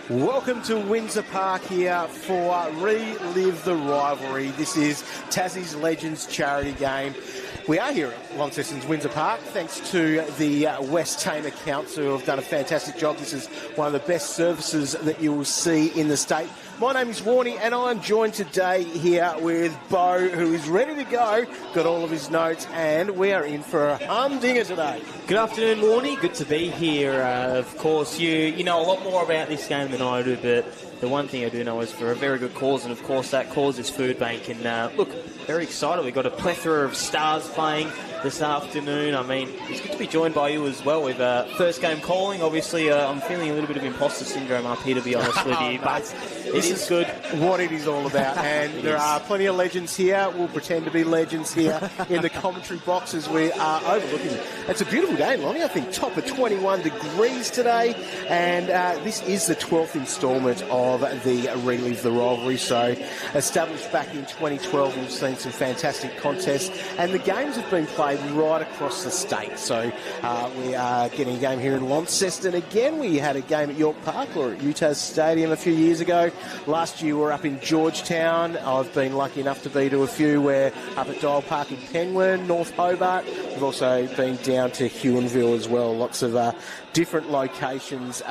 Welcome to Windsor Park here for Relive the Rivalry. This is Tassie's Legends charity game. We are here at Launceston's Windsor Park, thanks to the West Tamer Council, who have done a fantastic job. This is one of the best services that you will see in the state. My name is Warnie, and I'm joined today here with Bo, who is ready to go, got all of his notes, and we are in for a humdinger today. Good afternoon, Warnie. Good to be here. Of course, you know a lot more about this game than I do, but the one thing I do know is for a very good cause, and of course that cause is Food Bank. And look, very excited. We've got a plethora of stars playing this afternoon. I mean, it's good to be joined by you as well with first game calling. Obviously, I'm feeling a little bit of imposter syndrome up here, to be honest with you, but this is good. What it is all about, and there are plenty of legends here. We'll pretend to be legends here in the commentary box as we are overlooking it. It's a beautiful day, Lonnie. I think top of 21 degrees today, and this is the 12th instalment of the Relive the Rivalry. So, established back in 2012, we've seen some fantastic contests, and the games have been played right across the state. So, we are getting a game here in Launceston again. We had a game at York Park or at Utah's Stadium a few years ago. Last year we were up in Georgetown. I've been lucky enough to be to a few where up at Dial Park in Penguin, North Hobart. We've also been down to Huonville as well. Lots of different locations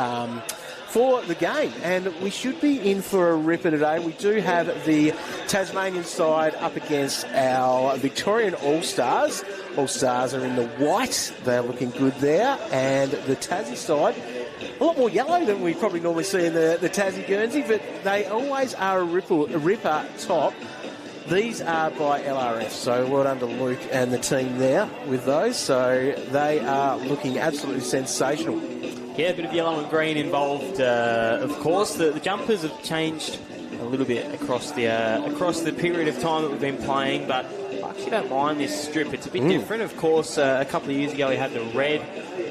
for the game, and we should be in for a ripper today. We do have the Tasmanian side up against our Victorian All-Stars. All-Stars are in the white. They're looking good there, and the Tassie side, a lot more yellow than we probably normally see in the Tassie Guernsey, but they always are a ripper top. These are by LRF, so well done to Luke and the team there with those. So they are looking absolutely sensational. Yeah, a bit of yellow and green involved, of course. The jumpers have changed a little bit across the period of time that we've been playing, but I actually don't mind this strip. It's a bit different. Of course, a couple of years ago we had the red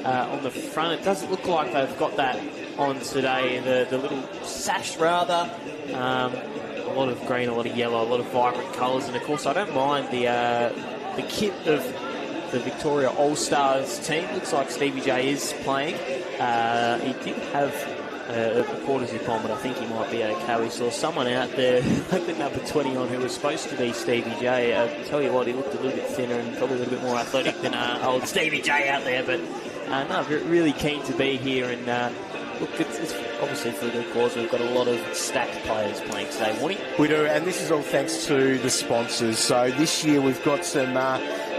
on the front. It doesn't look like they've got that on today. The little sash, rather. A lot of green, a lot of yellow, a lot of vibrant colours. And, of course, I don't mind the kit of the Victoria All-Stars team. Looks like Stevie J is playing. He did have a quarter zip on, but I think he might be okay. We saw someone out there, like the number 20 on, who was supposed to be Stevie J. I tell you what, he looked a little bit thinner and probably a little bit more athletic than old Stevie J out there. But no, really keen to be here. And look, it's obviously for a good cause. We've got a lot of stacked players playing today, Warnie. We do, and this is all thanks to the sponsors. So this year we've got some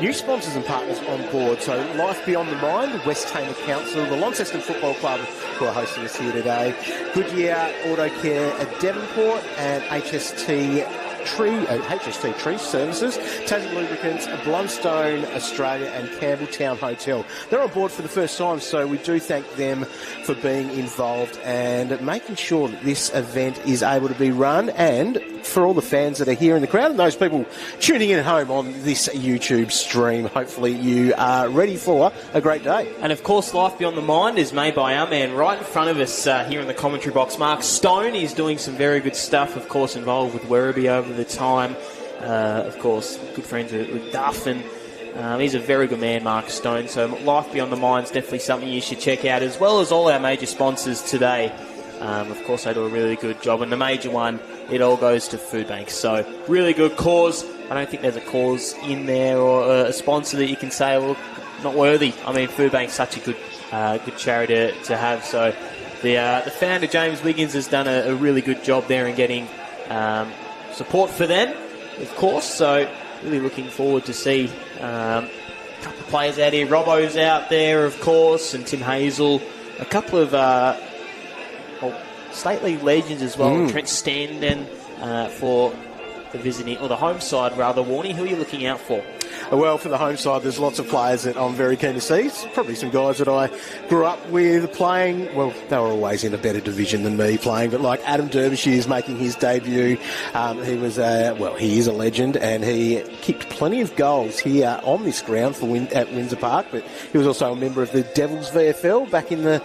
new sponsors and partners on board. So Life Beyond the Mind, West Tamer Council, the Launceston Football Club, who are hosting us here today, Goodyear Auto Care at Devonport, and HST Tree Services, Tassie Lubricants, Blundstone Australia, and Campbelltown Hotel. They're on board for the first time, so we do thank them for being involved and making sure that this event is able to be run, and for all the fans that are here in the crowd and those people tuning in at home on this YouTube stream, hopefully you are ready for a great day. And of course, Life Beyond the Mind is made by our man right in front of us here in the commentary box, Mark Stone. He's doing some very good stuff, of course, involved with Werribee over the time. Of course, good friends with Duff, and he's a very good man, Mark Stone. So Life Beyond the Mind is definitely something you should check out, as well as all our major sponsors today. Of course, they do a really good job, and the major one, it all goes to Food Bank. So really good cause. I don't think there's a cause in there or a sponsor that you can say, well, not worthy. I mean, Food Bank's such a good charity to have. So the founder, James Wiggins, has done a really good job there in getting support for them, of course. So really looking forward to see a couple of players out here. Robbo's out there, of course, and Tim Hazel. A couple of State League legends as well. Trent Standen for the visiting, or the home side rather. Warnie, who are you looking out for? Well, for the home side, there's lots of players that I'm very keen to see. Probably some guys that I grew up with playing. Well, they were always in a better division than me playing, but like Adam Derbyshire is making his debut. He was he is a legend, and he kicked plenty of goals here on this ground at Windsor Park, but he was also a member of the Devils VFL back in the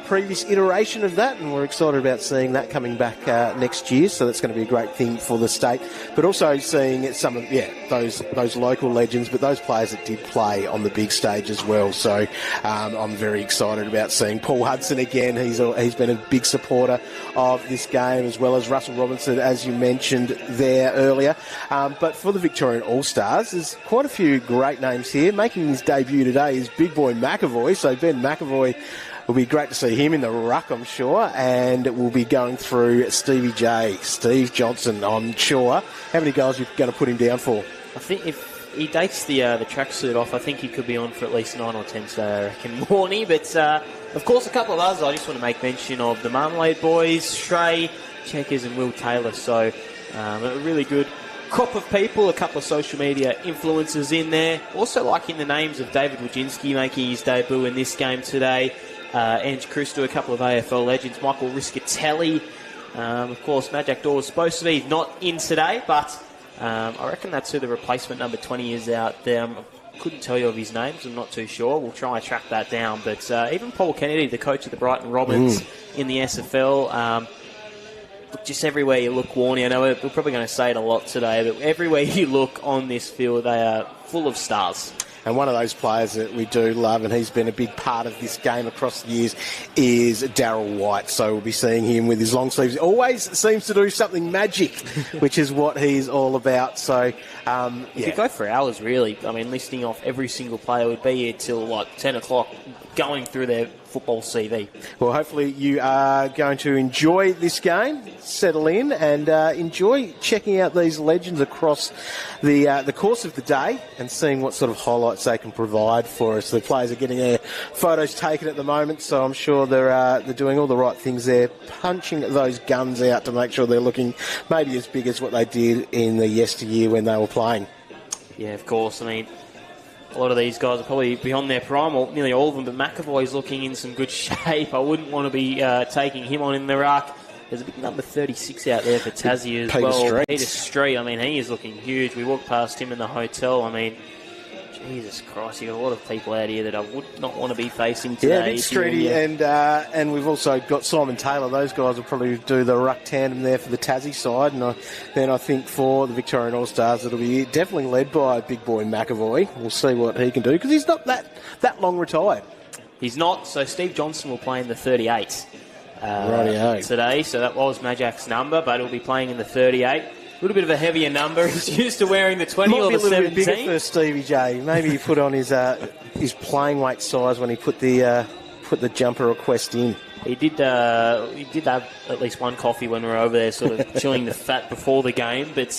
previous iteration of that, and we're excited about seeing that coming back next year, so that's going to be a great thing for the state. But also seeing some of those local legends legends, but those players that did play on the big stage as well. So I'm very excited about seeing Paul Hudson again. He's been a big supporter of this game, as well as Russell Robinson, as you mentioned there earlier. But for the Victorian All-Stars, there's quite a few great names here. Making his debut today is Big Boy McAvoy. So Ben McAvoy, will be great to see him in the ruck, I'm sure, and we'll be going through Stevie J, Steve Johnson, I'm sure. How many goals are you going to put him down for? I think if he takes the tracksuit off, I think he could be on for at least 9 or 10 today, I reckon, Warnie. But, of course, a couple of others I just want to make mention of. The Marmalade Boys, Shrey, Checkers and Will Taylor. So a really good crop of people, a couple of social media influencers in there. Also liking the names of David Wojcinski making his debut in this game today. Ange Christo, a couple of AFL legends, Michael Riscatelli. Of course, Majak Dor was supposed to be not in today, but I reckon that's who the replacement number 20 is out there. I couldn't tell you of his names, I'm not too sure. We'll try and track that down. But even Paul Kennedy, the coach of the Brighton Robins in the SFL, just everywhere you look, Warnie, I know we're probably going to say it a lot today, but everywhere you look on this field, they are full of stars. And one of those players that we do love, and he's been a big part of this game across the years, is Darryl White. So we'll be seeing him with his long sleeves. Always seems to do something magic, which is what he's all about. So, You could go for hours, really. I mean, listing off every single player would be here till, 10 o'clock, going through their football CV. Well, hopefully you are going to enjoy this game, settle in, and enjoy checking out these legends across the course of the day and seeing what sort of highlights they can provide for us. The players are getting their photos taken at the moment, so I'm sure they're doing all the right things there, punching those guns out to make sure they're looking maybe as big as what they did in the yesteryear when they were playing. Yeah, of course. I mean, a lot of these guys are probably beyond their prime, or nearly all of them, but McAvoy's looking in some good shape. I wouldn't want to be taking him on in the ruck. There's a big number 36 out there for Tassie as well. Peter Street, I mean, he is looking huge. We walked past him in the hotel. I mean, Jesus Christ, you've got a lot of people out here that I would not want to be facing today. Yeah, Streety, and we've also got Simon Taylor. Those guys will probably do the ruck tandem there for the Tassie side. And then I think for the Victorian All-Stars, it'll be definitely led by Big Boy McAvoy. We'll see what he can do, because he's not that long retired. He's not. So Steve Johnson will play in the 38 today. So that was Majak's number, but he'll be playing in the 38. A little bit of a heavier number. He's used to wearing the 20 or the 17. Might be a little bit bigger for Stevie J. Maybe he put on his playing weight size when he put the jumper request in. He did have at least one coffee when we were over there, sort of chilling the fat before the game. But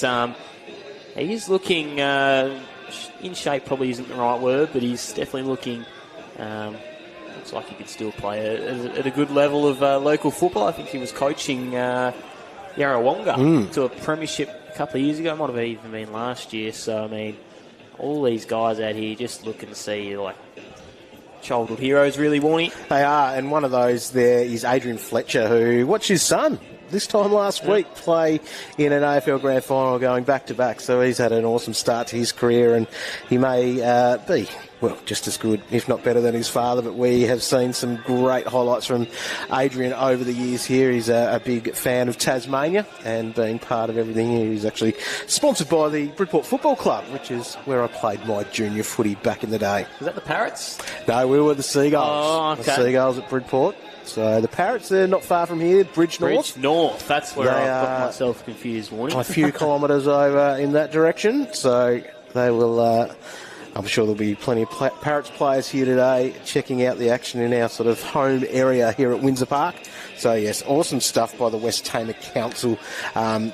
he is looking in shape. Probably isn't the right word, but he's definitely looking. Looks like he could still play at a good level of local football. I think he was coaching Yarrawonga to a premiership a couple of years ago. Might have even been last year. So, I mean, all these guys out here just looking to see, childhood heroes, really, Warnie. They are, and one of those there is Adrian Fletcher, who watched his son this time last week play in an AFL Grand Final going back-to-back. So he's had an awesome start to his career, and he may be, just as good, if not better than his father. But we have seen some great highlights from Adrian over the years here. He's a big fan of Tasmania and being part of everything here. He's actually sponsored by the Bridport Football Club, which is where I played my junior footy back in the day. Was that the Parrots? No, we were the Seagulls. Oh, okay. The Seagulls at Bridport. So the Parrots, they're not far from here, Bridge North. That's where I've got myself confused, Warnie. A few kilometres over in that direction. So they will... I'm sure there'll be plenty of Parrots players here today checking out the action in our sort of home area here at Windsor Park. So, yes, awesome stuff by the West Tamar Council.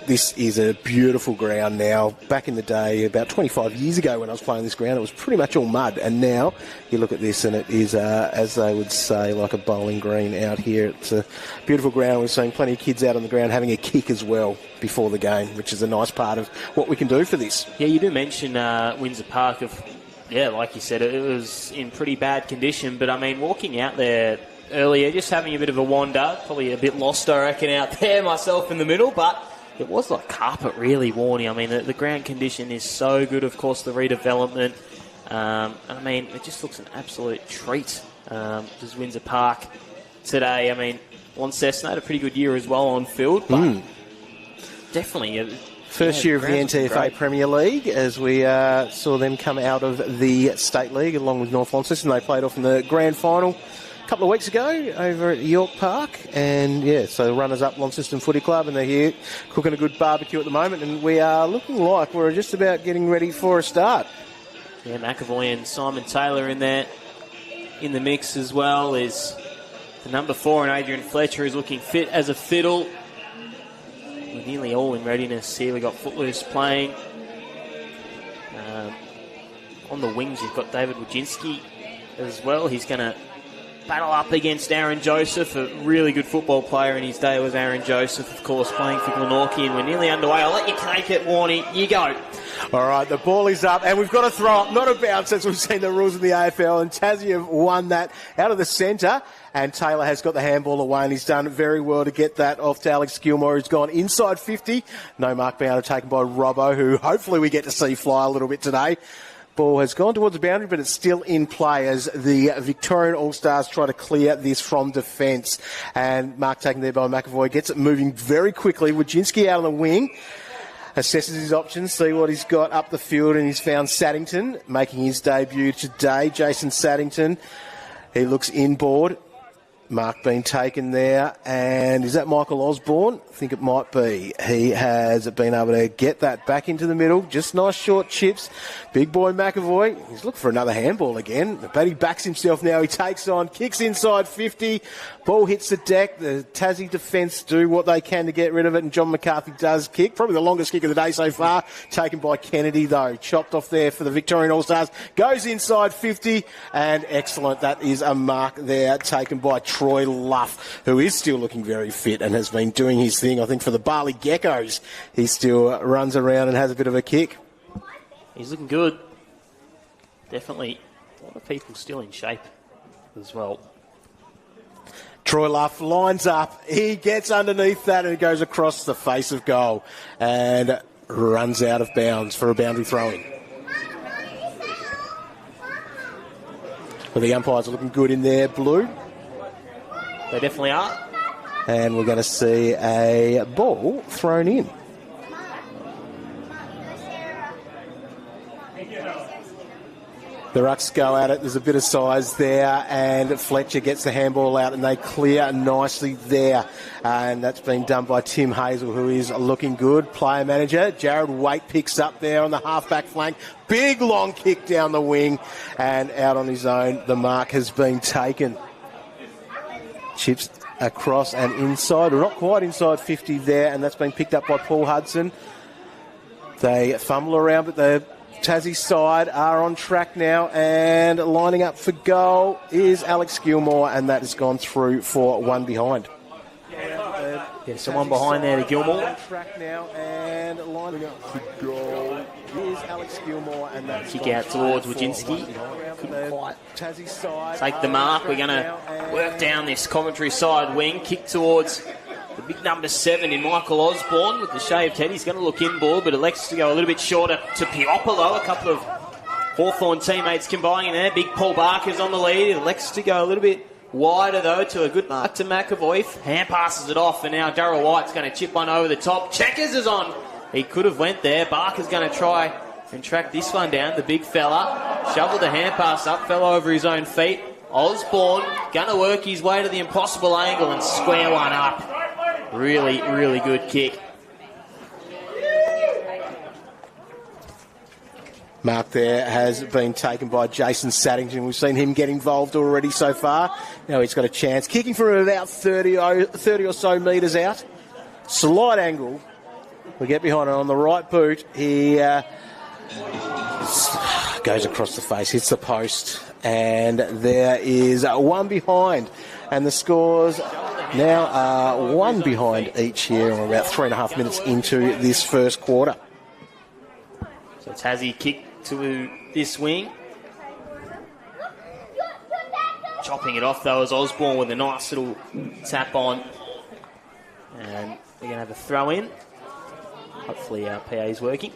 This is a beautiful ground now. Back in the day, about 25 years ago when I was playing this ground, it was pretty much all mud. And now you look at this and it is, as they would say, like a bowling green out here. It's a beautiful ground. We've seen plenty of kids out on the ground having a kick as well before the game, which is a nice part of what we can do for this. Yeah, you do mention Windsor Park. Like you said, it was in pretty bad condition. But, I mean, walking out there earlier, just having a bit of a wander, probably a bit lost, I reckon, out there, myself in the middle. But it was like carpet, really, Warnie. I mean, the ground condition is so good, of course, the redevelopment. I mean, it just looks an absolute treat, just Windsor Park today. I mean, Launceston had a pretty good year as well on field, but definitely First year of the NTFA Premier League, as we saw them come out of the State League along with North Launceston. They played off in the grand final a couple of weeks ago over at York Park. And, yeah, so the runners-up Launceston Footy Club, and they're here cooking a good barbecue at the moment. And we are looking like we're just about getting ready for a start. Yeah, McAvoy and Simon Taylor in there in the mix as well. Is the number 4, and Adrian Fletcher is looking fit as a fiddle. We're nearly all in readiness here. We've got Footloose playing. On the wings, you've got David Wojcinski as well. He's going to battle up against Aaron Joseph, a really good football player in his day was Aaron Joseph, of course, playing for Glenorchy, and we're nearly underway. I'll let you take it, Warnie. You go. All right, the ball is up, and we've got to throw up, not a bounce, as we've seen the rules in the AFL, and Tassie have won that out of the centre, and Taylor has got the handball away, and he's done very well to get that off to Alex Gilmore, who's gone inside 50. No mark boundary taken by Robbo, who hopefully we get to see fly a little bit today. Ball has gone towards the boundary, but it's still in play as the Victorian All-Stars try to clear this from defence. And mark taken there by McAvoy gets it moving very quickly. Wojcinski out on the wing. Assesses his options, see what he's got up the field, and he's found Saddington making his debut today. Jason Saddington, he looks inboard. Mark being taken there, and is that Michael Osborne? I think it might be. He has been able to get that back into the middle. Just nice short chips. Big boy McAvoy, he's looking for another handball again, but he backs himself now. He takes on, kicks inside 50. Ball hits the deck. The Tassie defence do what they can to get rid of it, and John McCarthy does kick. Probably the longest kick of the day so far. Taken by Kennedy, though. Chopped off there for the Victorian All-Stars. Goes inside 50, and excellent. That is a mark there taken by Troy Luff, who is still looking very fit and has been doing his thing, I think, for the Barley Geckos. He still runs around and has a bit of a kick. He's looking good. Definitely a lot of people still in shape as well. Troy Luff lines up. He gets underneath that and it goes across the face of goal and runs out of bounds for a boundary throw-in. Well, the umpires are looking good in there, Blue. They definitely are. And we're going to see a ball thrown in. The Rucks go at it. There's a bit of size there, and Fletcher gets the handball out, and they clear nicely there. And that's been done by Tim Hazel, who is looking good. Player manager Jared Waite picks up there on the half-back flank. Big long kick down the wing, and out on his own. The mark has been taken. Chips across and inside. We're not quite inside 50 there, and that's been picked up by Paul Hudson. They fumble around, but the Tassie side are on track now, and lining up for goal is Alex Gilmore, and that has gone through for one behind. Yeah, someone behind there to Gilmore. On track now, and lining up for goal is Alex Gilmore, and that's kick out towards Wojcinski. Couldn't quite take the mark. We're going to work down this commentary side wing, kick towards the big number 7 in Michael Osborne with the shaved head. He's going to look inboard, but elects to go a little bit shorter to Piopolo. A couple of Hawthorn teammates combining there. Big Paul Barker's on the lead. It elects to go a little bit wider, though, to a good mark to McAvoy. Hand passes it off, and now Darryl White's going to chip one over the top. Checkers is on. He could have went there. Barker's going to try and track this one down. The big fella shoveled the hand pass up, fell over his own feet. Osborne going to work his way to the impossible angle and square one up. Really, really good kick. Mark there has been taken by Jason Saddington. We've seen him get involved already so far. Now he's got a chance. Kicking from about 30 or so metres out. Slight angle. We get behind it on the right boot. He goes across the face, hits the post, and there is one behind. And the scores now are one behind each here, and we're about 3.5 minutes into this first quarter. So Tassie kick to this wing. Chopping it off, though, as Osborne with a nice little tap on. And we're going to have a throw in. Hopefully our PA's working.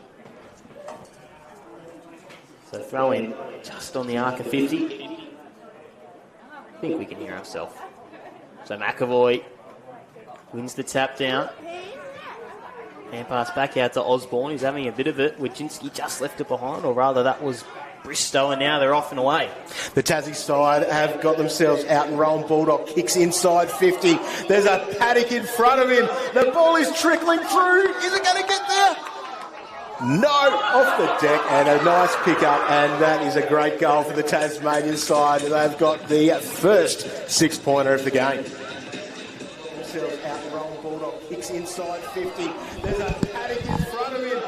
So throw in just on the arc of 50. I think we can hear ourselves. So McAvoy wins the tap down. Hand pass back out to Osborne. He's having a bit of it. Wojcinski just left it behind, or rather that was Bristow, and now they're off and away. The Tassie side have got themselves out and rolling. Bulldog kicks inside 50. There's a paddock in front of him. The ball is trickling through. Is it going to get there? No, off the deck, and a nice pick-up, and that is a great goal for the Tasmanian side. They've got the first 6-pointer of the game. Out and rolling. Bulldog kicks inside 50. There's a paddock in front of him.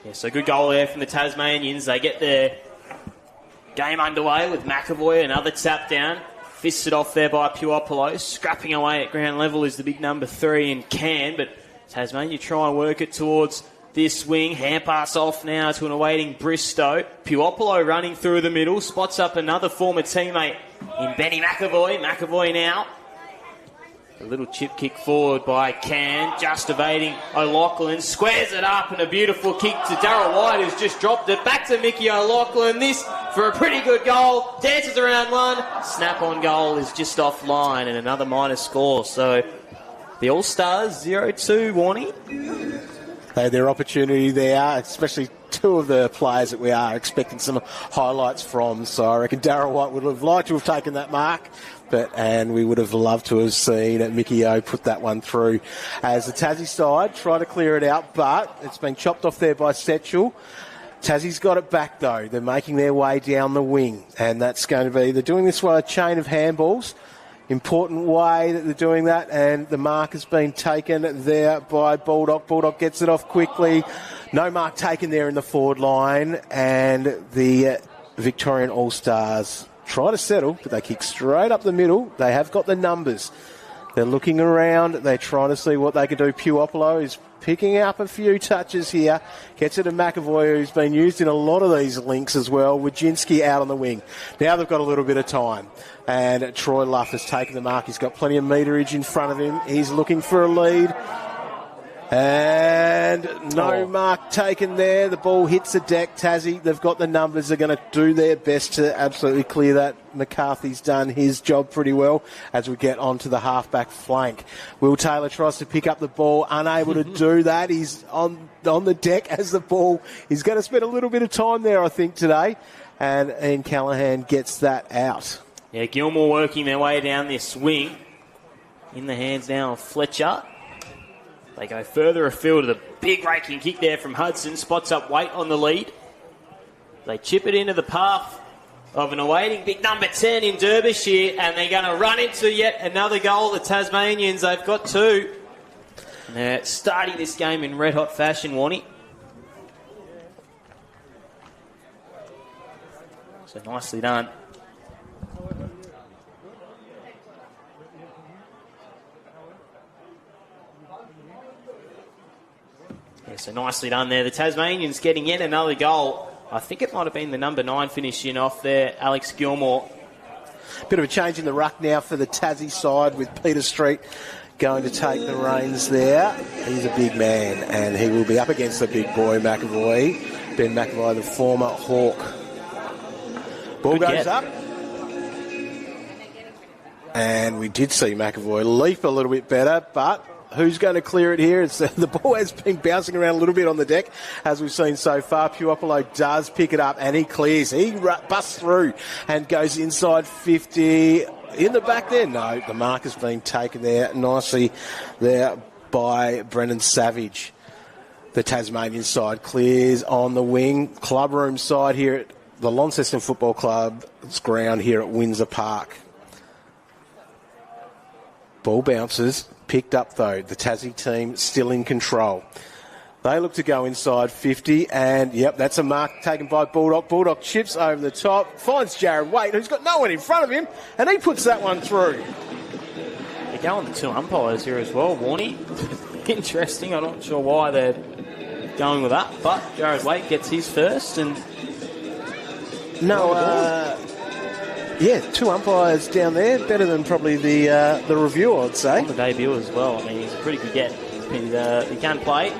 Yeah, so good goal there from the Tasmanians. They get their game underway with McAvoy, another tap down. Fisted off there by Puopolo. Scrapping away at ground level is the big number 3 in Can, but Tasmania try and work it towards this wing. Hand pass off now to an awaiting Bristow. Puopolo running through the middle. Spots up another former teammate in Benny McAvoy. McAvoy now. A little chip kick forward by Can, just evading O'Loughlin, squares it up, and a beautiful kick to Darryl White, who's just dropped it back to Mickey O'Loughlin. This for a pretty good goal, dances around one, snap-on goal is just offline, and another minor score. So the All-Stars 0-2, Warnie. They had their opportunity there, especially two of the players that we are expecting some highlights from. So I reckon Darryl White would have liked to have taken that mark, and we would have loved to have seen Mickey O put that one through. As the Tassie side try to clear it out, but it's been chopped off there by Setchell. Tassie's got it back though. They're making their way down the wing, and that's going to be, they're doing this by a chain of handballs. Important way that they're doing that, and the mark has been taken there by Bulldog. Bulldog gets it off quickly. No mark taken there in the forward line, and the Victorian All-Stars try to settle, but they kick straight up the middle. They have got the numbers. They're looking around. They're trying to see what they can do. Puopolo is picking up a few touches here. Gets it to McAvoy, who's been used in a lot of these links as well. Wojcinski out on the wing. Now they've got a little bit of time. And Troy Luff has taken the mark. He's got plenty of meterage in front of him. He's looking for a lead. And no mark taken there. The ball hits the deck. Tassie, they've got the numbers. They're going to do their best to absolutely clear that. McCarthy's done his job pretty well as we get onto the halfback flank. Will Taylor tries to pick up the ball, unable to do that. He's on the deck as the ball. He's going to spend a little bit of time there, I think, today. And Ian Callahan gets that out. Yeah, Gilmore working their way down this wing. In the hands now of Fletcher. They go further afield with a big raking kick there from Hudson. Spots up Waite on the lead. They chip it into the path of an awaiting big number 10 in Derbyshire, and they're going to run into yet another goal. The Tasmanians, they've got two. And they're starting this game in red-hot fashion, Warnie. So nicely done. Yeah, so nicely done there. The Tasmanians getting yet another goal. I think it might have been the number 9 finishing off there, Alex Gilmore. Bit of a change in the ruck now for the Tassie side with Peter Street going to take the reins there. He's a big man, and he will be up against the big boy, McAvoy. Ben McAvoy, the former Hawk. Ball goes up. And we did see McAvoy leap a little bit better, but who's going to clear it here? The ball has been bouncing around a little bit on the deck, as we've seen so far. Puopolo does pick it up, and he clears. He busts through and goes inside 50. In the back there, no, the mark has been taken there nicely there by Brendan Savage. The Tasmanian side clears on the wing. Clubroom side here at the Launceston Football Club's ground here at Windsor Park. Ball bounces. Picked up, though. The Tassie team still in control. They look to go inside 50, and, yep, that's a mark taken by Bulldog. Bulldog chips over the top, finds Jared Waite, who's got no one in front of him, and he puts that one through. They're going the two umpires here as well, Warnie. Interesting. I'm not sure why they're going with that, but Jared Waite gets his first, and... Yeah, 2 umpires down there, better than probably the review, I'd say. On the debut as well. I mean, he's a pretty good get. He can play.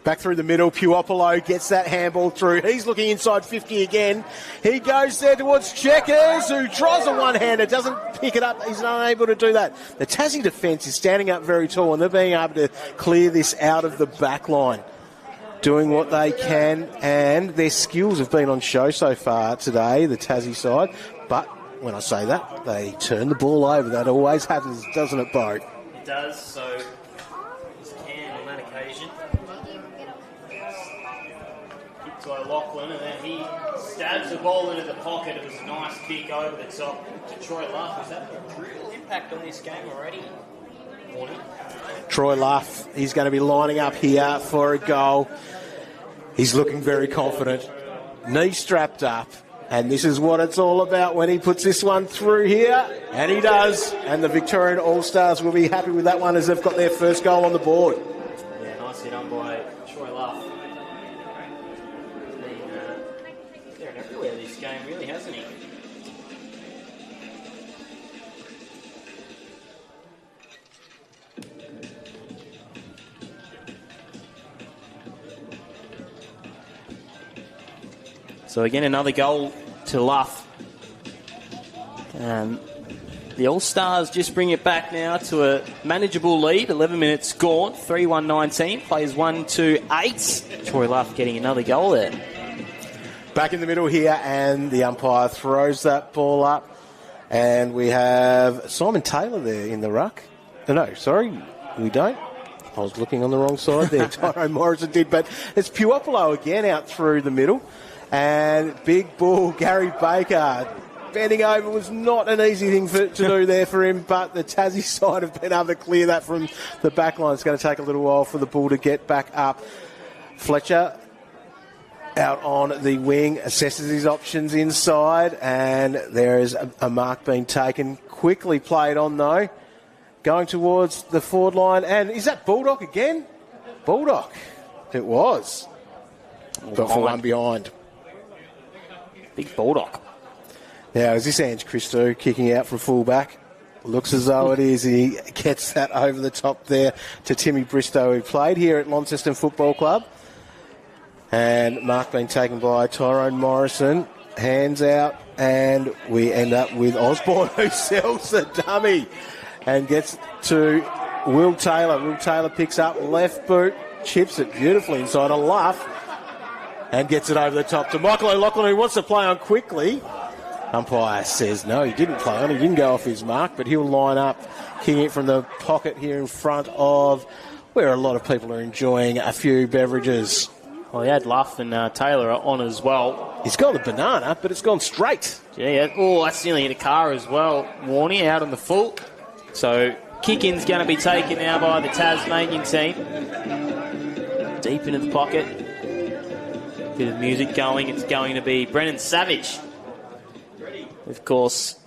Back through the middle, Puopolo gets that handball through. He's looking inside 50 again. He goes there towards Checkers, who tries a one-hander, doesn't pick it up. He's unable to do that. The Tassie defence is standing up very tall, and they're being able to clear this out of the back line, doing what they can, and their skills have been on show so far today, the Tassie side. But when I say that, they turn the ball over. That always happens, doesn't it, Bo? It does, so he's can on that occasion. By Lachlan, and then he stabs the ball into the pocket. It was a nice kick over the top to Troy Luff. Has that a real impact on this game already? Morning. Troy Luff, he's going to be lining up here for a goal. He's looking very confident. Knee strapped up. And this is what it's all about when he puts this one through here. And he does. And the Victorian All-Stars will be happy with that one as they've got their first goal on the board. Yeah, nicely done by Troy Luff. Everywhere this game, really, hasn't he? So again, another goal to Luff. The All-Stars just bring it back now to a manageable lead. 11 minutes gone. 3-1-19. Plays 1-2-8. Troy Luff getting another goal there. Back in the middle here, and the umpire throws that ball up. And we have Simon Taylor there in the ruck. No, sorry, we don't. I was looking on the wrong side there. Tyrone Morrison did, but it's Puopolo again out through the middle. And big bull, Gary Baker, bending over was not an easy thing to do there for him, but the Tassie side have been able to clear that from the back line. It's going to take a little while for the bull to get back up. Fletcher out on the wing, assesses his options inside, and there is a mark being taken. Quickly played on, though. Going towards the forward line, and is that Bulldog again? Bulldog. It was. But for one behind. Big Bulldog. Now, is this Ange Christo kicking out from fullback? Looks as though it is. He gets that over the top there to Timmy Bristow, who played here at Launceston Football Club. And mark being taken by Tyrone Morrison. Hands out, and we end up with Osborne, who sells the dummy and gets to Will Taylor. Will Taylor picks up left boot, chips it beautifully inside a luff, and gets it over the top to Michael O'Loughlin, who wants to play on quickly. Umpire says no, he didn't play on. He didn't go off his mark, but he'll line up, kicking it from the pocket here in front of where a lot of people are enjoying a few beverages. Well, he had Luff and Taylor on as well. He's got the banana, but it's gone straight. Yeah. Oh, that's nearly hit a car as well. Warney out on the full. So kick-in's going to be taken now by the Tasmanian team. Deep into the pocket. Bit of music going. It's going to be Brennan Savage. Of course,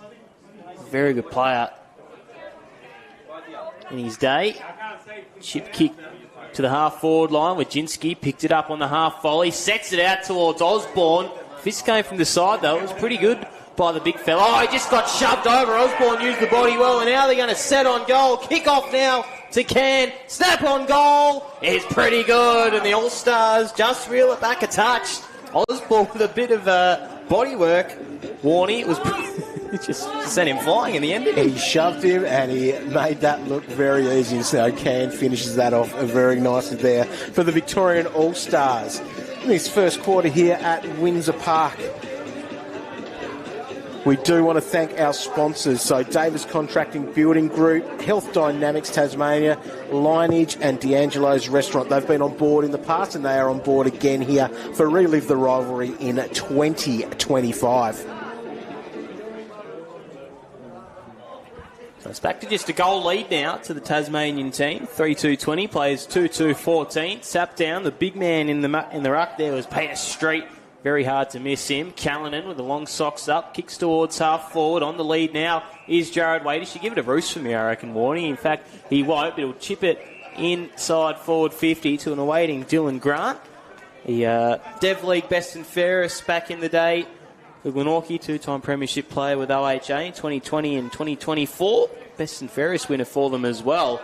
very good player in his day. Chip kick to the half-forward line. Wajinski picked it up on the half-volley. Sets it out towards Osborne. Fist came from the side, though. It was pretty good by the big fella. Oh, he just got shoved over. Osborne used the body well, and now they're going to set on goal. Kick off now to Can. Snap on goal. It's pretty good, and the All-Stars just reel it back a touch. Osborne with a bit of body work. Warney, it was just sent him flying in the end, didn't he? He shoved him, and he made that look very easy. So Can finishes that off very nicely there for the Victorian All-Stars in this first quarter here at Windsor Park. We do want to thank our sponsors, so Davis Contracting Building Group, Health Dynamics Tasmania, Lineage and D'Angelo's Restaurant. They've been on board in the past, and they are on board again here for Relive the Rivalry in 2025. So It's back to just a goal lead now to the Tasmanian team. 3-2-20, plays 2-2-14. Sap down. The big man in the ruck there was Peter Street. Very hard to miss him. Callanan with the long socks up. Kicks towards half forward. On the lead now is Jared Wade. He should give it a roost for me, I reckon, Warnie. In fact, he won't, but he'll chip it inside forward 50 to an awaiting Dylan Grant. The Dev League best and fairest back in the day. The Glenorchy, two-time premiership player with OHA in 2020 and 2024. Best and fairest winner for them as well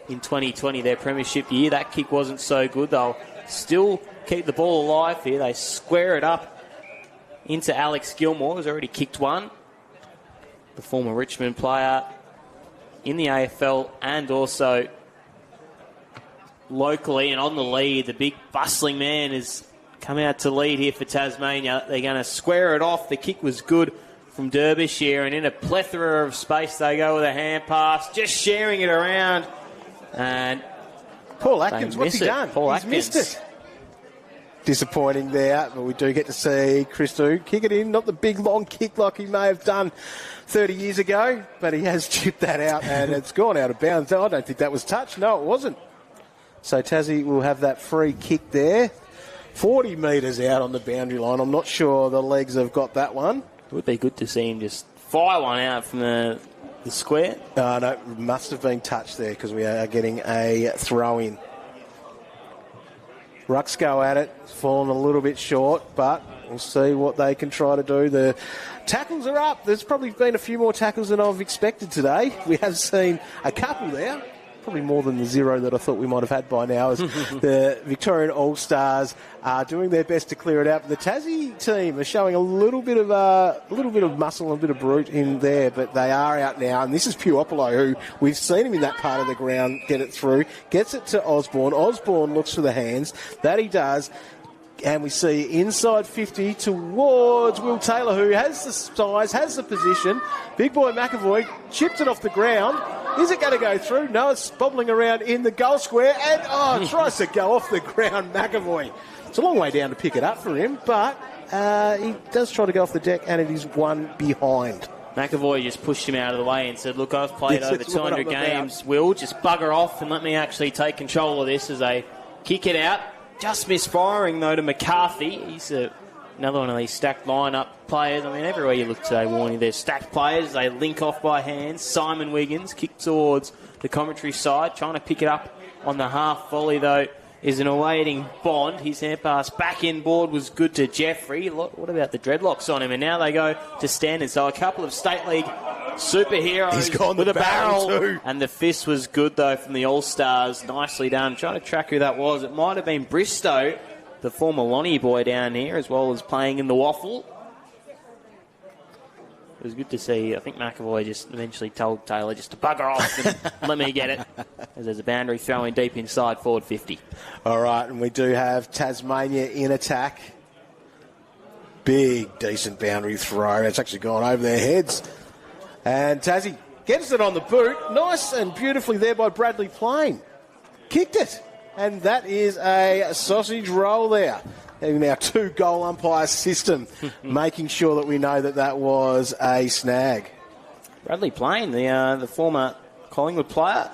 in 2020, their premiership year. That kick wasn't so good. They'll still keep the ball alive here. They square it up into Alex Gilmore, who's already kicked one. The former Richmond player in the AFL and also locally, and on the lead, the big bustling man is come out to lead here for Tasmania. They're going to square it off. The kick was good from Derbyshire, and in a plethora of space they go with a hand pass, just sharing it around. And Paul Atkins, what's he done? He's missed it. Disappointing there, but we do get to see Christo kick it in. Not the big long kick like he may have done 30 years ago, but he has chipped that out and it's gone out of bounds. I don't think that was touched. No, it wasn't. So Tassie will have that free kick there. 40 metres out on the boundary line. I'm not sure the legs have got that one. It would be good to see him just fire one out from the square. No, it must have been touched there because we are getting a throw-in. Rucks go at it. It's fallen a little bit short, but we'll see what they can try to do. The tackles are up. There's probably been a few more tackles than I've expected today. We have seen a couple there. Probably more than the zero that I thought we might have had by now, as the Victorian All-Stars are doing their best to clear it out. But the Tassie team are showing a little bit of muscle and a bit of brute in there, but they are out now. And this is Puopolo, who we've seen him in that part of the ground get it through, gets it to Osborne. Osborne looks for the hands. That he does. And we see inside 50 towards Will Taylor, who has the size, has the position. Big boy McAvoy chipped it off the ground. Is it going to go through? No, it's bobbling around in the goal square and tries to go off the ground, McAvoy. It's a long way down to pick it up for him, but he does try to go off the deck and it is one behind. McAvoy just pushed him out of the way and said, look, I've played over 200 games. Will, just bugger off and let me actually take control of this as they kick it out. Just misfiring, though, to McCarthy. He's another one of these stacked lineup players. I mean, everywhere you look today, Warnie, there's stacked players. They link off by hands. Simon Wiggins kicked towards the commentary side, trying to pick it up on the half volley, though, is an awaiting Bond. His hand pass back inboard was good to Jeffrey. What about the dreadlocks on him? And now they go to Standard. So a couple of State League superheroes with a barrel too. And the fist was good, though, from the All-Stars. Nicely done. Trying to track who that was. It might have been Bristow, the former Lonnie boy down here, as well as playing in the waffle. It was good to see. I think McAvoy just eventually told Taylor just to bugger off and let me get it, as there's a boundary throwing deep inside forward 50. All right, and we do have Tasmania in attack. Big, decent boundary throw. It's actually gone over their heads. And Tassie gets it on the boot. Nice and beautifully there by Bradley Plain. Kicked it. And that is a sausage roll there. Having our 2-goal umpire system, making sure that we know that that was a snag. Bradley Plain, the former Collingwood player,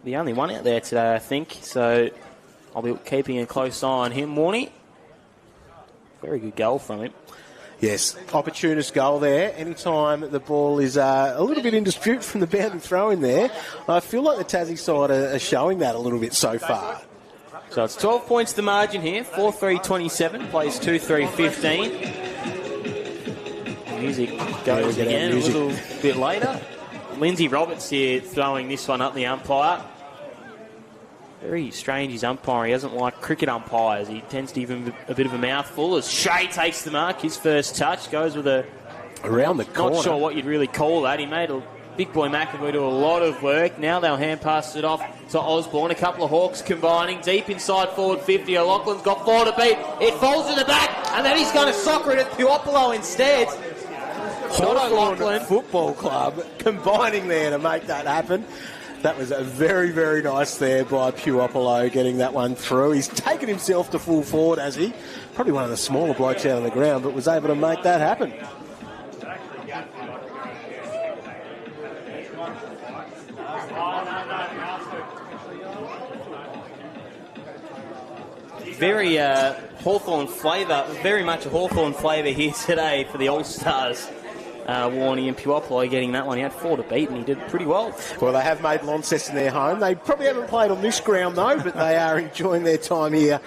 the only one out there today, I think. So I'll be keeping a close eye on him, Warnie. Very good goal from him. Yes, opportunist goal there. Anytime the ball is a little bit in dispute from the boundary throw in there, I feel like the Tassie side are showing that a little bit so far. So it's 12 points the margin here. 4-3-27, plays 2-3-15. Music goes again a little bit later. Lindsay Roberts here throwing this one up the umpire. Very strange, his umpire. He doesn't like cricket umpires. He tends to give him a bit of a mouthful as Shea takes the mark. His first touch goes with around the corner. Not sure what you'd really call that. He made a big boy McAvoy do a lot of work. Now they'll hand pass it off to Osborne. A couple of Hawks combining deep inside forward 50. O'Loughlin's got 4 to beat. It falls in the back, and then he's going to soccer it at Puopolo instead. Not O'Loughlin. Football Club combining there to make that happen. That was a very, very nice there by Puopolo getting that one through. He's taken himself to full forward, has he? Probably one of the smaller blokes out on the ground, but was able to make that happen. very Hawthorn flavour, very much a Hawthorn flavour here today for the All-Stars. Warney and Puopolo getting that one. He had 4 to beat and he did pretty well. Well, they have made Launceston their home. They probably haven't played on this ground though, but they are enjoying their time here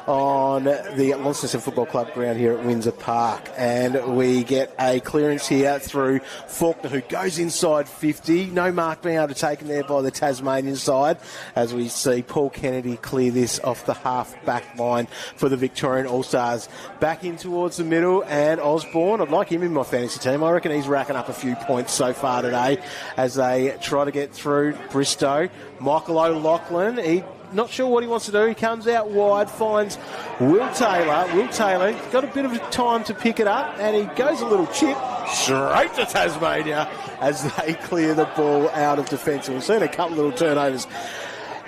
on the Launceston Football Club ground here at Windsor Park. And we get a clearance here through Faulkner, who goes inside 50. No mark being able to take him there by the Tasmanian side, as we see Paul Kennedy clear this off the half-back line for the Victorian All-Stars. Back in towards the middle, and Osborne, I'd like him in my fantasy team. I reckon he's racking up a few points so far today as they try to get through Bristow. Michael O'Loughlin, he not sure what he wants to do. He comes out wide, finds Will Taylor. Will Taylor got a bit of time to pick it up, and he goes a little chip straight to Tasmania as they clear the ball out of defence. We've seen a couple little turnovers.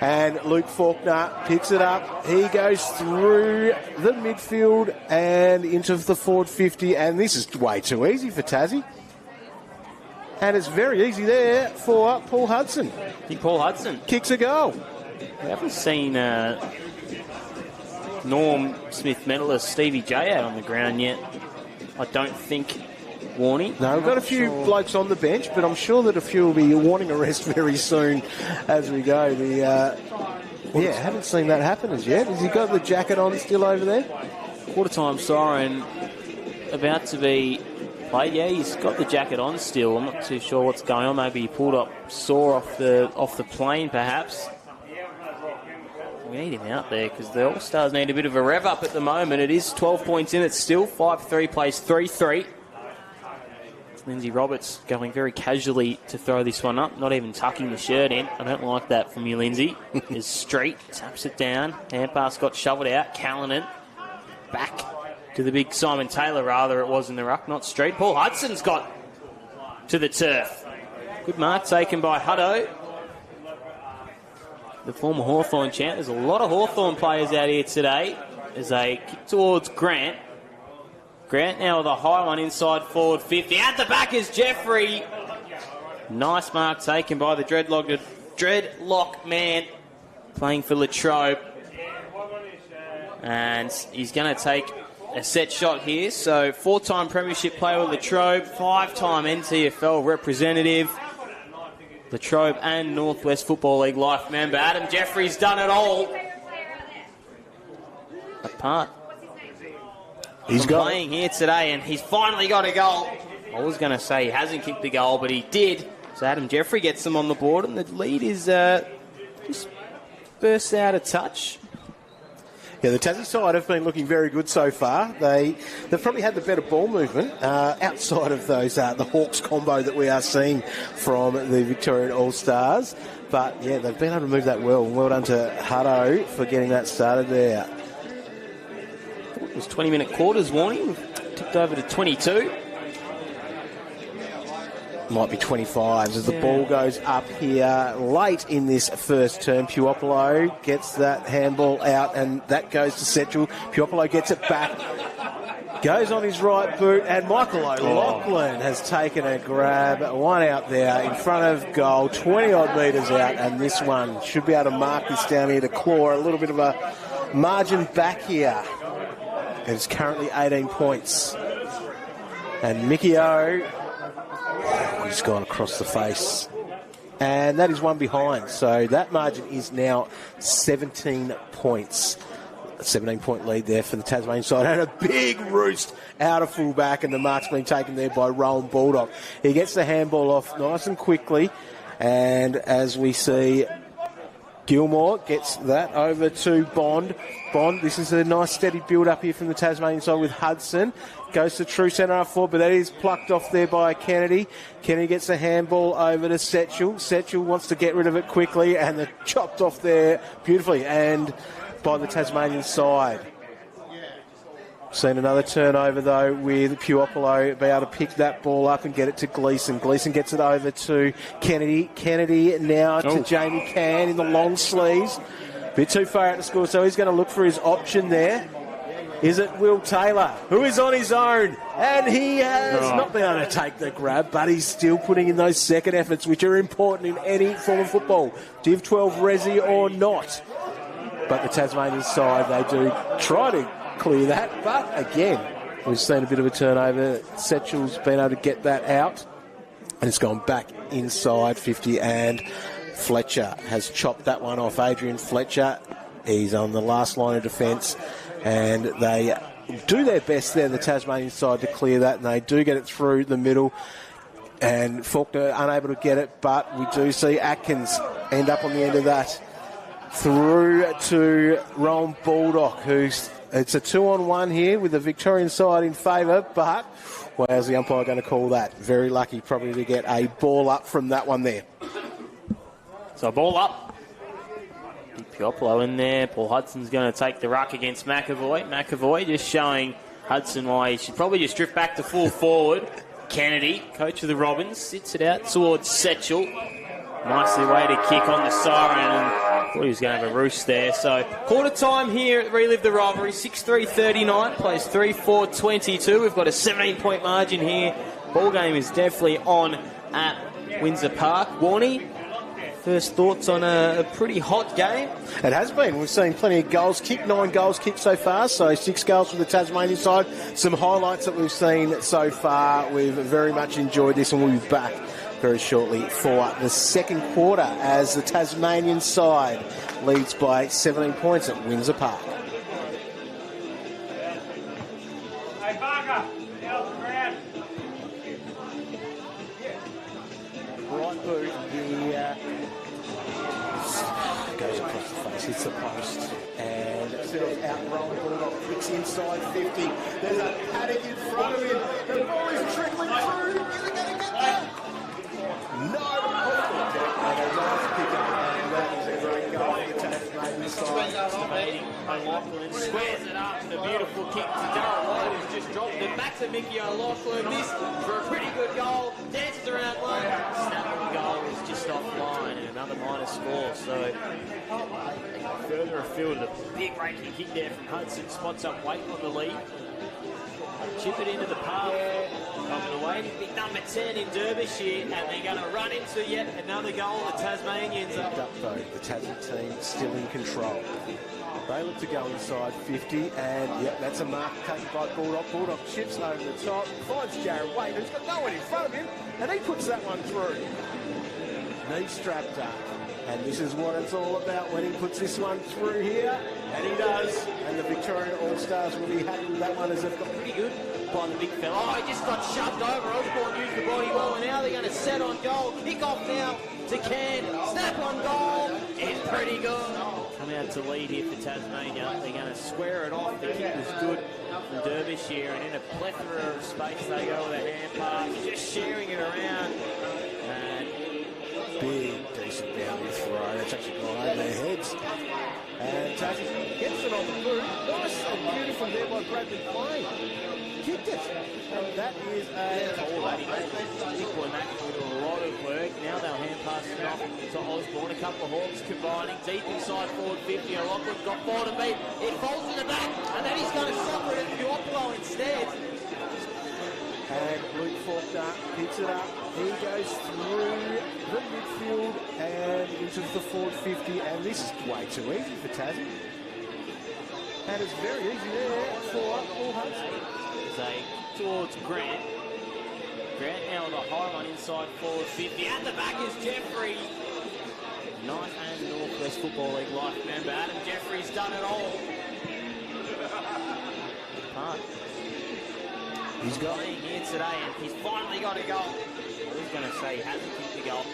And Luke Faulkner picks it up. He goes through the midfield and into the forward 50, and this is way too easy for Tassie. And it's very easy there for Paul Hudson. I think Paul Hudson kicks a goal. We haven't seen Norm Smith medalist Stevie J out on the ground yet. I don't think Warney. No, we've got a few blokes on the bench, but I'm sure that a few will be wanting a rest very soon as we go. Haven't seen that happen as yet. Has he got the jacket on still over there? Quarter-time siren about to be played. Yeah, he's got the jacket on still. I'm not too sure what's going on. Maybe he pulled up sore off the plane, perhaps. We need him out there because the All-Stars need a bit of a rev up at the moment. It is 12 points in. It's still 5-3, plays 3-3. Lindsay Roberts going very casually to throw this one up, not even tucking the shirt in. I don't like that from you, Lindsay. Is Street, taps it down. Hand pass got shoveled out. Callanan back to the big Simon Taylor, rather it was in the ruck, not Street. Paul Hudson's got to the turf. Good mark taken by Hutto, the former Hawthorn champ. There's a lot of Hawthorn players out here today as they kick towards Grant. Grant now with a high one inside forward 50. At the back is Jeffrey. Nice mark taken by the dreadlock man playing for Latrobe. And he's going to take a set shot here. So 4-time premiership player with Latrobe, 5-time NTFL representative. Latrobe and Northwest Football League life member. Adam Jeffrey's done it all. Apart. He's playing here today, and he's finally got a goal. I was going to say he hasn't kicked the goal, but he did. So Adam Jeffrey gets them on the board, and the lead is just bursts out of touch. Yeah, the Tassie side have been looking very good so far. They've probably had the better ball movement outside of those the Hawks combo that we are seeing from the Victorian All-Stars. But, yeah, they've been able to move that well. Well done to Hutto for getting that started there. It was 20-minute quarters, Warning. We've tipped over to 22. Might be 25 as the ball goes up here late in this first term. Puopolo gets that handball out, and that goes to Setchell. Puopolo gets it back, goes on his right boot, and Michael O'Loughlin has taken a grab. One out there in front of goal, 20-odd metres out, and this one should be able to mark this down here to claw a little bit of a margin back here. It's currently 18 points. And Mickey O, he's gone across the face. And that is one behind. So that margin is now 17 points. A 17-point lead there for the Tasmanian side. And a big roost out of full-back, and the mark's been taken there by Rowan Baldock. He gets the handball off nice and quickly. And as we see, Gilmore gets that over to Bond. Bond, this is a nice steady build-up here from the Tasmanian side with Hudson. Goes to true centre half forward, but that is plucked off there by Kennedy. Kennedy gets the handball over to Setchell. Setchell wants to get rid of it quickly, and they're chopped off there beautifully, and by the Tasmanian side. Seen another turnover, though, with Puopolo be able to pick that ball up and get it to Gleeson. Gleeson gets it over to Kennedy. Kennedy now to Jamie Cann in the long sleeves. Bit too far out to score, so he's going to look for his option there. Is it Will Taylor, who is on his own? And he has not been able to take the grab, but he's still putting in those second efforts, which are important in any form of football. Div 12 resi or not. but the Tasmanian side, they do try to clear that. But again, we've seen a bit of a turnover. Setchell's been able to get that out, and it's gone back inside 50, and Fletcher has chopped that one off. Adrian Fletcher, he's on the last line of defence, and they do their best there, the Tasmanian side, to clear that, and they do get it through the middle. And Faulkner unable to get it, but we do see Atkins end up on the end of that. Through to Rowan Baldock, it's a 2-on-1 here with the Victorian side in favour, but how's the umpire going to call that? Very lucky probably to get a ball up from that one there. So ball up. Piopolo in there. Paul Hudson's going to take the ruck against McAvoy. McAvoy just showing Hudson why he should probably just drift back to full forward. Kennedy, coach of the Robins, sits it out towards Setchell. Nicely way to kick on the siren, and thought he was going to have a roost there. So quarter time here at Relive the Rivalry, 6-3-39, plays 3-4-22. We've got a 17-point margin here. Ball game is definitely on at Windsor Park. Warney, first thoughts on a pretty hot game? It has been. We've seen plenty of goals kicked, 9 goals kicked so far, so 6 goals from the Tasmanian side. Some highlights that we've seen so far. We've very much enjoyed this, and we'll be back very shortly for the second quarter as the Tasmanian side leads by 17 points at Windsor Park. Right boot, goes across the face, hits the post, and settles out. Rowan Baldock kicks inside 50. There's a paddock in front of him. The ball is trickling through. Is he going to get that? No. And a nice pick up, and that is a great goal for the Tasmanian side. O'Loughlin squares it up, and a beautiful kick to Darryl Lloyd, who's just dropped it back to Mickey O'Loughlin. This for a pretty good goal. Dances around one. Snap of the goal is just offline, and another -4. So further afield, a big raking kick there from Hudson. Spots up weight on the lead. Chip it into the path. Coming away, big number 10 in Derbyshire, and they're going to run into yet another goal. The Tasmanians up though, the Tasman team still in control. They look to go inside 50, and yep, that's a mark taken by Baldock. Baldock chips over the top, finds Jared Wade, who's got no one in front of him, and he puts that one through. Knee strapped up, and this is what it's all about when he puts this one through here, and he does. And the Victorian All-Stars will be happy with that one, as they've got pretty good by the big fella. Oh, he just got shoved over. Osborne used the body well, and now they're going to set on goal. Kick off now to Ken. Snap on goal. It's pretty good. Come out to lead here for Tasmania. They're going to square it off. The kick was good from Derbyshire, and in a plethora of space they go with a hand pass, just sharing it around. And big, decent boundary throw. That's actually gone over their heads. And Tassie gets it on the boot. Nice and beautiful there by Bradley Clay. Kicked it. And that is a all that. Nick and that will do a lot of work. Now they'll hand pass it off to Osborne. A couple of Hawks combining. Deep inside forward 50. O'Loughlin's got 4 to beat. It falls in the back. And then he's going to suffer it at Piopolo instead. And Luke Faulkner picks it up. He goes through the midfield and into the forward 50. And this is way too easy for Tassie. And it's very easy there for Paul Hudson. Towards Grant. Grant now on the high one inside forward 50. At the back is Jeffrey. Night and Northwest Football League life member. Adam Jeffrey's done it all. Park. He's got it here today, and he's finally got a goal. I was going to say he hasn't kicked the goal.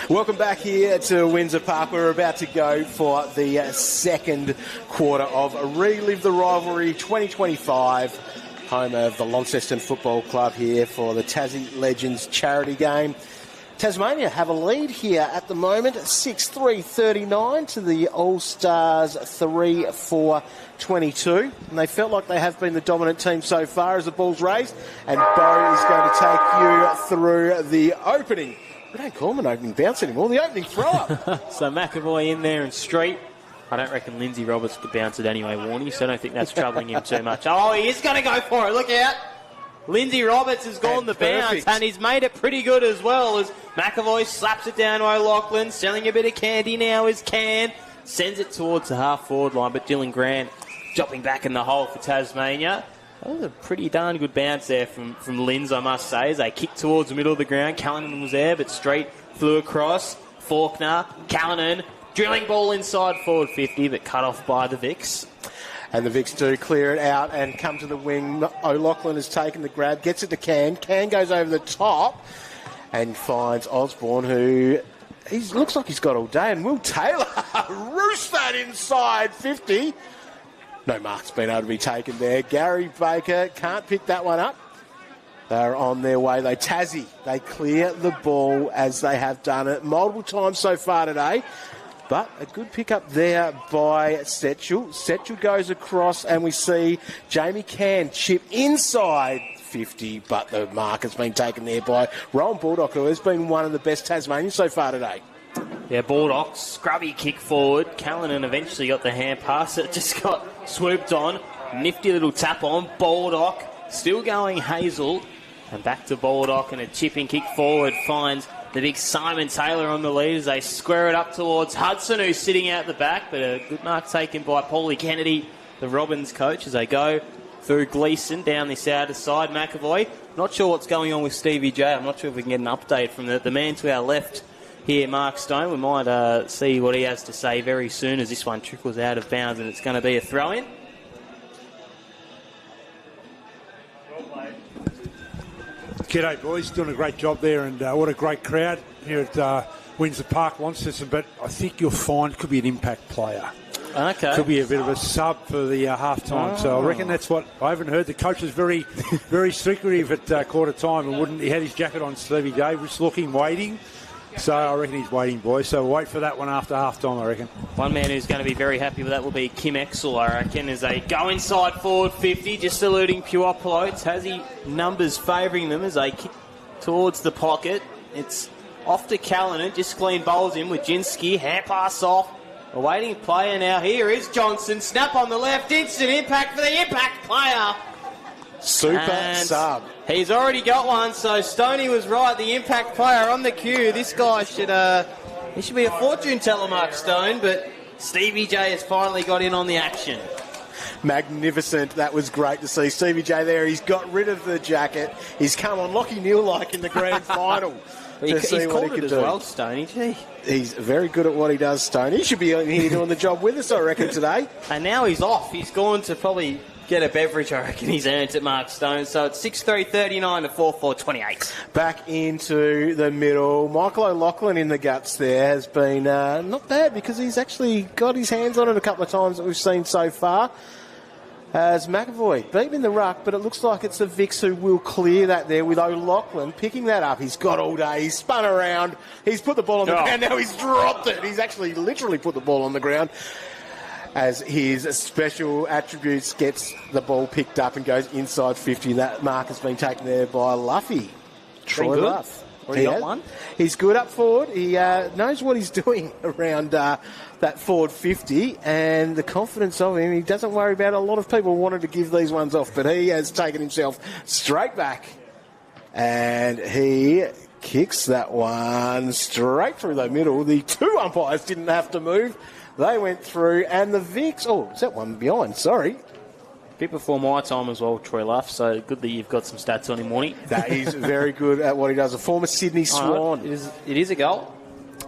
Welcome back here to Windsor Park. We're about to go for the second quarter of Relive the Rivalry 2025, home of the Launceston Football Club here for the Tassie Legends charity game. Tasmania have a lead here at the moment, 6-3-39 to the All-Stars 3-4-22. And they felt like they have been the dominant team so far as the ball's raised. And Bo is going to take you through the opening. We don't call them an opening bounce anymore, the opening throw-up. So McAvoy in there and straight. I don't reckon Lindsay Roberts could bounce it anyway, Warnie, so I don't think that's troubling him too much. Oh, he is going to go for it. Look out. Lindsay Roberts has gone the bounce, and he's made it pretty good as well, as McAvoy slaps it down to O'Loughlin, selling a bit of candy now as Can, sends it towards the half-forward line, but Dylan Grant dropping back in the hole for Tasmania. That was a pretty darn good bounce there from Linz, I must say, as they kicked towards the middle of the ground. Callanan was there, but straight flew across. Faulkner, Callanan, drilling ball inside forward 50, but cut off by the Vicks. And the Vicks do clear it out and come to the wing. O'Loughlin has taken the grab, gets it to Can. Can goes over the top and finds Osborne, who looks like he's got all day. And Will Taylor roosts that inside 50. No mark's been able to be taken there. Gary Baker can't pick that one up. They're on their way. They clear the ball as they have done it multiple times so far today. But a good pick-up there by Setchell. Setchell goes across, and we see Jamie Can chip inside 50, but the mark has been taken there by Rowan Baldock, who has been one of the best Tasmanians so far today. Yeah, Baldock, scrubby kick forward. Callanan eventually got the hand pass. It just got swooped on. Nifty little tap on. Baldock still going Hazel. And back to Baldock, and a chipping kick forward finds the big Simon Taylor on the lead as they square it up towards Hudson, who's sitting out the back, but a good mark taken by Paulie Kennedy, the Robins coach, as they go through Gleeson down this outer side. McAvoy, not sure what's going on with Stevie J. I'm not sure if we can get an update from the man to our left here, Mark Stone. We might see what he has to say very soon as this one trickles out of bounds and it's going to be a throw-in. G'day, boys. Doing a great job there, and what a great crowd here at Windsor Park, Launceston. But I think you'll find could be an impact player. Okay. Could be a bit of a sub for the half-time. Oh. So I reckon that's what I haven't heard. The coach was very, very secretive at quarter time, and he had his jacket on, Stevie Davis, looking, waiting. So I reckon he's waiting, boys. So wait for that one after half-time, I reckon. One man who's going to be very happy with that will be Kim Exel, I reckon, as they go inside forward 50, just eluding Puopolo. Tassie numbers favouring them as they kick towards the pocket. It's off to Callanan, just clean bowls in with Jinsky. Hand pass off. A waiting player now. Here is Johnson. Snap on the left. Instant impact for the impact player. Super sub. He's already got one, so Stoney was right. The impact player on the cue. This guy should be a fortune teller, Mark Stone, but Stevie J has finally got in on the action. Magnificent. That was great to see. Stevie J there. He's got rid of the jacket. He's come on Lockie Neal-like in the grand final. He's called it as well, Stoney. Gee. He's very good at what he does, Stoney. He should be here doing the job with us, I reckon, today. And now he's off. He's gone to probably get a beverage, I reckon. He's earned it, Mark Stone. So it's 6-3-39 to 4-4-28. Back into the middle. Michael O'Loughlin in the guts there has been not bad, because he's actually got his hands on it a couple of times that we've seen so far. As McAvoy beat him in the ruck, but it looks like it's the Vicks who will clear that there, with O'Loughlin picking that up. He's got all day. He's spun around. He's put the ball on the ground. Now he's dropped it. He's actually literally put the ball on the ground, as his special attributes gets the ball picked up and goes inside 50. That mark has been taken there by Luffy. Troy Luff. Already got one? He's good up forward. He knows what he's doing around that forward 50, and the confidence of him, he doesn't worry about it. A lot of people wanted to give these ones off, but he has taken himself straight back, and he kicks that one straight through the middle. The two umpires didn't have to move. They went through, and the Vicks... Oh, is that one behind? Sorry. Bit before my time as well, Troy Luff, so good that you've got some stats on him, Warnie. That he's very good at what he does. A former Sydney Swan. It is a goal.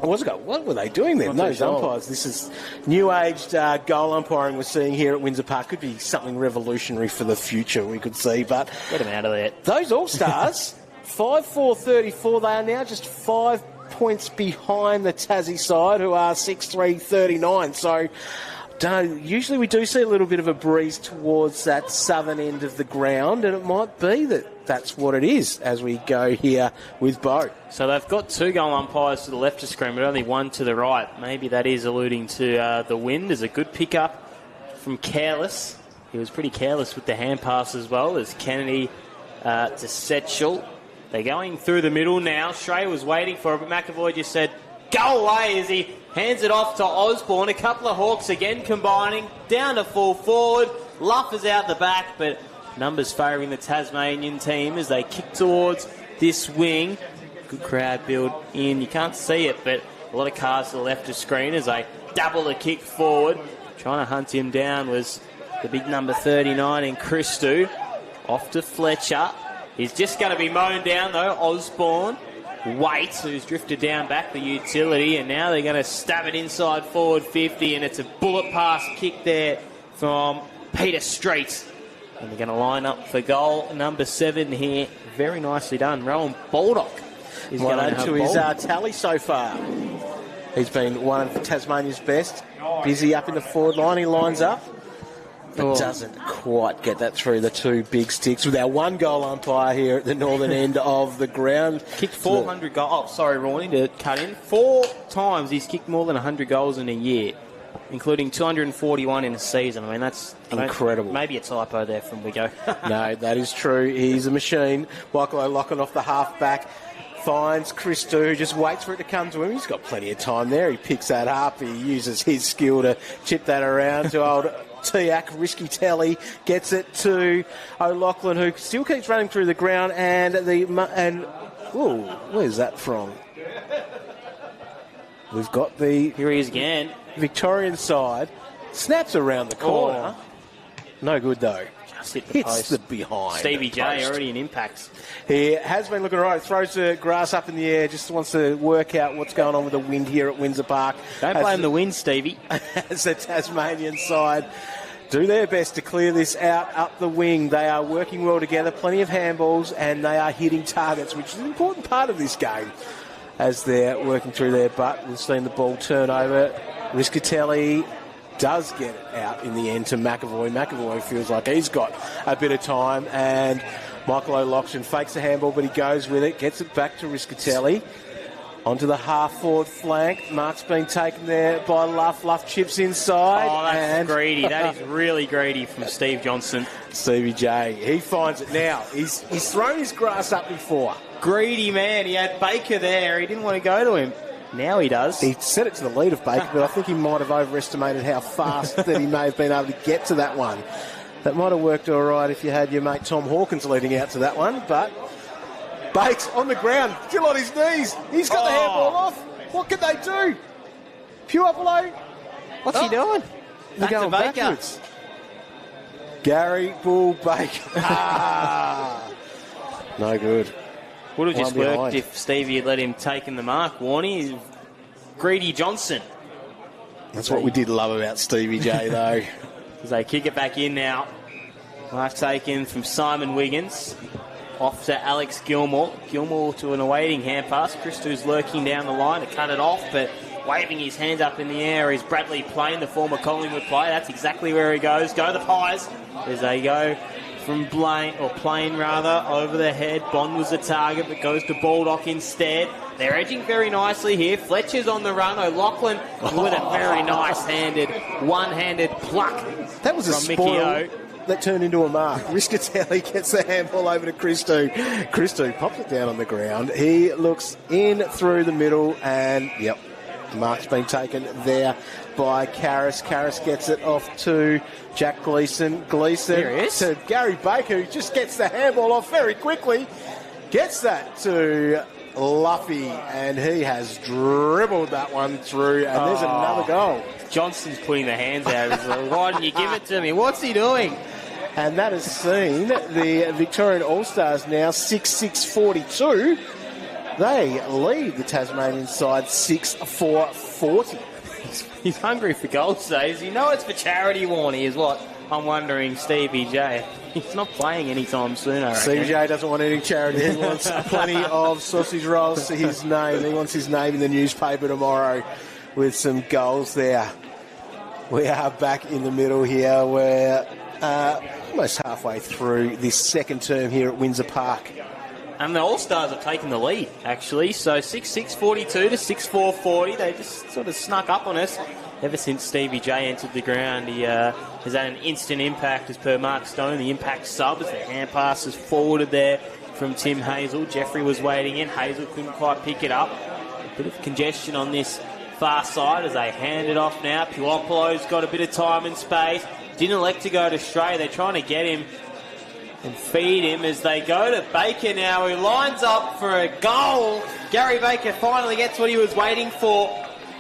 It was a goal. What were they doing then? Those umpires. This is new-aged goal umpiring we're seeing here at Windsor Park. Could be something revolutionary for the future, we could see. But get them out of there. Those All-Stars, 5-4-34, they are now just 5 points behind the Tassie side, who are 6-3-39. So usually we do see a little bit of a breeze towards that southern end of the ground, and it might be that's what it is as we go here with Bo. So they've got 2 goal umpires to the left of screen, but only 1 to the right. Maybe that is alluding to the wind. There's a good pickup from Careless. He was pretty careless with the hand pass as well. There's Kennedy to Setchell. They're going through the middle now. Schrader was waiting for it, but McAvoy just said, go away, as he hands it off to Osborne. A couple of Hawks again combining. Down to full forward. Luff is out the back, but numbers favouring the Tasmanian team as they kick towards this wing. Good crowd build in. You can't see it, but a lot of cars to the left of screen as they double the kick forward. Trying to hunt him down was the big number 39 in Christou. Off to Fletcher. He's just going to be mown down, though. Osborne. Waits, who's drifted down back the utility, and now they're going to stab it inside forward 50, and it's a bullet pass kick there from Peter Street. And they're going to line up for goal number 7 here. Very nicely done. Rowan Baldock is going to to his tally so far. He's been one of Tasmania's best. Busy up in the forward line. He lines up, but doesn't quite get that through the 2 big sticks with our 1 goal umpire here at the northern end of the ground. Kicked 400 goals. Oh, sorry, Rawny, to cut in. 4 times he's kicked more than 100 goals in a year, including 241 in a season. I mean, that's incredible. Maybe a typo there from Wigo. No, that is true. He's a machine. Michael O'Loughlin off the half-back. Finds Christou, just waits for it to come to him. He's got plenty of time there. He picks that up. He uses his skill to chip that around to old Tiak. Risky Telly gets it to O'Loughlin, who still keeps running through the ground. Where's that from? We've got the... Here he is again. Victorian side. Snaps around the corner. No good, though. Just hit the Hits post. the behind. Stevie J post. already in impacts. He has been looking all right. Throws the grass up in the air. Just wants to work out what's going on with the wind here at Windsor Park. Don't blame the wind, Stevie. As the Tasmanian side do their best to clear this out up the wing. They are working well together. Plenty of handballs, and they are hitting targets, which is an important part of this game as they're working through their butt. We've seen the ball turn over. Riscatelli does get it out in the end to McAvoy. McAvoy feels like he's got a bit of time, and Michael O'Loughlin fakes a handball, but he goes with it, gets it back to Riscatelli. Onto the half-forward flank. Mark's been taken there by Luff. Luff chips inside. Oh, that's greedy. That is really greedy from Steve Johnson. Stevie J. He finds it now. He's thrown his grass up before. Greedy man. He had Baker there. He didn't want to go to him. Now he does. He set it to the lead of Baker, but I think he might have overestimated how fast that he may have been able to get to that one. That might have worked all right if you had your mate Tom Hawkins leading out to that one, but Bakes on the ground, still on his knees. He's got the handball off. What can they do? Puopolo. What's he doing? They're Back going to Baker. backwards. Gary Bull Baker. No good. Would have just One worked behind. if Stevie had let him take in the mark. Warney, greedy Johnson. That's what we did love about Stevie J, though. As they kick it back in now. Mark taken from Simon Wiggins. Off to Alex Gilmore. Gilmore to an awaiting hand pass. Christou's lurking down the line to cut it off, but waving his hands up in the air is Bradley Plain, the former Collingwood player. That's exactly where he goes. Go the Pies as they go from Plain over the head. Bond was the target, but goes to Baldock instead. They're edging very nicely here. Fletcher's on the run. O'Loughlin with a very nice one-handed pluck. That was a from Mickey spoil O. that turned into a mark. Riscatelli gets the handball over to Christou. Christou pops it down on the ground. He looks in through the middle, and the mark's been taken there by Karras. Karras gets it off to Jack Gleeson. Gleeson There he is. to Gary Baker, who just gets the handball off very quickly. Gets that to Luffy, and he has dribbled that one through, and there's another goal. Johnson's putting the hands out. He's like, why didn't you give it to me? What's he doing? And that has seen the Victorian All-Stars now 6-6-42. They lead the Tasmanian side 6-4-40. He's hungry for goals today. Does he know it's for charity, Warney, is what I'm wondering, Stevie J. He's not playing anytime soon, I reckon. CJ doesn't want any charity. He wants plenty of sausage rolls to his name. He wants his name in the newspaper tomorrow with some goals there. We are back in the middle here. We're almost halfway through this second term here at Windsor Park. And the All-Stars have taken the lead, actually. So 6-6-42 to 6-4-40. They just sort of snuck up on us. Ever since Stevie J entered the ground, he has had an instant impact as per Mark Stone, the impact sub, as the hand pass is forwarded there from Tim Hazel. Jeffrey was waiting in. Hazel couldn't quite pick it up. A bit of congestion on this far side as they hand it off now. Puopolo's got a bit of time and space. Didn't elect to go to Stray. They're trying to get him and feed him as they go to Baker now, who lines up for a goal. Gary Baker finally gets what he was waiting for.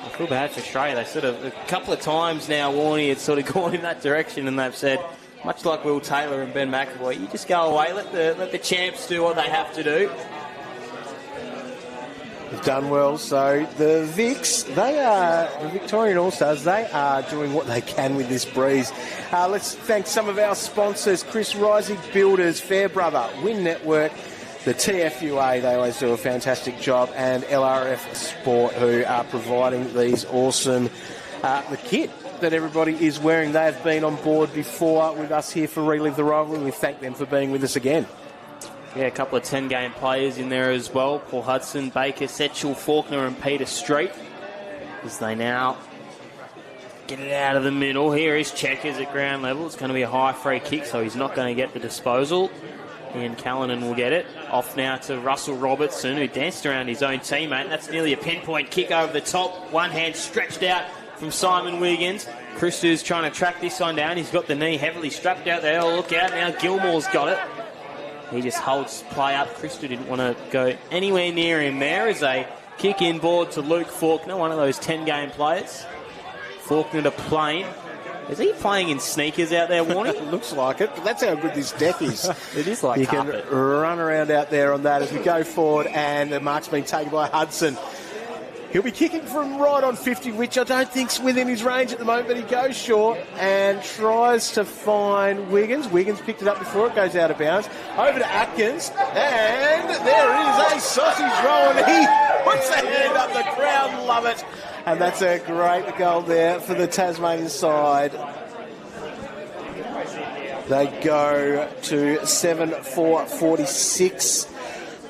I feel bad for Australia. They sort of, a couple of times now, Warney had sort of gone in that direction, and they've said, much like Will Taylor and Ben McAvoy, you just go away, let the champs do what they have to do. They've done well. So the Vics, the Victorian All-Stars, they are doing what they can with this breeze. Let's thank some of our sponsors: Chris Rising, Builders, Fairbrother, Win Network, the TFUA, they always do a fantastic job, and LRF Sport, who are providing these awesome, the kit that everybody is wearing. They have been on board before with us here for Relive the Rivalry. We thank them for being with us again. Yeah, a couple of 10-game players in there as well. Paul Hudson, Baker, Setchell, Faulkner and Peter Street, as they now get it out of the middle. Here is Checkers at ground level. It's going to be a high free kick, so he's not going to get the disposal. Ian Callanan will get it. Off now to Russell Robertson, who danced around his own teammate. And that's nearly a pinpoint kick over the top. One hand stretched out from Simon Wiggins. Christo's trying to track this one down. He's got the knee heavily strapped out there. Oh, look out now. Gilmore's got it. He just holds play up. Christo didn't want to go anywhere near him there as they kick inboard to Luke Faulkner, one of those 10-game players. Faulkner to Plain. Is he playing in sneakers out there, Warnie? Looks like it, but that's how good this deck is. It is like you carpet. You can run around out there on that as we go forward, and the mark's been taken by Hudson. He'll be kicking from right on 50, which I don't think's within his range at the moment, but he goes short and tries to find Wiggins. Wiggins picked it up before it goes out of bounds. Over to Atkins, and there is a sausage roll, and he puts the hand up the crowd. Love it. And that's a great goal there for the Tasmanian side. They go to 7-4-46.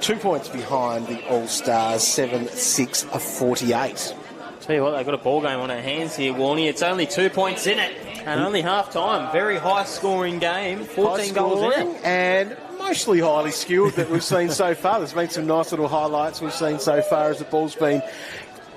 2 points behind the All-Stars, 7-6-48. Tell you what, they've got a ball game on their hands here, Warnie. It's only 2 points in it, and only half-time. Very high-scoring game, 14 goals in it. And mostly highly skilled that we've seen so far. There's been some nice little highlights we've seen so far as the ball's been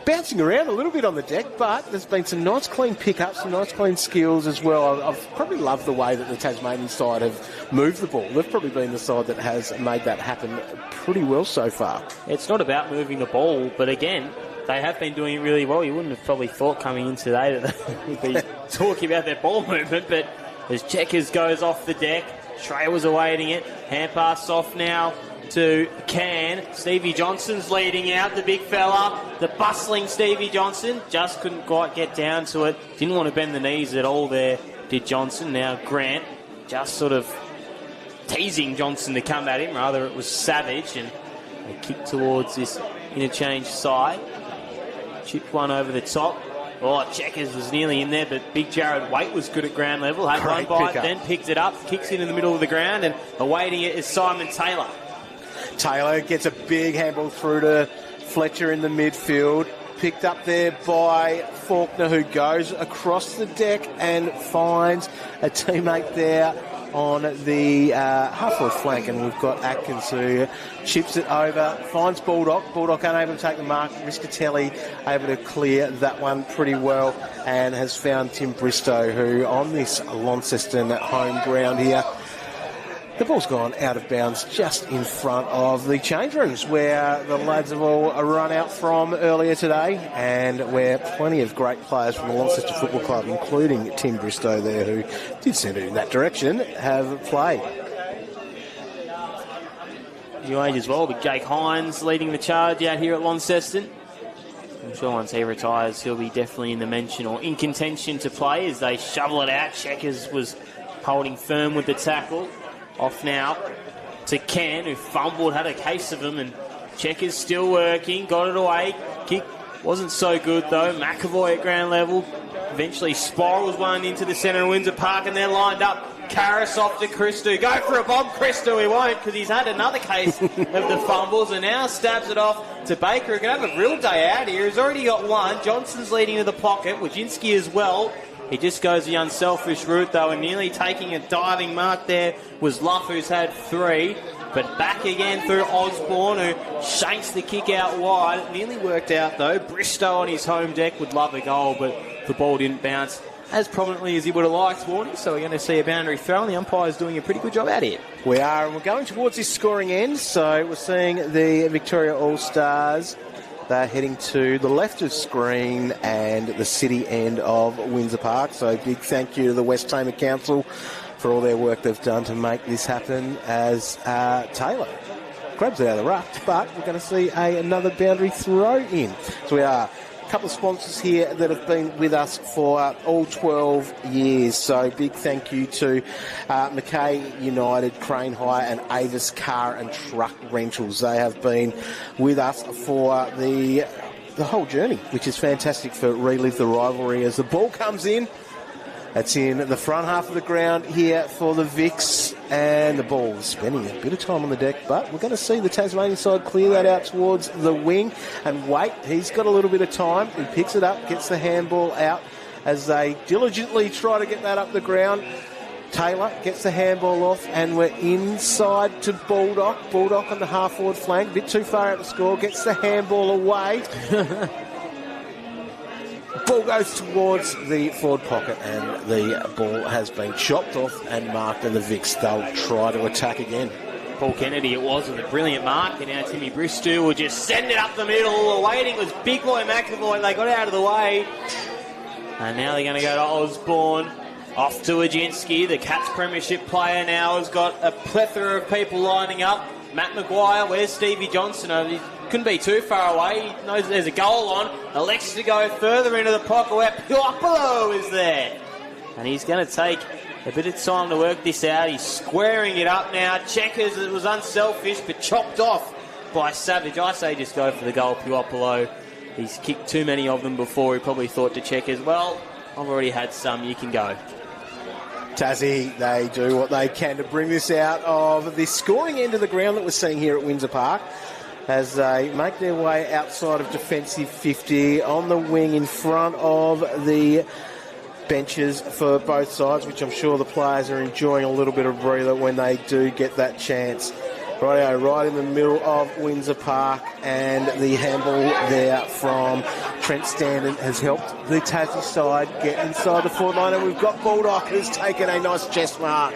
bouncing around a little bit on the deck, but there's been some nice clean pickups, some nice clean skills as well. I've probably loved the way that the Tasmanian side have moved the ball. They've probably been the side that has made that happen pretty well so far. It's not about moving the ball, but again, they have been doing it really well. You wouldn't have probably thought coming in today that they would be talking about their ball movement, but as Checkers goes off the deck, Schreier was awaiting it. Hand pass off now to Can. Stevie Johnson's leading out, the big fella, the bustling Stevie Johnson. Just couldn't quite get down to it. Didn't want to bend the knees at all there, did Johnson. Now Grant just sort of teasing Johnson to come at him. Rather, it was Savage, and they kick towards this interchange side. Chipped one over the top. Oh, Checkers was nearly in there, but big Jared Waite was good at ground level. Had one bite, then picked it up, kicks it in the middle of the ground, and awaiting it is Simon Taylor. Taylor gets a big handball through to Fletcher in the midfield. Picked up there by Faulkner, who goes across the deck and finds a teammate there on the half-forward flank. And we've got Atkins who chips it over, finds Baldock. Baldock unable to take the mark. Riscatelli able to clear that one pretty well, and has found Tim Bristow, who on this Launceston home ground here, the ball's gone out of bounds just in front of the change rooms where the lads have all run out from earlier today, and where plenty of great players from the Launceston Football Club, including Tim Bristow there, who did send it in that direction, have played. New age as well, but Jake Hines leading the charge out here at Launceston. I'm sure once he retires, he'll be definitely in the mention or in contention to play as they shovel it out. Checkers was holding firm with the tackle. Off now to Ken, who fumbled, had a case of him, and Checkers still working, got it away. Kick wasn't so good though. McAvoy at ground level. Eventually spirals one into the centre of Windsor Park, and they're lined up. Karras off to Christou. Go for a bomb, Christou. He won't, because he's had another case of the fumbles, and now stabs it off to Baker, who can have a real day out here. He's already got one. Johnson's leading to the pocket. Wojcinski as well. He just goes the unselfish route, though, and nearly taking a diving mark there was Luff, who's had 3. But back again through Osborne, who shanks the kick out wide. It nearly worked out, though. Bristow on his home deck would love a goal, but the ball didn't bounce as prominently as he would have liked, Warnie. So we're going to see a boundary throw, and the umpire's doing a pretty good job out here. We are, and we're going towards this scoring end. So we're seeing the Victoria All-Stars. They're heading to the left of screen and the city end of Windsor Park. So big thank you to the West Tamar Council for all their work they've done to make this happen, as Taylor grabs it out of the ruck. But we're going to see another boundary throw in. So we are a couple of sponsors here that have been with us for all 12 years. So big thank you to Mackay United, Crane Hire and Avis Car and Truck Rentals. They have been with us for the whole journey, which is fantastic for Relive the Rivalry. As the ball comes in, it's in the front half of the ground here for the Vics, and the ball is spending a bit of time on the deck, but we're going to see the Tasmanian side clear that out towards the wing. And wait, he's got a little bit of time. He picks it up, gets the handball out as they diligently try to get that up the ground. Taylor gets the handball off, and we're inside to Baldock. Baldock on the half-forward flank, a bit too far out to score, gets the handball away. Ball goes towards the forward pocket, and the ball has been chopped off and marked, and the Vics, they'll try to attack again. Paul Kennedy it was with a brilliant mark, and now Timmy Bristow will just send it up the middle. Awaiting was Big Boy McAvoy. They got out of the way, and now they're going to go to Osborne. Off to Wojcinski. The Cats premiership player now has got a plethora of people lining up. Matt Maguire, where's Stevie Johnson? He couldn't be too far away. He knows there's a goal on. Elects to go further into the pocket where Piopolo is there. And he's going to take a bit of time to work this out. He's squaring it up now. Checkers, it was unselfish, but chopped off by Savage. I say just go for the goal, Piopolo. He's kicked too many of them before. He probably thought to Checkers, well, I've already had some, you can go. Tassie, they do what they can to bring this out of the scoring end of the ground that we're seeing here at Windsor Park, as they make their way outside of defensive 50 on the wing in front of the benches for both sides, which I'm sure the players are enjoying a little bit of breather when they do get that chance. Rightio, right in the middle of Windsor Park, and the handball there from Trent Standen has helped the Tassie side get inside the forward line, and we've got Baldock who's taken a nice chest mark.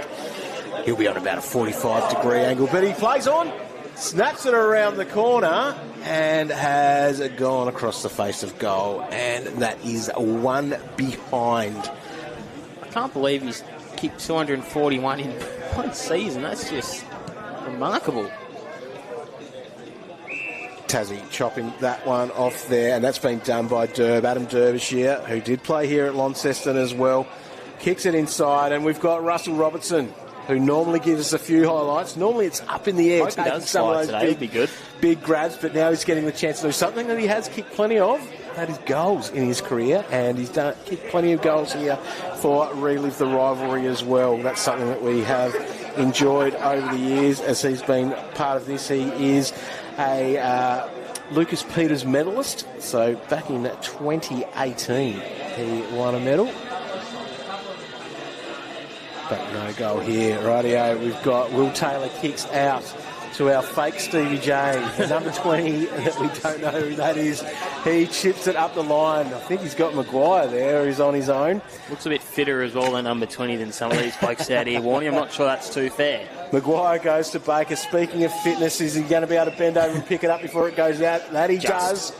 He'll be on about a 45-degree angle, but he plays on, snaps it around the corner, and has gone across the face of goal, and that is one behind. I can't believe he's kicked 241 in one season. That's just remarkable. Tassie chopping that one off there, and that's been done by Adam Derbyshire, who did play here at Launceston as well. Kicks it inside, and we've got Russell Robertson, who normally gives us a few highlights. Normally it's up in the air, taking some of those big grabs, but now he's getting the chance to do something that he has kicked plenty of. That is goals in his career, and he's kicked plenty of goals here for Relive the Rivalry as well. That's something that we have enjoyed over the years as he's been part of this. He is a Lucas Peters medalist, so back in 2018 he won a medal. But no goal here. Rightio, we've got Will Taylor kicks out to our fake Stevie J, the number 20 that we don't know who that is. He chips it up the line. I think he's got Maguire there. He's on his own. Looks a bit fitter as well, the number 20, than some of these folks out here, Warnie. I'm not sure that's too fair. Maguire goes to Baker. Speaking of fitness, is he going to be able to bend over and pick it up before it goes out? That he does.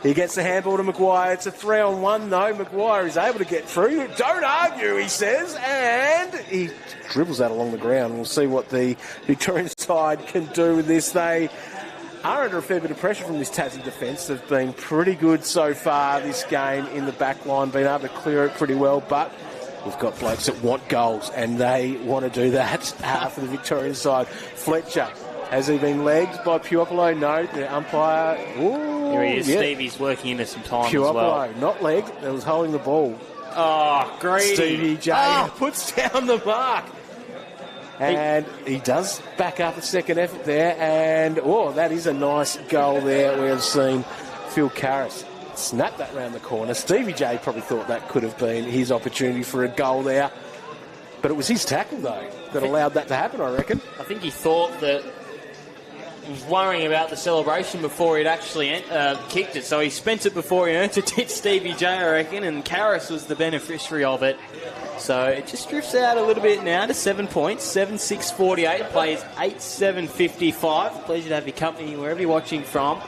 He gets the handball to Maguire. It's a 3-on-1 though. Maguire is able to get through. Don't argue, he says. And he dribbles that along the ground. We'll see what the Victorian side can do with this. They are under a fair bit of pressure from this Tassie defence. They've been pretty good so far this game in the back line, been able to clear it pretty well. But we've got blokes that want goals, and they want to do that for the Victorian side. Fletcher, has he been legged by Puopolo? No, the umpire. Ooh, here he is. yeah. Stevie's working into some time Puopolo, as well. not legged, it was holding the ball. Oh, great. Stevie J puts down the mark. And he does back up a second effort there. And, that is a nice goal there. We've seen Phil Karras snap that round the corner. Stevie J probably thought that could have been his opportunity for a goal there. But it was his tackle, though, that allowed that to happen, I reckon. I think he thought that he was worrying about the celebration before he'd actually kicked it. So he spent it before he earned it. Did Stevie J, I reckon, and Karras was the beneficiary of it. So it just drifts out a little bit now to 7 points. 7-6-48. Plays 8-7-55. Pleasure to have your company wherever you're watching from.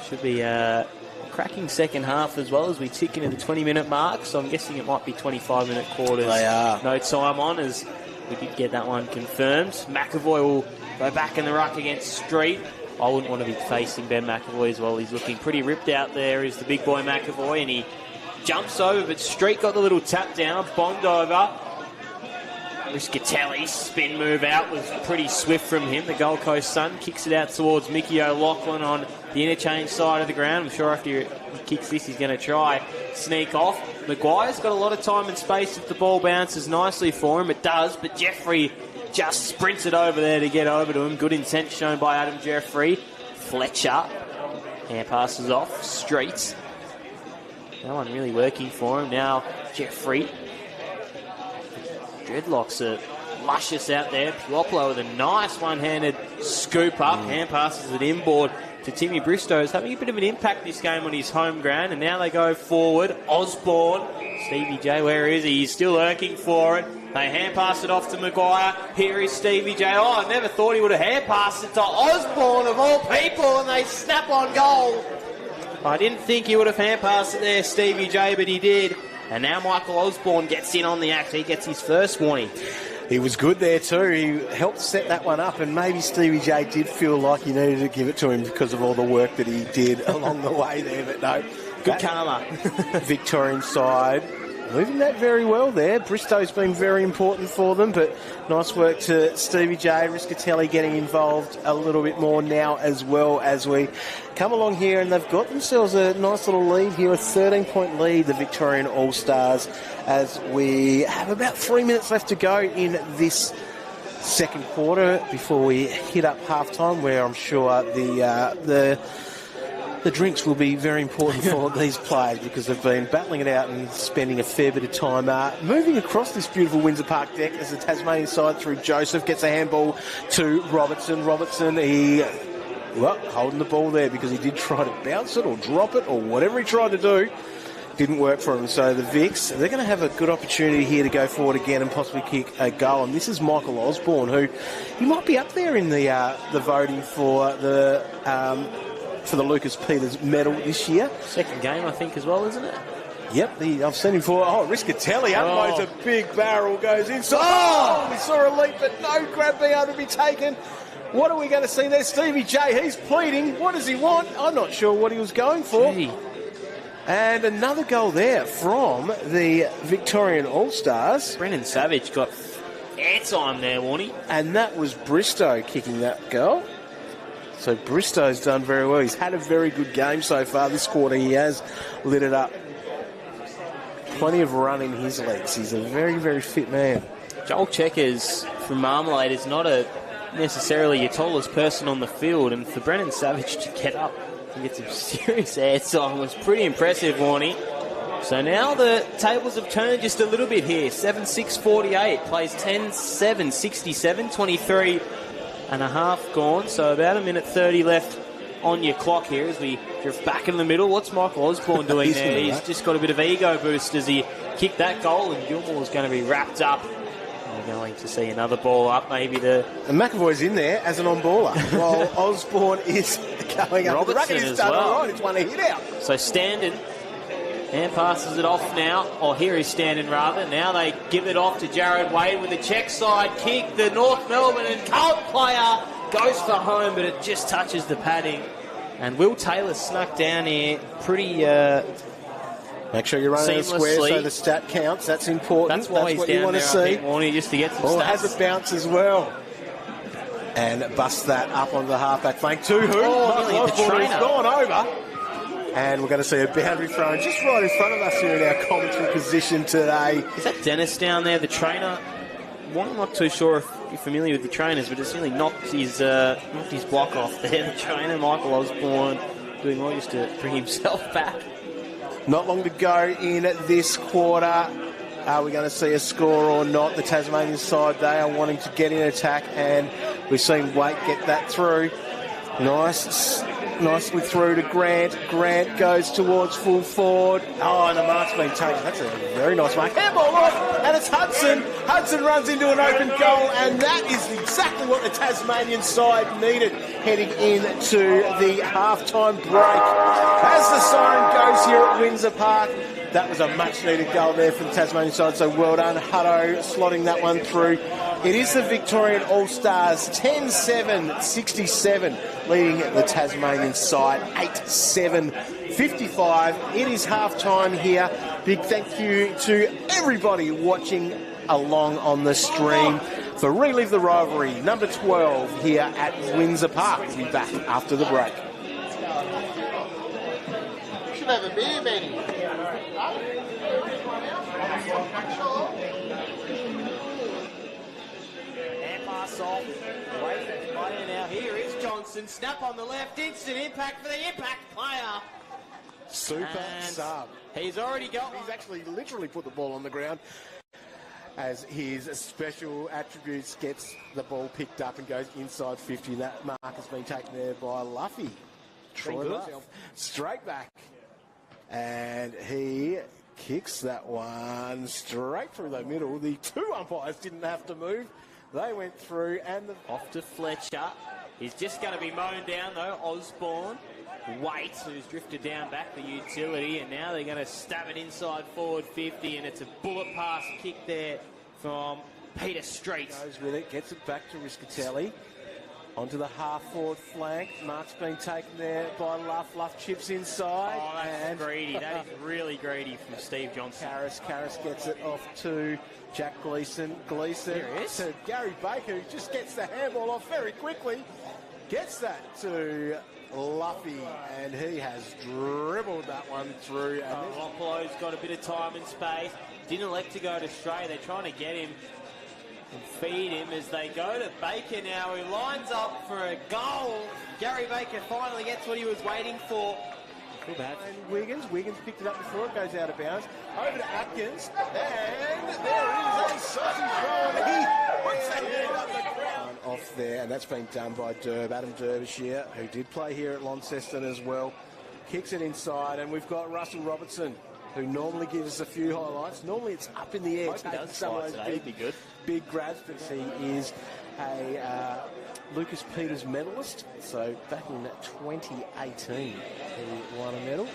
Should be a cracking second half as well as we tick into the 20-minute mark. So I'm guessing it might be 25-minute quarters. They are. No time on as we did get that one confirmed. McAvoy will go back in the ruck against Street. I wouldn't want to be facing Ben McAvoy as well. He's looking pretty ripped out there. He's the big boy McAvoy, and he jumps over, but Street got the little tap down, bombed over. Riscatelli's spin move out was pretty swift from him. The Gold Coast Sun kicks it out towards Mickey O'Loughlin on the interchange side of the ground. I'm sure after he kicks this, he's going to try sneak off. Maguire's got a lot of time and space if the ball bounces nicely for him. It does, but Jeffrey just sprints it over there to get over to him. Good intent shown by Adam Jeffrey. Fletcher. Hand passes off. Streets. No one really working for him. Now Jeffrey. Dreadlocks are luscious out there. Puopolo with a nice one-handed scoop up. Hand passes it inboard to Timmy Bristow. Is having a bit of an impact this game on his home ground. And now they go forward. Osborne. Stevie J, where is he? He's still lurking for it. They hand pass it off to Maguire. Here is Stevie J. I never thought he would have hand passed it to Osborne of all people, and they snap on goal. I didn't think he would have hand passed it there, Stevie J, but he did. And now Michael Osborne gets in on the act. He gets his first warning. He was good there too. He helped set that one up, and maybe Stevie J did feel like he needed to give it to him because of all the work that he did along the way there. But no, good karma. Victorian side moving that very well there. Bristow's been very important for them, but nice work to Stevie J. Riscatelli getting involved a little bit more now as well as we come along here, and they've got themselves a nice little lead here, a 13-point lead, the Victorian All-Stars, as we have about 3 minutes left to go in this second quarter before we hit up halftime, where I'm sure the drinks will be very important for these players because they've been battling it out and spending a fair bit of time moving across this beautiful Windsor Park deck as the Tasmanian side through Joseph gets a handball to Robertson. Robertson, holding the ball there because he did try to bounce it or drop it or whatever he tried to do. Didn't work for him. So the Vics, they're going to have a good opportunity here to go forward again and possibly kick a goal. And this is Michael Osborne, who he might be up there in the voting for the Lucas Peters medal this year. Second game, I think, as well, isn't it? Yep, I've seen him for. Riscatelli unloads a big barrel, goes inside. We saw a leap, but no grab being able to be taken. What are we going to see there? Stevie J, he's pleading. What does he want? I'm not sure what he was going for. Gee. And another goal there from the Victorian All-Stars. Brendan Savage got airtime there, Warnie. And that was Bristow kicking that goal. So Bristow's done very well. He's had a very good game so far. This quarter he has lit it up. Plenty of run in his legs. He's a very, very fit man. Joel Checkers from Marmalade is not necessarily your tallest person on the field, and for Brendan Savage to get up and get some serious airtime was pretty impressive, Warnie. So now the tables have turned just a little bit here. 7-6-48, plays 10-7, 67, 23 and a half gone. So about a minute 30 left on your clock here as we drift back in the middle. What's Michael Osborne doing there? He's just got a bit of ego boost as he kicked that goal, and Gilmore's going to be wrapped up. We're going to see another ball up, maybe the... And McAvoy's in there as an on-baller, while Osborne is going up. Robertson the as well. All right. It's one a hit out. So Standen hand passes it off now, or here is Standen rather. Now they give it off to Jared Wade with a check side kick. The North Melbourne and Carlton player goes for home, but it just touches the padding. And Will Taylor snuck down here pretty Make sure you're running a square so the stat counts. That's important. That's why he's what down you want there, to see. I think, Warnie, just to get some stats. Has a bounce as well. And busts that up onto the halfback flank to who? Nearly hit the trainer. Has gone over. And we're going to see a boundary thrown just right in front of us here in our commentary position today. Is that Dennis down there, the trainer? Well, I'm not too sure if you're familiar with the trainers, but it's really knocked his block off there. The trainer, Michael Osborne, doing all just to bring himself back. Not long to go in this quarter. Are we going to see a score or not? The Tasmanian side, they are wanting to get in attack, and we've seen Waite get that through. Nicely through to Grant. Grant goes towards full forward. Oh, and the mark's been taken. That's a very nice mark. Handball off, and it's Hudson. Hudson runs into an open goal, and that is exactly what the Tasmanian side needed heading into the halftime break. As the siren goes here at Windsor Park, that was a much-needed goal there for the Tasmanian side, so well done. Hutto slotting that one through. It is the Victorian All-Stars, 10-7-67, leading the Tasmanian side, 8-7-55. It is half-time here. Big thank you to everybody watching along on the stream for Relive the Rivalry, number 12 here at Windsor Park. We'll be back after the break. You should have a beer, Benny. Pass off. Wait, player now. Here is Johnson. Snap on the left. Instant impact for the impact player. Super And sub. He's already got one. He's actually literally put the ball on the ground as his special attributes gets the ball picked up and goes inside 50. And that mark has been taken there by Luffy. Troy Luff. Straight back. And he kicks that one straight through the middle. The two umpires didn't have to move. They went through and Off to Fletcher. He's just going to be mown down though. Osborne. Waite, who's drifted down back the utility, and now they're going to stab it inside forward 50, and it's a bullet pass kick there from Peter Street. Goes with it, gets it back to Riscatelli. Onto the half-forward flank. Mark's been taken there by Luff. Luff chips inside. Oh, that's and greedy. That is really greedy from Steve Johnson. Karras gets it off to Jack Gleeson. Gleeson There it is. to Gary Baker, who just gets the handball off very quickly. Gets that to Luffy, and he has dribbled that one through. And Lopolo's got a bit of time and space. Didn't elect to go to Stray. They're trying to get him and feed him as they go to Baker now, who lines up for a goal. Gary Baker finally gets what he was waiting for. Feel bad. And Wiggins picked it up before it goes out of bounds. Over to Atkins, and there is a sausage roll, and he puts that hand up the ground. Off there, and that's been done by Adam Derbyshire, who did play here at Launceston as well. Kicks it inside, and we've got Russell Robertson, who normally gives us a few highlights. Normally it's up in the air, taking some of those big grabs, but he is a Lucas Peters medalist. So back in 2018, he won a medal.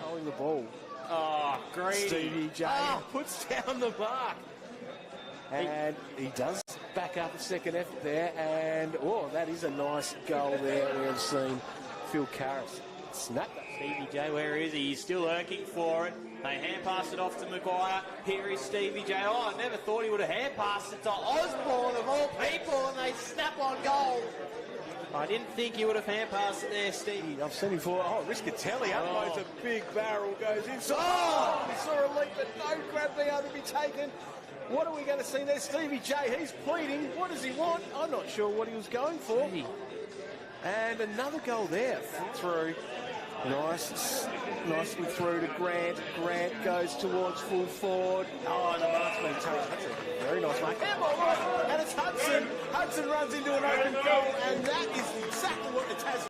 Holding the ball. Oh, greedy. Stevie J puts down the mark. And he does back up a second effort there. And, that is a nice goal there. We have seen Phil Karras snap that. Stevie J, where is he? He's still lurking for it. They hand pass it off to Maguire. Here is Stevie J. Oh, I never thought he would have hand passed it to Osborne of all people, and they snap on goal. I didn't think he would have hand passed it there, Stevie. I've seen him for, Riscatelli unloads a big barrel, goes inside. We saw a leap, but no grab being able to be taken. What are we going to see there? Stevie J, he's pleading. What does he want? I'm not sure what he was going for. And another goal there. Through. Nicely through to Grant. Grant goes towards full forward. Oh, and the mark's been taken. That's a very nice mark. And it's Hudson. Hudson runs into an open goal, and that is exactly what the Tasmanians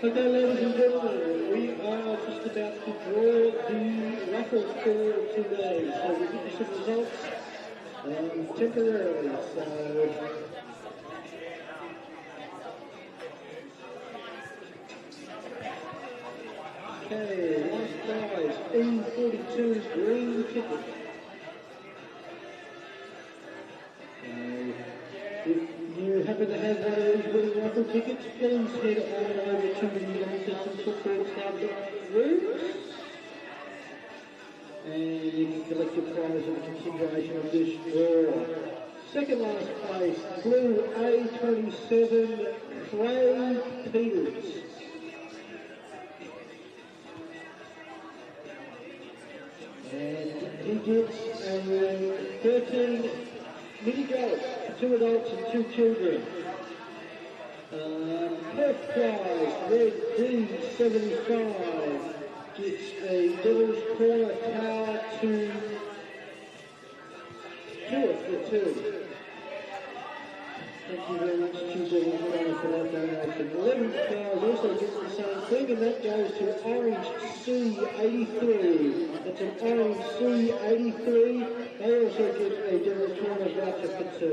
Okay, ladies and gentlemen, we are just about to draw the raffle for today. So we'll give you some results temporarily. So okay, last prize, E42 green ticket. If you happen to have one of these winning raffle tickets, please head on over to the Long-Distance Football Club rooms and you can collect your prize in consideration of this draw. Second last place, blue A27, Craig Peters. And he gets a 13 mini golf, 2 adults and 2 children. First prize, red D75, gets a Devil's Corner Tower to for 2. Thank you very much to Devil's Corner for that donation. 11th prize also gets the same thing, and that goes to Orange C83. That's an Orange C83. They also get a Devil's Corner voucher for 2.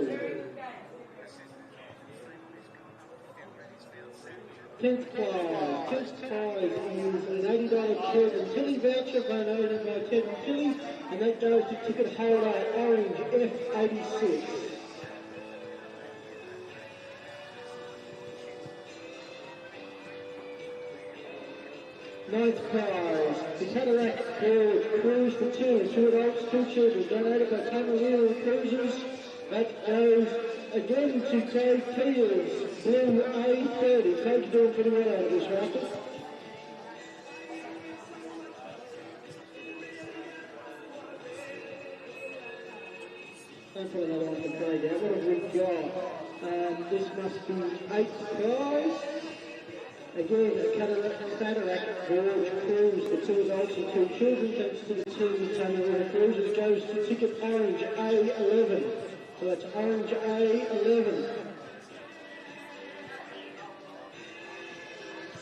10th prize is an $80 Children Tilly voucher donated by Ted and Tilly, and that goes to ticket holder Orange F86. 9th prize, the Cataract Gorge Cruise for 2 adults, 2 children, donated by Tamarina Cruises. That goes again to Craig Peters, blue A30. Craig's doing pretty well out of this raffle. Don't put another one for Craig out. What have we got? This must be 8th prize. Again, a Cataract Gorge Cruise for 2 adults and 2 children, thanks to the team at Tamarina Cruises, goes to ticket Orange A11. So that's Orange A11.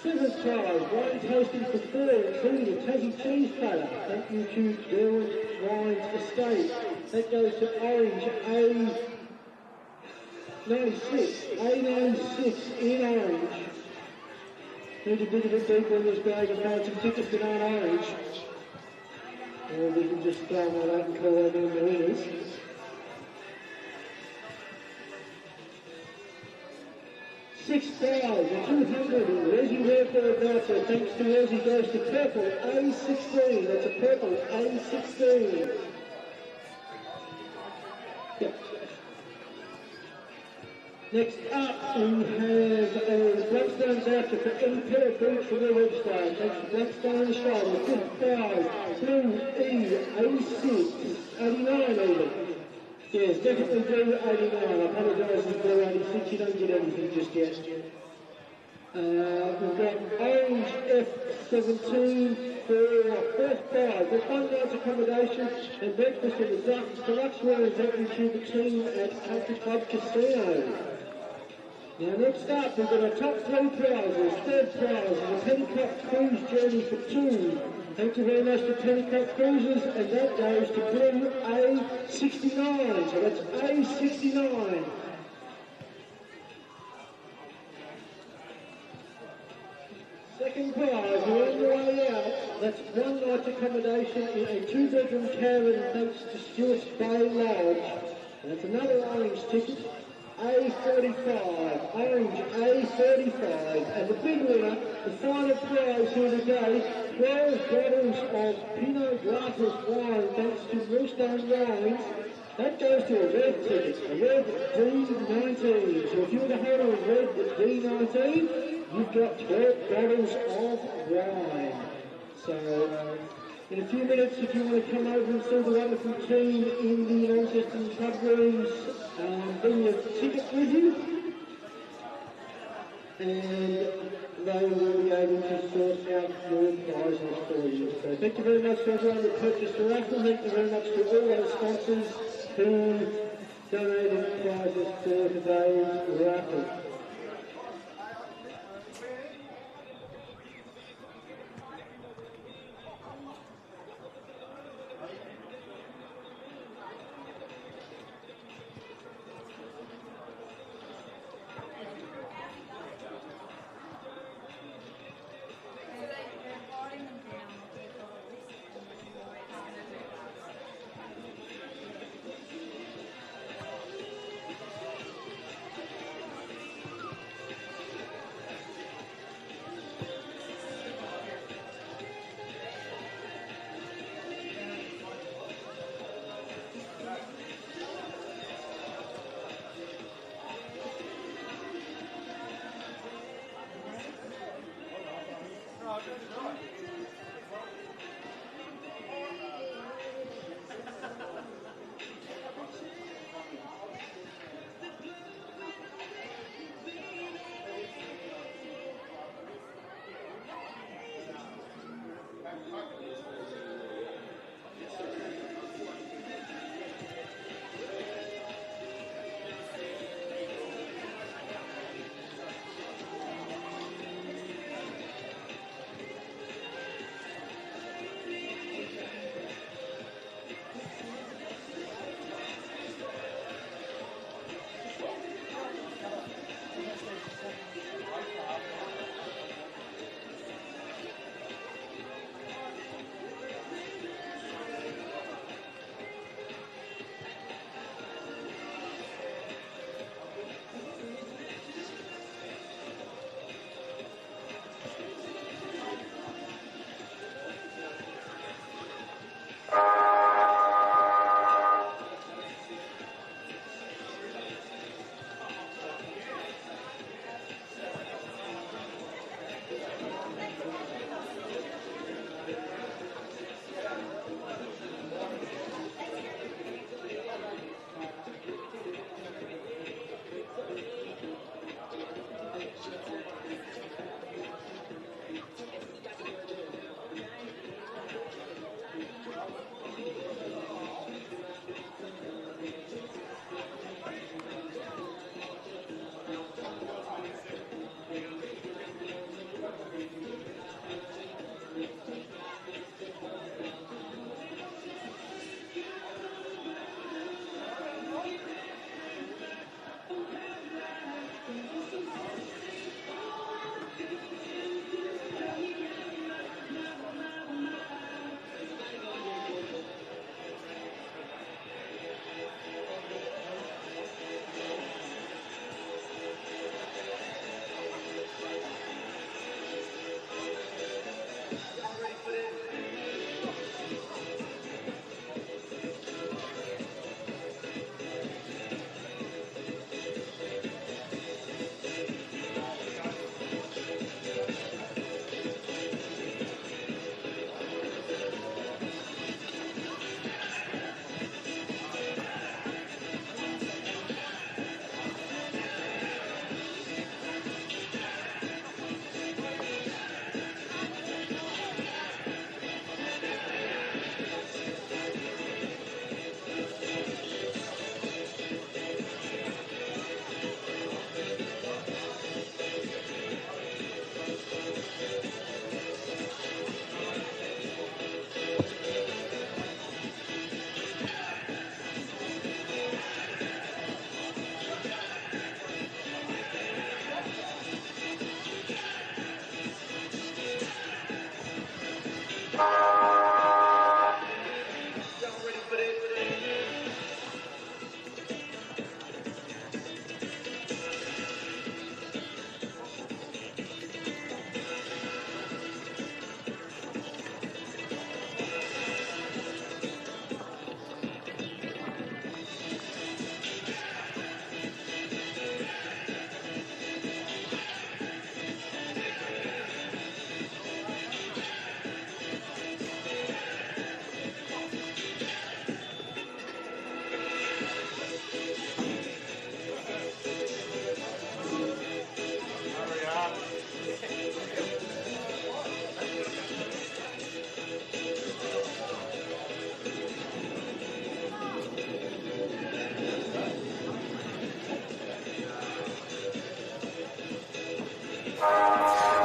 7th prize, wine tasting for 4, including a Tassie cheese platter. Thank you to Derwent Wines Estate. That goes to Orange A96. A96 in orange. Need to dig a bit deeper in this bag and find some tickets that aren't orange. Or we can just throw them all out and call them in the winners. 6th prize, a 200 Resi Welfare voucher, thanks to Resi, goes to Purple A16. That's a Purple A16. Yep. Next up, we have Blackstone voucher for any pair of boots from their website. That's Blackstone Australia, 55, Blue E86, 89 even. Yes, definitely Blue 89. I apologise for Blue 86, you don't get anything just yet. We've got Orange F17 for 4-5. There's one night's accommodation and breakfast in the Ducks Deluxe Rooms at the team at Country Club Casino. Now next up, we've got our top 3 prizes. Third prize is a Pennycup Cruise journey for 2. Thank you very much to Pennycup Cruises, and that goes to Blue A69. So that's A69. Second prize, we're on the way out. That's one night's accommodation in a 2-bedroom cabin thanks to Stewart's Bay Lodge. And that's another orange ticket. A35, orange A35, and the big winner, the final prize here today, 12 bottles of Pinot Grigio wine thanks to Millstone Wines. That goes to a red ticket, a red D19. So if you're the holder of red D19, you've got 12 bottles of wine. So in a few minutes, if you want to come over and see the wonderful team in the Launceston Club Rooms, bring your ticket with you, and they will be able to sort out your prizes for you. So thank you very much to everyone that purchased the raffle. Thank you very much to all our sponsors who donated prizes for today's raffle.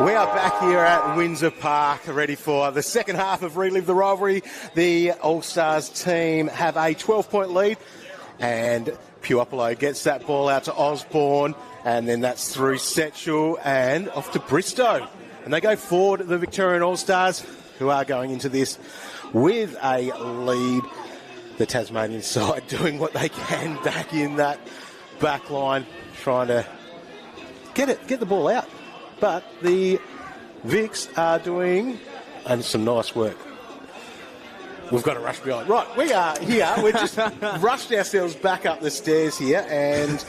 We are back here at Windsor Park, ready for the second half of Relive the Rivalry. The All-Stars team have a 12-point lead, and Puopolo gets that ball out to Osborne, and then that's through Setchell and off to Bristow. And they go forward, the Victorian All-Stars, who are going into this with a lead. The Tasmanian side doing what they can back in that back line, trying to get the ball out. But the Vics are doing some nice work. We've got to rush behind. Right, we are here. We've just rushed ourselves back up the stairs here, and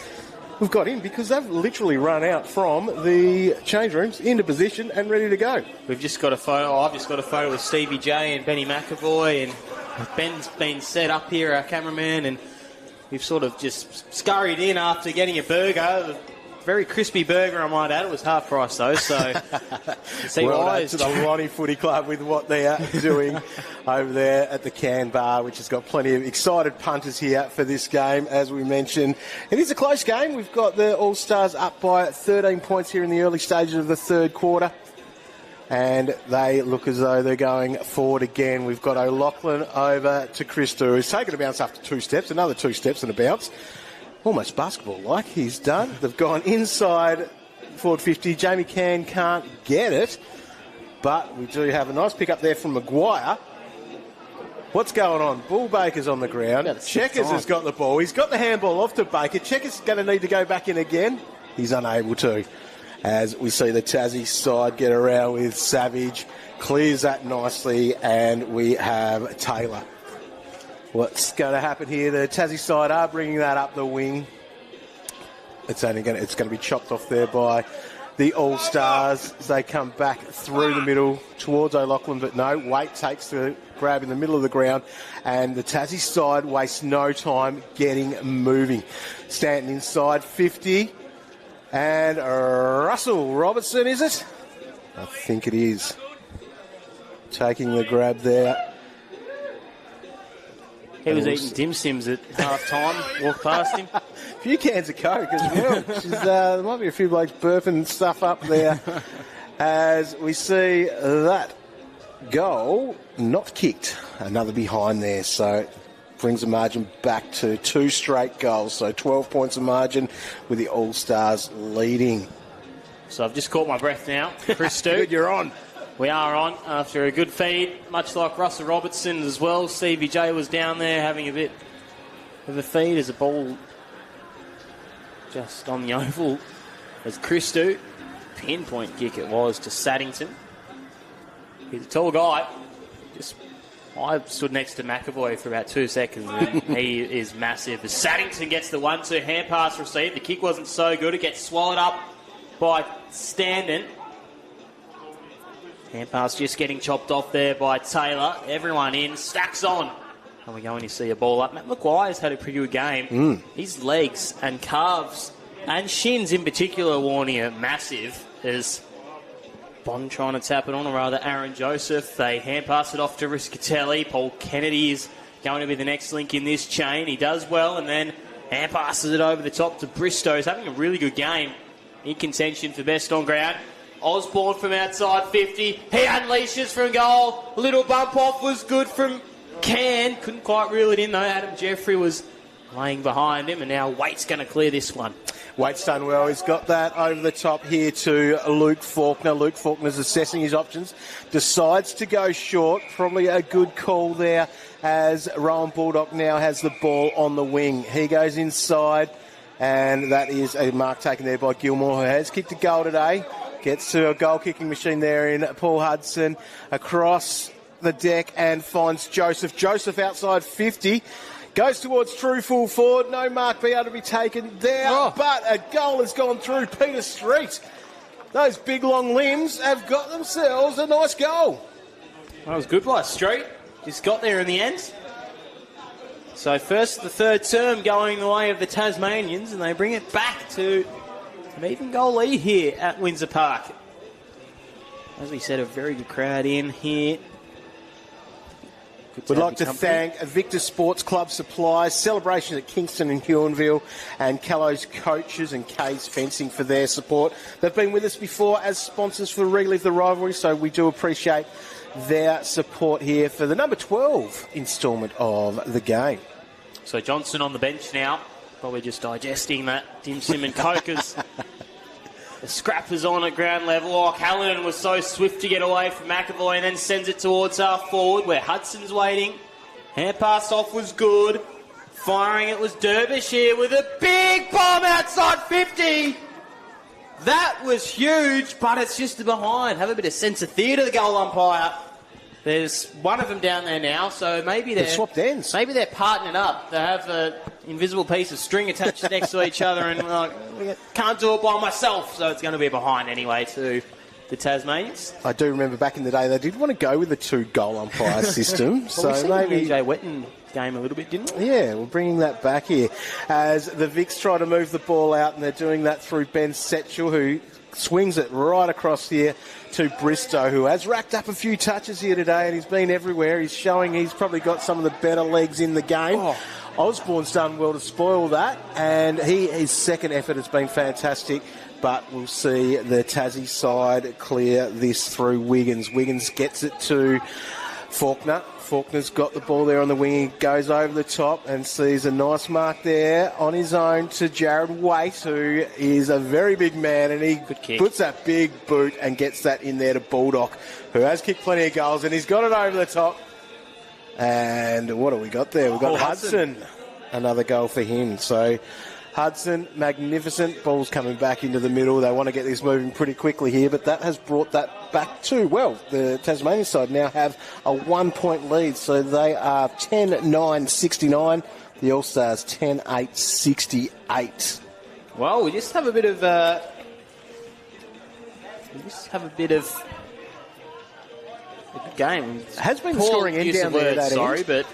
we've got in because they've literally run out from the change rooms into position and ready to go. We've just got a photo. I've just got a photo with Stevie J and Benny McAvoy, and Ben's been set up here, our cameraman, and we've sort of just scurried in after getting a burger. Very crispy burger, I might add. It was half price though, so see well why. To the Ronnie Footy Club with what they are doing over there at the Can Bar, which has got plenty of excited punters here for this game. As we mentioned, it is a close game. We've got the All-Stars up by 13 points here in the early stages of the third quarter, and they look as though they're going forward again. We've got O'Loughlin over to Christo, who's taken a bounce after 2 steps, another 2 steps and a bounce. Almost basketball-like he's done. They've gone inside forward 50. Jamie Can can't get it, but we do have a nice pick up there from Maguire. What's going on? Bull Baker's on the ground. Checkers has got the ball. He's got the handball off to Baker. Checkers going to need to go back in again. He's unable to. As we see the Tassie side get around with Savage, clears that nicely, and we have Taylor. What's going to happen here? The Tassie side are bringing that up the wing. It's going to be chopped off there by the All-Stars as they come back through the middle towards O'Loughlin, but no, Waite takes the grab in the middle of the ground, and the Tassie side wastes no time getting moving. Stanton inside 50, and Russell Robertson, is it? I think it is. Taking the grab there. He was eating dim sims at half time, walked past him. A few cans of Coke as well. There might be a few blokes burping stuff up there as we see that goal not kicked. Another behind there, so it brings the margin back to 2 straight goals. So 12 points of margin with the All-Stars leading. So I've just caught my breath now. Chris Stu. Good, you're on. We are on after a good feed, much like Russell Robertson as well. Stevie J was down there having a bit of a feed as a ball just on the oval. As Christo, pinpoint kick it was to Saddington. He's a tall guy. I stood next to McAvoy for about 2 seconds and he is massive. As Saddington gets the 1-2 hand pass received, the kick wasn't so good. It gets swallowed up by Standen. Hand pass just getting chopped off there by Taylor. Everyone in, stacks on. And we're going to see a ball up. Matt Maguire's had a pretty good game. His legs and calves and shins in particular, Warney, are massive. As Bond trying to tap it on, or rather Aaron Joseph. They hand pass it off to Riscatelli. Paul Kennedy is going to be the next link in this chain. He does well and then hand passes it over the top to Bristow. He's having a really good game. In contention for best on ground. Osborne from outside 50. He unleashes from goal. A little bump off was good from Can. Couldn't quite reel it in though. Adam Jeffrey was laying behind him, and now Waite's going to clear this one. Waite's done well. He's got that over the top here to Luke Faulkner. Luke Faulkner's assessing his options. Decides to go short. Probably a good call there as Rowan Baldock now has the ball on the wing. He goes inside, and that is a mark taken there by Gilmore, who has kicked a goal today. Gets to a goal-kicking machine there in Paul Hudson. Across the deck and finds Joseph. Joseph outside 50. Goes towards true full forward. No mark be able to be taken there. But a goal has gone through Peter Street. Those big, long limbs have got themselves a nice goal. That was good by Street. Just got there in the end. So first the third term going the way of the Tasmanians, and they bring it back to an even goal lead here at Windsor Park. As we said, a very good crowd in here. We'd like to thank Victor Sports Club Supplies, Celebration at Kingston and Huonville, and Callows Coaches and K's Fencing for their support. They've been with us before as sponsors for Relive the Rivalry, so we do appreciate their support here for the number 12 instalment of the game. So Johnson on the bench now, probably just digesting that dim sim and cokers. The scrapper's on at ground level. Oh, Callanan was so swift to get away from McAvoy and then sends it towards half forward where Hudson's waiting. Hand pass off was good. Firing it was Derbysh here with a big bomb outside 50. That was huge, but it's just behind. Have a bit of sense of theatre, the goal umpire. There's one of them down there now, so maybe they're swapped ends. Maybe they're partnering up. They have an invisible piece of string attached next to each other, and can't do it by myself. So it's going to be behind anyway to the Tasmanians. I do remember back in the day they did want to go with the 2-goal umpire system. Well, so maybe EJ Wetton game a little bit, didn't we? Yeah, we're bringing that back here as the Vics try to move the ball out, and they're doing that through Ben Setchell, who swings it right across here to Bristow, who has racked up a few touches here today, and he's been everywhere. He's showing he's probably got some of the better legs in the game. Osborne's done well to spoil that, and his second effort has been fantastic, but we'll see the Tassie side clear this through Wiggins. Wiggins gets it to Faulkner. Faulkner's got the ball there on the wing. He goes over the top and sees a nice mark there on his own to Jared Waite, who is a very big man, and he puts that big boot and gets that in there to Baldock, who has kicked plenty of goals, and he's got it over the top. And what have we got there? We've got Hudson. Another goal for him. So Hudson, magnificent. Ball's coming back into the middle. They want to get this moving pretty quickly here, but that has brought that back to, well, the Tasmanian side now have a 1-point lead, so they are 10-9-69. The All-Stars 10-8-68. Well, we just have a bit of a good game. Has been the scoring end down there. But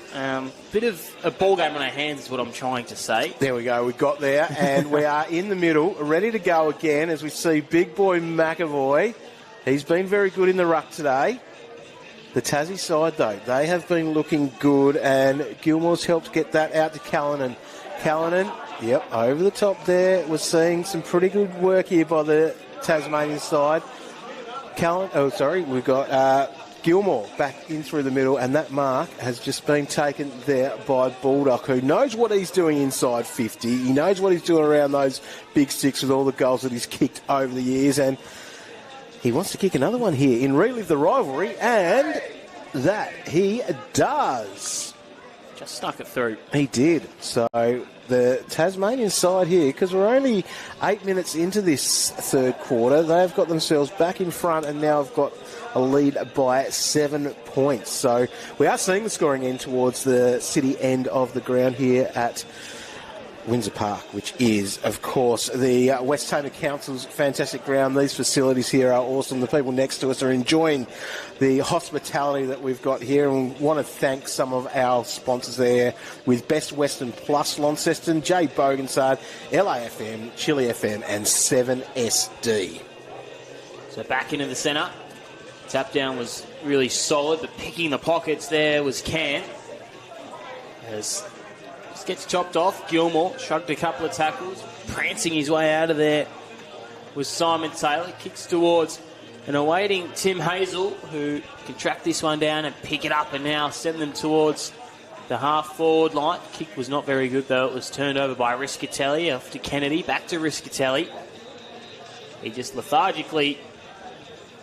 bit of a ball game on our hands is what I'm trying to say. There we go. We got there, and we are in the middle, ready to go again as we see big boy McAvoy. He's been very good in the ruck today. The Tassie side, though, they have been looking good, and Gilmore's helped get that out to Callanan. Callanan, yep, over the top there. We're seeing some pretty good work here by the Tasmanian side. We've got Gilmore back in through the middle, and that mark has just been taken there by Baldock, who knows what he's doing inside 50. He knows what he's doing around those big sticks with all the goals that he's kicked over the years, and he wants to kick another one here in Relive the Rivalry, and that he does. Just snuck it through. He did. So the Tasmanian side here, because we're only 8 minutes into this third quarter, they've got themselves back in front and now have got a lead by 7 points. So we are seeing the scoring end towards the city end of the ground here at Windsor Park, which is, of course, the West Tamar Council's fantastic ground. These facilities here are awesome. The people next to us are enjoying the hospitality that we've got here, and we want to thank some of our sponsors there with Best Western Plus Launceston, J. Bogensard, LAFM, Chili FM, and 7SD. So back into the centre. Tap down was really solid, but picking the pockets there was Can. As gets chopped off. Gilmore shrugged a couple of tackles, prancing his way out of there was Simon Taylor. Kicks towards an awaiting Tim Hazel, who can track this one down and pick it up and now send them towards the half-forward line. Kick was not very good, though. It was turned over by Riscatelli off to Kennedy. Back to Riscatelli. He just lethargically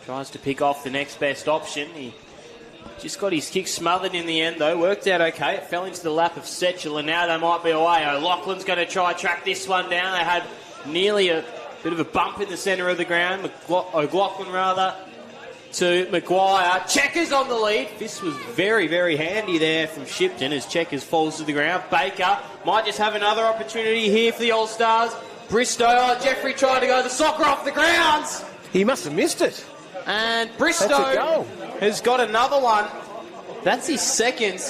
tries to pick off the next best option. He just got his kick smothered in the end, though. Worked out okay. It fell into the lap of Setchell, and now they might be away. O'Loughlin's going to try and track this one down. They had nearly a bit of a bump in the centre of the ground. O'Loughlin, rather, to Maguire. Checkers on the lead. This was very, very handy there from Shipton as Checkers falls to the ground. Baker might just have another opportunity here for the All-Stars. Bristow, Jeffrey tried to go the soccer off the grounds. He must have missed it. And Bristow has got another one. That's his second.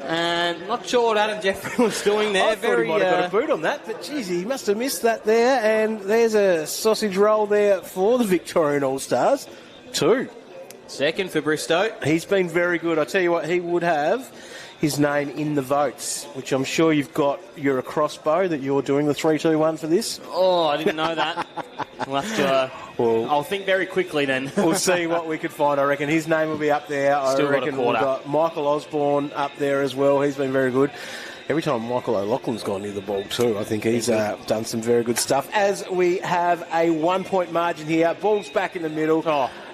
And not sure what Adam Jeffrey was doing there. I thought he might have got a boot on that, but geez, he must have missed that there. And there's a sausage roll there for the Victorian All-Stars. 2. Second for Bristow. He's been very good. I tell you what, he would have his name in the votes, which I'm sure you've got. You're a crossbow that you're doing the 3-2-1 for this. Oh, I didn't know that. We'll have to... I'll think very quickly then. We'll see what we could find. I reckon his name will be up there. Still I reckon we've got Michael Osborne up there as well. He's been very good. Every time Michael O'Loughlin's gone near the ball too, I think he's done some very good stuff. As we have a 1-point margin here, ball's back in the middle,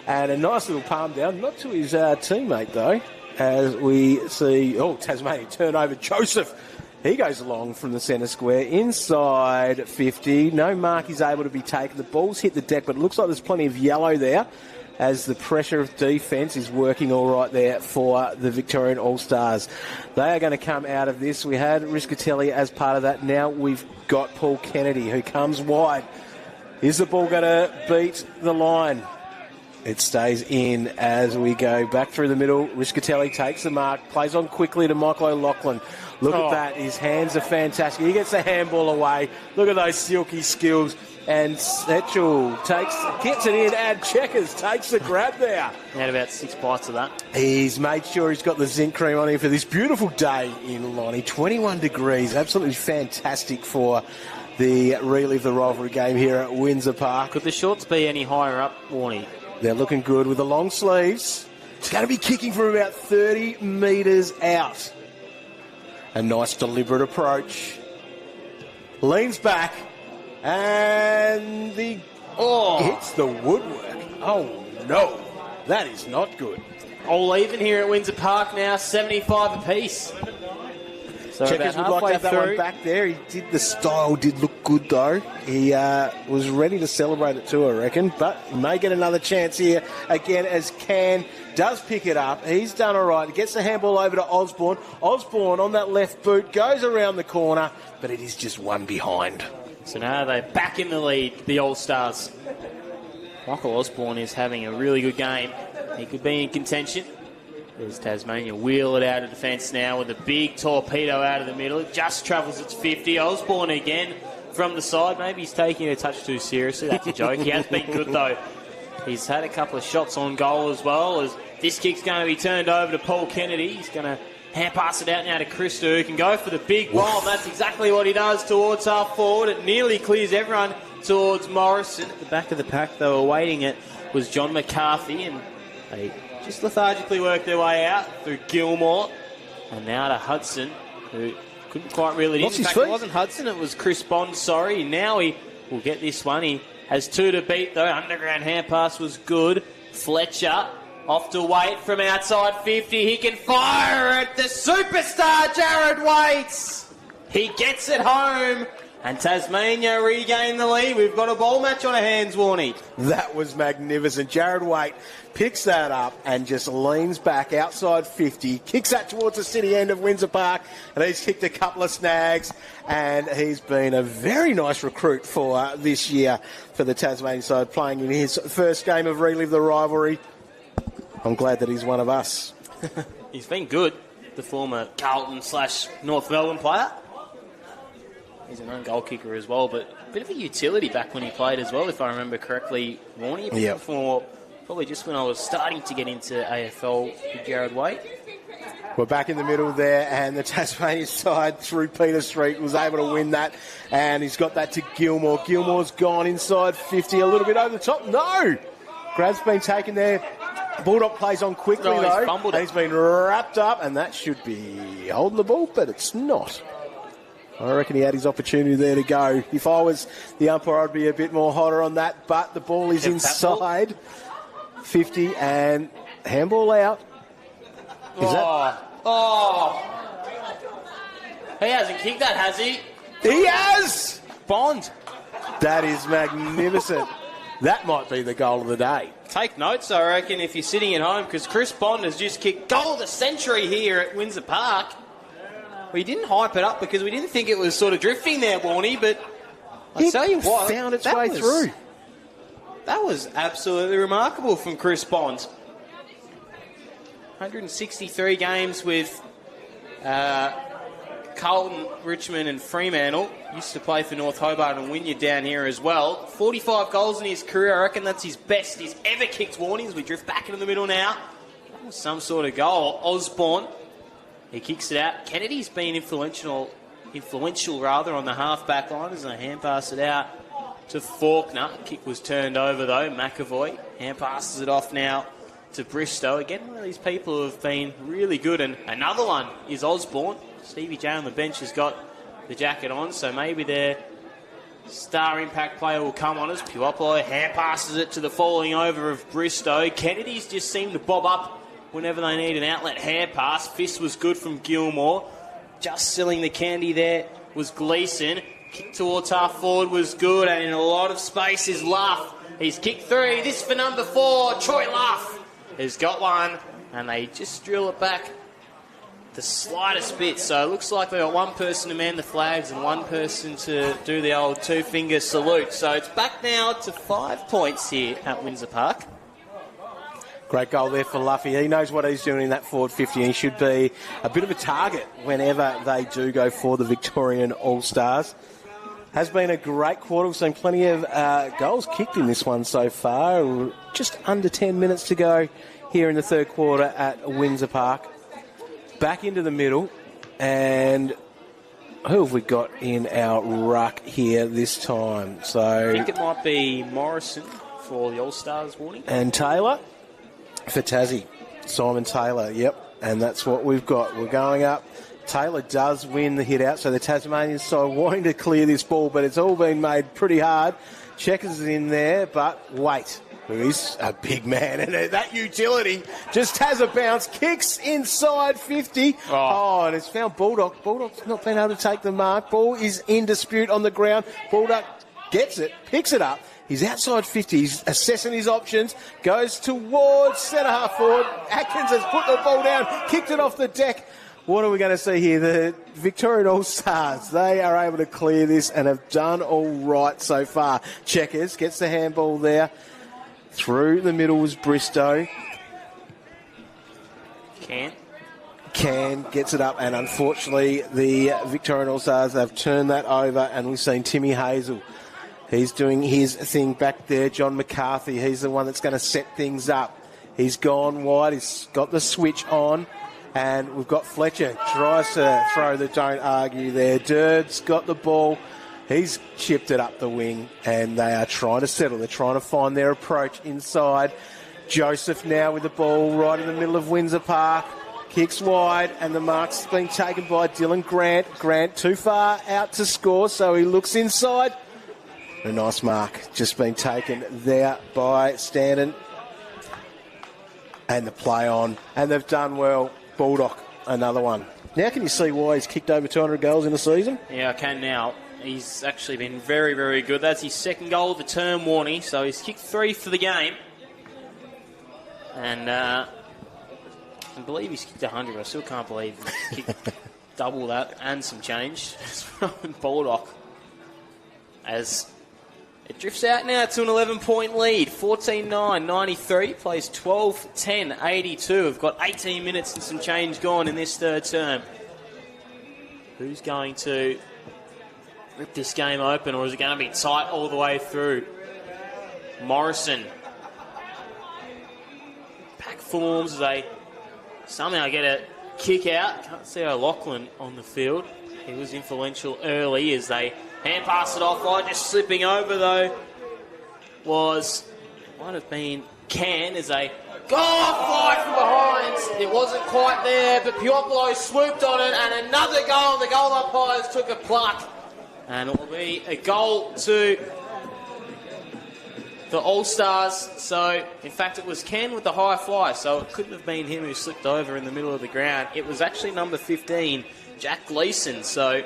and a nice little palm down, not to his teammate though, as we see, Tasmanian turnover, Joseph. He goes along from the centre square, inside 50. No mark is able to be taken. The ball's hit the deck, but it looks like there's plenty of yellow there as the pressure of defence is working all right there for the Victorian All-Stars. They are going to come out of this. We had Riscatelli as part of that. Now we've got Paul Kennedy, who comes wide. Is the ball going to beat the line? It stays in as we go back through the middle. Riscatelli takes the mark, plays on quickly to Michael O'Loughlin. Look at that. His hands are fantastic. He gets the handball away. Look at those silky skills. And Setchell gets it in, and Checkers takes the grab there. He had about 6 bites of that. He's made sure he's got the zinc cream on him for this beautiful day in Lonnie. 21 degrees. Absolutely fantastic for the Relive the Rivalry game here at Windsor Park. Could the shorts be any higher up, Warnie? They're looking good with the long sleeves. It's going to be kicking from about 30 metres out. A nice deliberate approach. Leans back. And hits the woodwork. Oh, no. That is not good. All even here at Windsor Park now, 75 apiece. So Checkers would like to have that one back there. The style did look good, though. He was ready to celebrate it too, I reckon. But he may get another chance here again as Can does pick it up. He's done all right. Gets the handball over to Osborne. Osborne on that left boot goes around the corner, but it is just one behind. So now they're back in the lead, the All-Stars. Michael Osborne is having a really good game. He could be in contention. There's Tasmania wheel it out of defence now with a big torpedo out of the middle. It just travels its 50. Osborne again from the side. Maybe he's taking it a touch too seriously. That's a joke. He has been good, though. He's had a couple of shots on goal as well. As this kick's going to be turned over to Paul Kennedy. He's going to hand pass it out now to Christo, who can go for the big bomb. That's exactly what he does towards half forward. It nearly clears everyone towards Morrison. At the back of the pack, they were waiting it, was John McCarthy, and they just lethargically worked their way out through Gilmore. And now to Hudson, who couldn't quite reel it in. In fact, it wasn't Hudson, it was Chris Bond, sorry. Now he will get this one. He has 2 to beat, though. Underground hand pass was good. Fletcher off to Waite from outside 50. He can fire at the superstar, Jared Waite. He gets it home. And Tasmania regain the lead. We've got a ball match on our hands, Warnie. That was magnificent. Jared Waite picks that up and just leans back outside 50, kicks that towards the city end of Windsor Park, and he's kicked a couple of snags, and he's been a very nice recruit for this year for the Tasmanian side, playing in his first game of Relive the Rivalry. I'm glad that he's one of us. He's been good, the former Carlton/North Melbourne player. He's an own goal kicker as well, but a bit of a utility back when he played as well, if I remember correctly, Warnie. Yep. Before, probably just when I was starting to get into AFL with Jared Waite. We're back in the middle there, and the Tasmanian side through Peter Street was able to win that, and he's got that to Gilmore. Gilmore's gone inside 50, a little bit over the top. No! Grab's been taken there. Buildup plays on quickly, though, and he's been wrapped up, and that should be holding the ball, but it's not. I reckon he had his opportunity there to go. If I was the umpire, I'd be a bit more hotter on that, but the ball is inside 50, and handball out. He hasn't kicked that, has he? He has! Bond. That is magnificent. That might be the goal of the day. Take notes, I reckon, if you're sitting at home, because Chris Bond has just kicked goal of the century here at Windsor Park. We didn't hype it up because we didn't think it was sort of drifting there, Warnie, but I tell you what, found its way through. That was absolutely remarkable from Chris Bond. 163 games with Carlton, Richmond and Fremantle. Used to play for North Hobart and Wynyard down here as well. 45 goals in his career. I reckon that's his best he's ever kicked, Warnings. We drift back into the middle now. Some sort of goal. Osborne, he kicks it out. Kennedy's been influential on the half-back line as a hand pass it out to Faulkner. Kick was turned over though. McAvoy hand passes it off now to Bristow. Again, one of these people who have been really good. And another one is Osborne. Stevie J on the bench has got the jacket on, so maybe their star impact player will come on us. Puopolo hand passes it to the falling over of Bristow. Kennedy's just seem to bob up whenever they need an outlet hand pass. Fist was good from Gilmore. Just sealing the candy there was Gleeson. Kick towards half forward was good, and in a lot of space is Luff. He's kicked 3. This for number 4. Troy Luff has got one, and they just drill it back the slightest bit. So it looks like they got one person to man the flags and one person to do the old two-finger salute. So it's back now to 5 points here at Windsor Park. Great goal there for Luffy. He knows what he's doing in that forward 50, and he should be a bit of a target whenever they do go for the Victorian All-Stars. Has been a great quarter. We've seen plenty of goals kicked in this one so far. Just under 10 minutes to go here in the third quarter at Windsor Park. Back into the middle, and who have we got in our ruck here this time? So I think it might be Morrison for the All-Stars, Warning. And Taylor for Tassie. Simon Taylor, yep. And that's what we've got. We're going up. Taylor does win the hit out, so the Tasmanian side wanting to clear this ball, but it's all been made pretty hard. Checkers is in there, but wait. Who is a big man, and that utility just has a bounce, kicks inside 50. Oh, and it's found Bulldog. Bulldog's not been able to take the mark. Ball is in dispute on the ground. Bulldog gets it, picks it up. He's outside 50. He's assessing his options. Goes towards centre half forward. Atkins has put the ball down, kicked it off the deck. What are we going to see here? The Victorian All-Stars, they are able to clear this and have done all right so far. Checkers gets the handball there. Through the middle was Bristow. Can gets it up, and unfortunately the Victorian All-Stars have turned that over, and we've seen Timmy Hazel. He's doing his thing back there. John McCarthy, he's the one that's going to set things up. He's gone wide. He's got the switch on, and we've got Fletcher. Tries to throw the don't argue there. Durd's got the ball. He's chipped it up the wing, and they are trying to settle. They're trying to find their approach inside. Joseph now with the ball right in the middle of Windsor Park. Kicks wide, and the mark's been taken by Dylan Grant. Grant too far out to score, so he looks inside. A nice mark just been taken there by Standen. And the play on, and they've done well. Bulldog, another one. Now can you see why he's kicked over 200 goals in a season? Yeah, I can now. He's actually been very, very good. That's his second goal of the term, Warney. So he's kicked 3 for the game. And I believe he's kicked 100. I still can't believe he's kicked double that and some change. Bulldog. As it drifts out now to an 11-point lead. 14-9, 93. Plays 12-10, 82. We've got 18 minutes and some change gone in this third term. Who's going to rip this game open, or is it going to be tight all the way through? Morrison. Pack forms as they somehow get a kick out. Can't see O'Loughlin on the field. He was influential early as they hand pass it off. Just slipping over, though, might have been Can as they go fly from behind. It wasn't quite there, but Puopolo swooped on it, and another goal. The goal umpires took a pluck. And it will be a goal to the All-Stars. So, in fact, it was Ken with the high fly, so it couldn't have been him who slipped over in the middle of the ground. It was actually number 15, Jack Gleeson. So,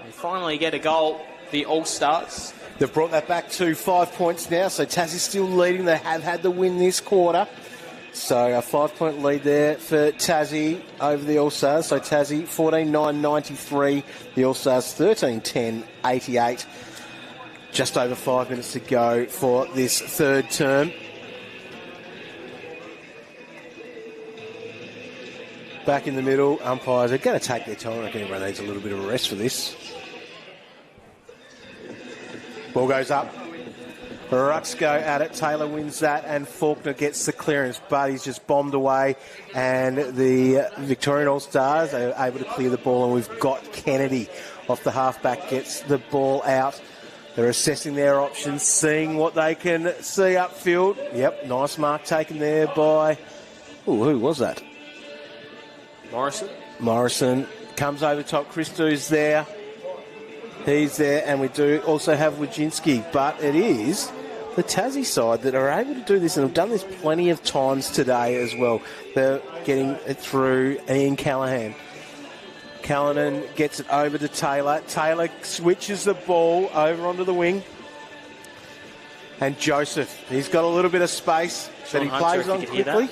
they finally get a goal, the All-Stars. They've brought that back to 5 points now, so Tassie's still leading. They have had the win this quarter. So a 5-point lead there for Tassie over the All-Stars. So Tassie 14-9-93, the All-Stars 13-10-88. Just over 5 minutes to go for this third term. Back in the middle, umpires are going to take their time. I reckon everyone needs a little bit of a rest for this. Ball goes up. Rucks go at it. Taylor wins that, and Faulkner gets the clearance, but he's just bombed away. And the Victorian All-Stars are able to clear the ball, and we've got Kennedy off the halfback, gets the ball out. They're assessing their options, seeing what they can see upfield. Yep, nice mark taken there by... Ooh, who was that? Morrison comes over top. Christo's there. He's there, and we do also have Wojcinski, but it is the Tassie side that are able to do this, and have done this plenty of times today as well. They're getting it through Ian Callahan. Callanan gets it over to Taylor. Taylor switches the ball over onto the wing. And Joseph, he's got a little bit of space that he plays on quickly.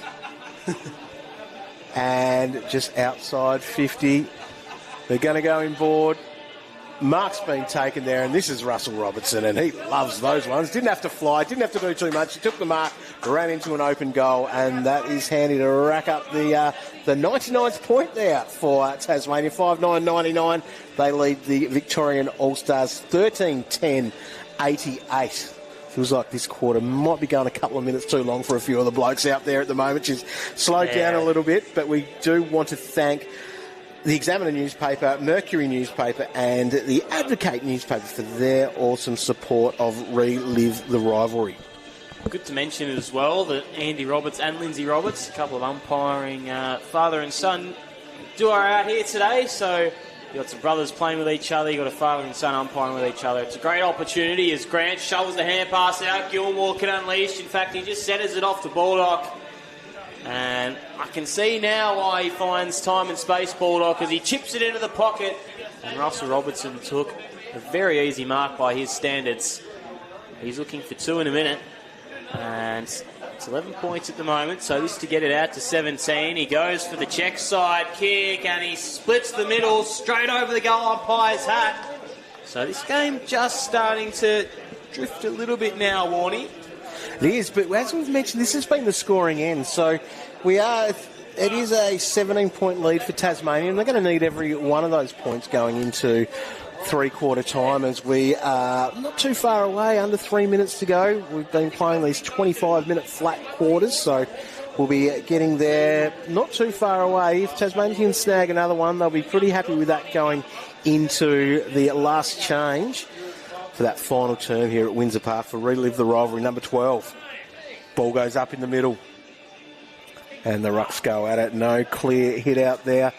And just outside 50. They're going to go inboard. Mark's been taken there, and this is Russell Robertson, and he loves those ones. Didn't have to fly, didn't have to do too much. He took the mark, ran into an open goal, and that is handy to rack up the 99th point there for Tasmania. 5-9-99. They lead the Victorian All-Stars 13-10-88. Feels like this quarter might be going a couple of minutes too long for a few of the blokes out there at the moment. She's slowed down a little bit, but we do want to thank the Examiner newspaper, Mercury newspaper, and the Advocate newspaper for their awesome support of Relive the Rivalry. Good to mention as well that Andy Roberts and Lindsay Roberts, a couple of umpiring father and son duo are out here today. So you've got some brothers playing with each other, you've got a father and son umpiring with each other. It's a great opportunity as Grant shovels the hand pass out. Gilmore can unleash. In fact, he just centres it off to Baldock. And I can see now why he finds time and space, Baldock, as he chips it into the pocket. And Russell Robertson took a very easy mark by his standards. He's looking for 2 in a minute. And it's 11 points at the moment, so this to get it out to 17. He goes for the check side kick, and he splits the middle straight over the goal umpire's hat. So this game just starting to drift a little bit now, Warnie. It is, but as we've mentioned, this has been the scoring end. So it is a 17-point lead for Tasmania, and they're going to need every one of those points going into three-quarter time, as we are not too far away, under 3 minutes to go. We've been playing these 25-minute flat quarters, so we'll be getting there not too far away. If Tasmania can snag another one, they'll be pretty happy with that going into the last change for that final term here at Windsor Park for Relive the Rivalry, number 12. Ball goes up in the middle, and the Rucks go at it. No clear hit out there,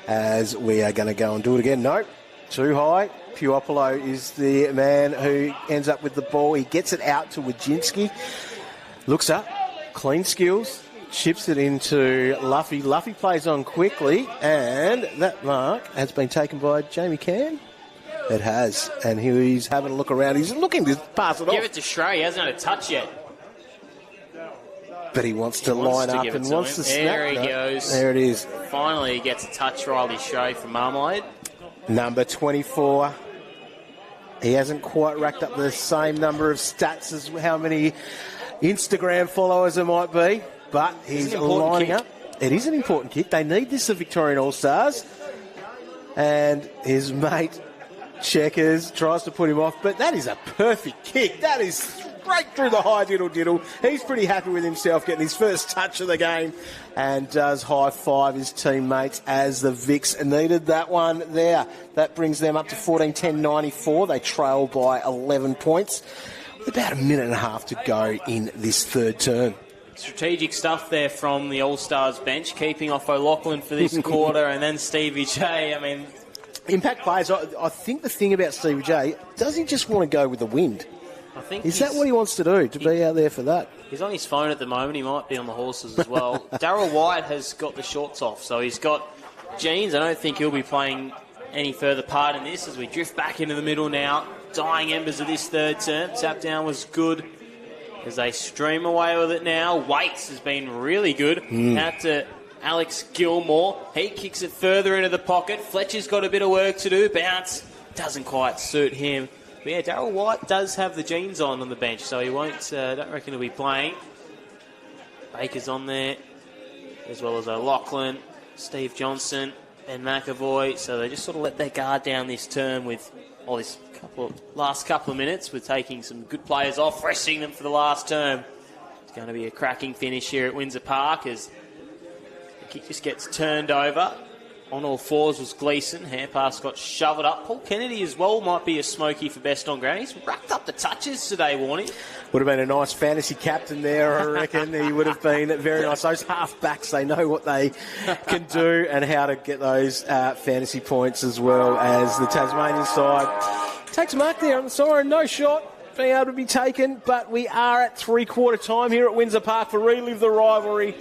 as we are going to go and do it again. No, too high. Puopolo is the man who ends up with the ball. He gets it out to Wojcinski. Looks up, clean skills, chips it into Luffy. Luffy plays on quickly, and that mark has been taken by Jamie Cann. It has, and he's having a look around. He's looking to pass it off. Give it to Shrey. He hasn't had a touch yet. But he wants to line up and wants to snap. There he goes. There it is. Finally, he gets a touch, Riley Shrey from Marmalade. Number 24. He hasn't quite racked up the same number of stats as how many Instagram followers there might be, but he's lining up. It is an important kick. They need this, the Victorian All-Stars. And his mate Checkers tries to put him off, but that is a perfect kick. That is straight through the high diddle-diddle. He's pretty happy with himself getting his first touch of the game, and does high-five his teammates as the Vics needed that one there. That brings them up to 14-10-94. They trail by 11 points with about a minute and a half to go in this third term. Strategic stuff there from the All-Stars bench, keeping off O'Loughlin for this quarter, and then Stevie J. I mean, impact players. I think the thing about Stevie J, does he just want to go with the wind? I think is that what he wants to do, to be out there for that? He's on his phone at the moment. He might be on the horses as well. Darryl White has got the shorts off, so he's got jeans. I don't think he'll be playing any further part in this as we drift back into the middle now. Dying embers of this third term. Tap down was good as they stream away with it now. Waits has been really good. Out to Alex Gilmore. He kicks it further into the pocket. Fletcher's got a bit of work to do. Bounce doesn't quite suit him. But yeah, Darryl White does have the jeans on the bench, so he won't, don't reckon he'll be playing. Baker's on there, as well as O'Loughlin. Steve Johnson, Ben McAvoy. So they just sort of let their guard down this term with last couple of minutes with taking some good players off, resting them for the last term. It's going to be a cracking finish here at Windsor Park as the kick just gets turned over. On all fours was Gleeson. Hand pass got shoved up. Paul Kennedy as well might be a smoky for best on ground. He's racked up the touches today, Warnie. Would have been a nice fantasy captain there, I reckon. He would have been very nice. Those half-backs, they know what they can do and how to get those fantasy points as well as the Tasmanian side. Takes a mark there on the siren. No shot being able to be taken, but we are at three-quarter time here at Windsor Park for Relive the Rivalry.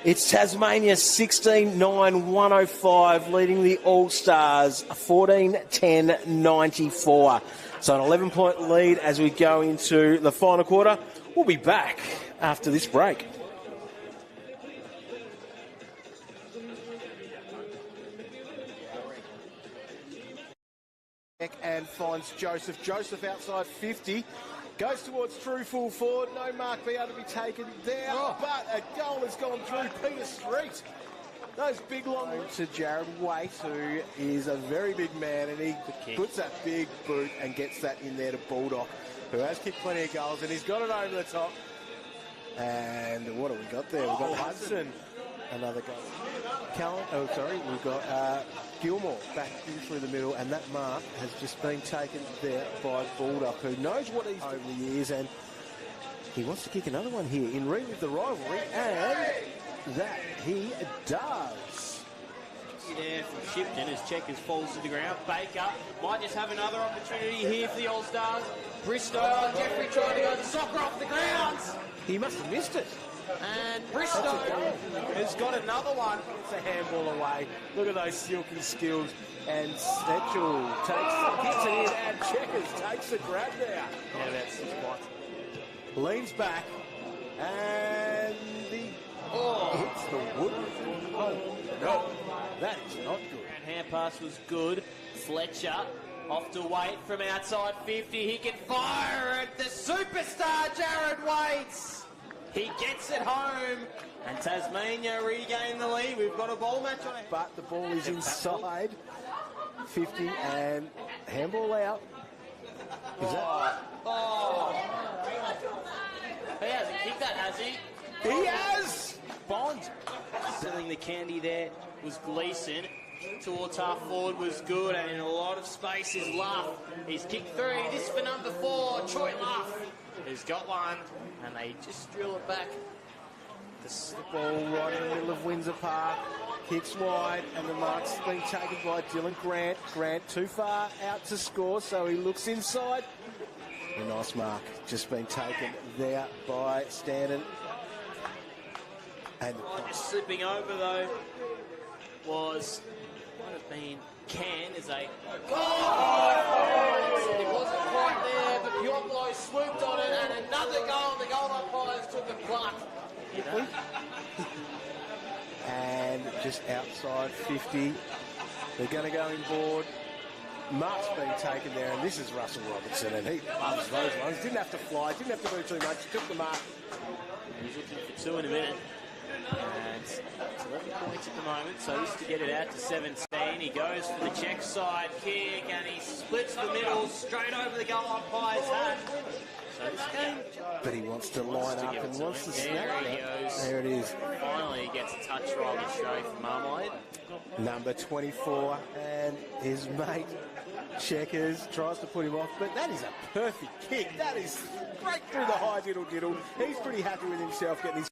It's Tasmania 16-9-105 leading the All-Stars 14-10-94. So an 11-point lead as we go into the final quarter. We'll be back after this break. And finds Joseph. Joseph outside 50. Goes towards true full forward. No mark be able to be taken there. But a goal has gone through Peter Street. Those big long to Jared Waite, who is a very big man, and he puts that big boot and gets that in there to Bulldog, who has kicked plenty of goals, and he's got it over the top. And what have we got there? We've got Hudson, another goal. We've got Gilmore back in through the middle, and that mark has just been taken there by Bulldog, who knows what he's over the years, and he wants to kick another one here in Relive the Rivalry, and that he does. There from Shipton as Checkers falls to the ground. Baker might just have another opportunity here for the All-Stars. Bristow and Jeffrey trying to go the soccer off the ground. He must have missed it. And Bristow has got another one. It's a handball away. Look at those silky skills. And Stetchel kicks it in, and Checkers takes the grab there. Yeah, that's the spot. Leans back, and hits the wood. Oh, no. That is not good. And hand pass was good. Fletcher off to Waite from outside 50. He can fire at the superstar Jared Waite. He gets it home, and Tasmania regain the lead. We've got a ball match on it. But the ball is inside 50, and handball out. Is that? He hasn't kicked that, has he? He has! Bond. Selling the candy there was Gleeson. Towards half forward was good, and in a lot of space is Luff. He's kicked three. This for number 4, Troy Luff. He's got one, and they just drill it back. The ball right in the middle of Windsor Park. Kicks wide, and the mark's been taken by Dylan Grant. Grant too far out to score, so he looks inside. A nice mark just been taken there by Standen. And just slipping over though might have been Can as a it wasn't quite there, but Piopolo swooped on it, and another goal. The goal umpires took a pluck. And just outside 50, they're going to go inboard. Mark's been taken there, and this is Russell Robertson, and he loves those ones. Didn't have to fly, didn't have to do too much, took the mark. He's looking for 2 in a minute. And it's 11 points at the moment, so he's to get it out to 17. He goes for the check side kick, and he splits the middle straight over the goal umpire's hat. So this game, but he wants to line up and wants to snap. There he goes. There it is. Finally, he gets a touch right and straight from Marmalade. Number 24, and his mate Checkers tries to put him off, but that is a perfect kick. That is right through the high diddle. He's pretty happy with himself getting his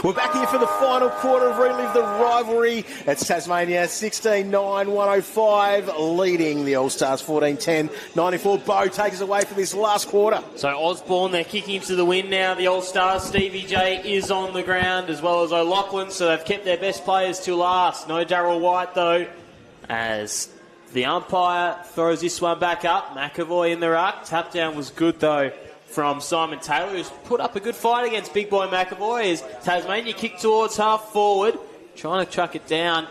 We're back here for the final quarter of Relive the Rivalry. It's Tasmania 16-9, 105, leading the All-Stars 14-10, 94. Bo, take us away for this last quarter. So Osborne, they're kicking into the win now. The All-Stars, Stevie J is on the ground as well as O'Loughlin, so they've kept their best players till last. No Darryl White, though, as the umpire throws this one back up. McAvoy in the ruck. Tap down was good, though, from Simon Taylor, who's put up a good fight against big boy McAvoy. As Tasmania kick towards half forward, trying to chuck it down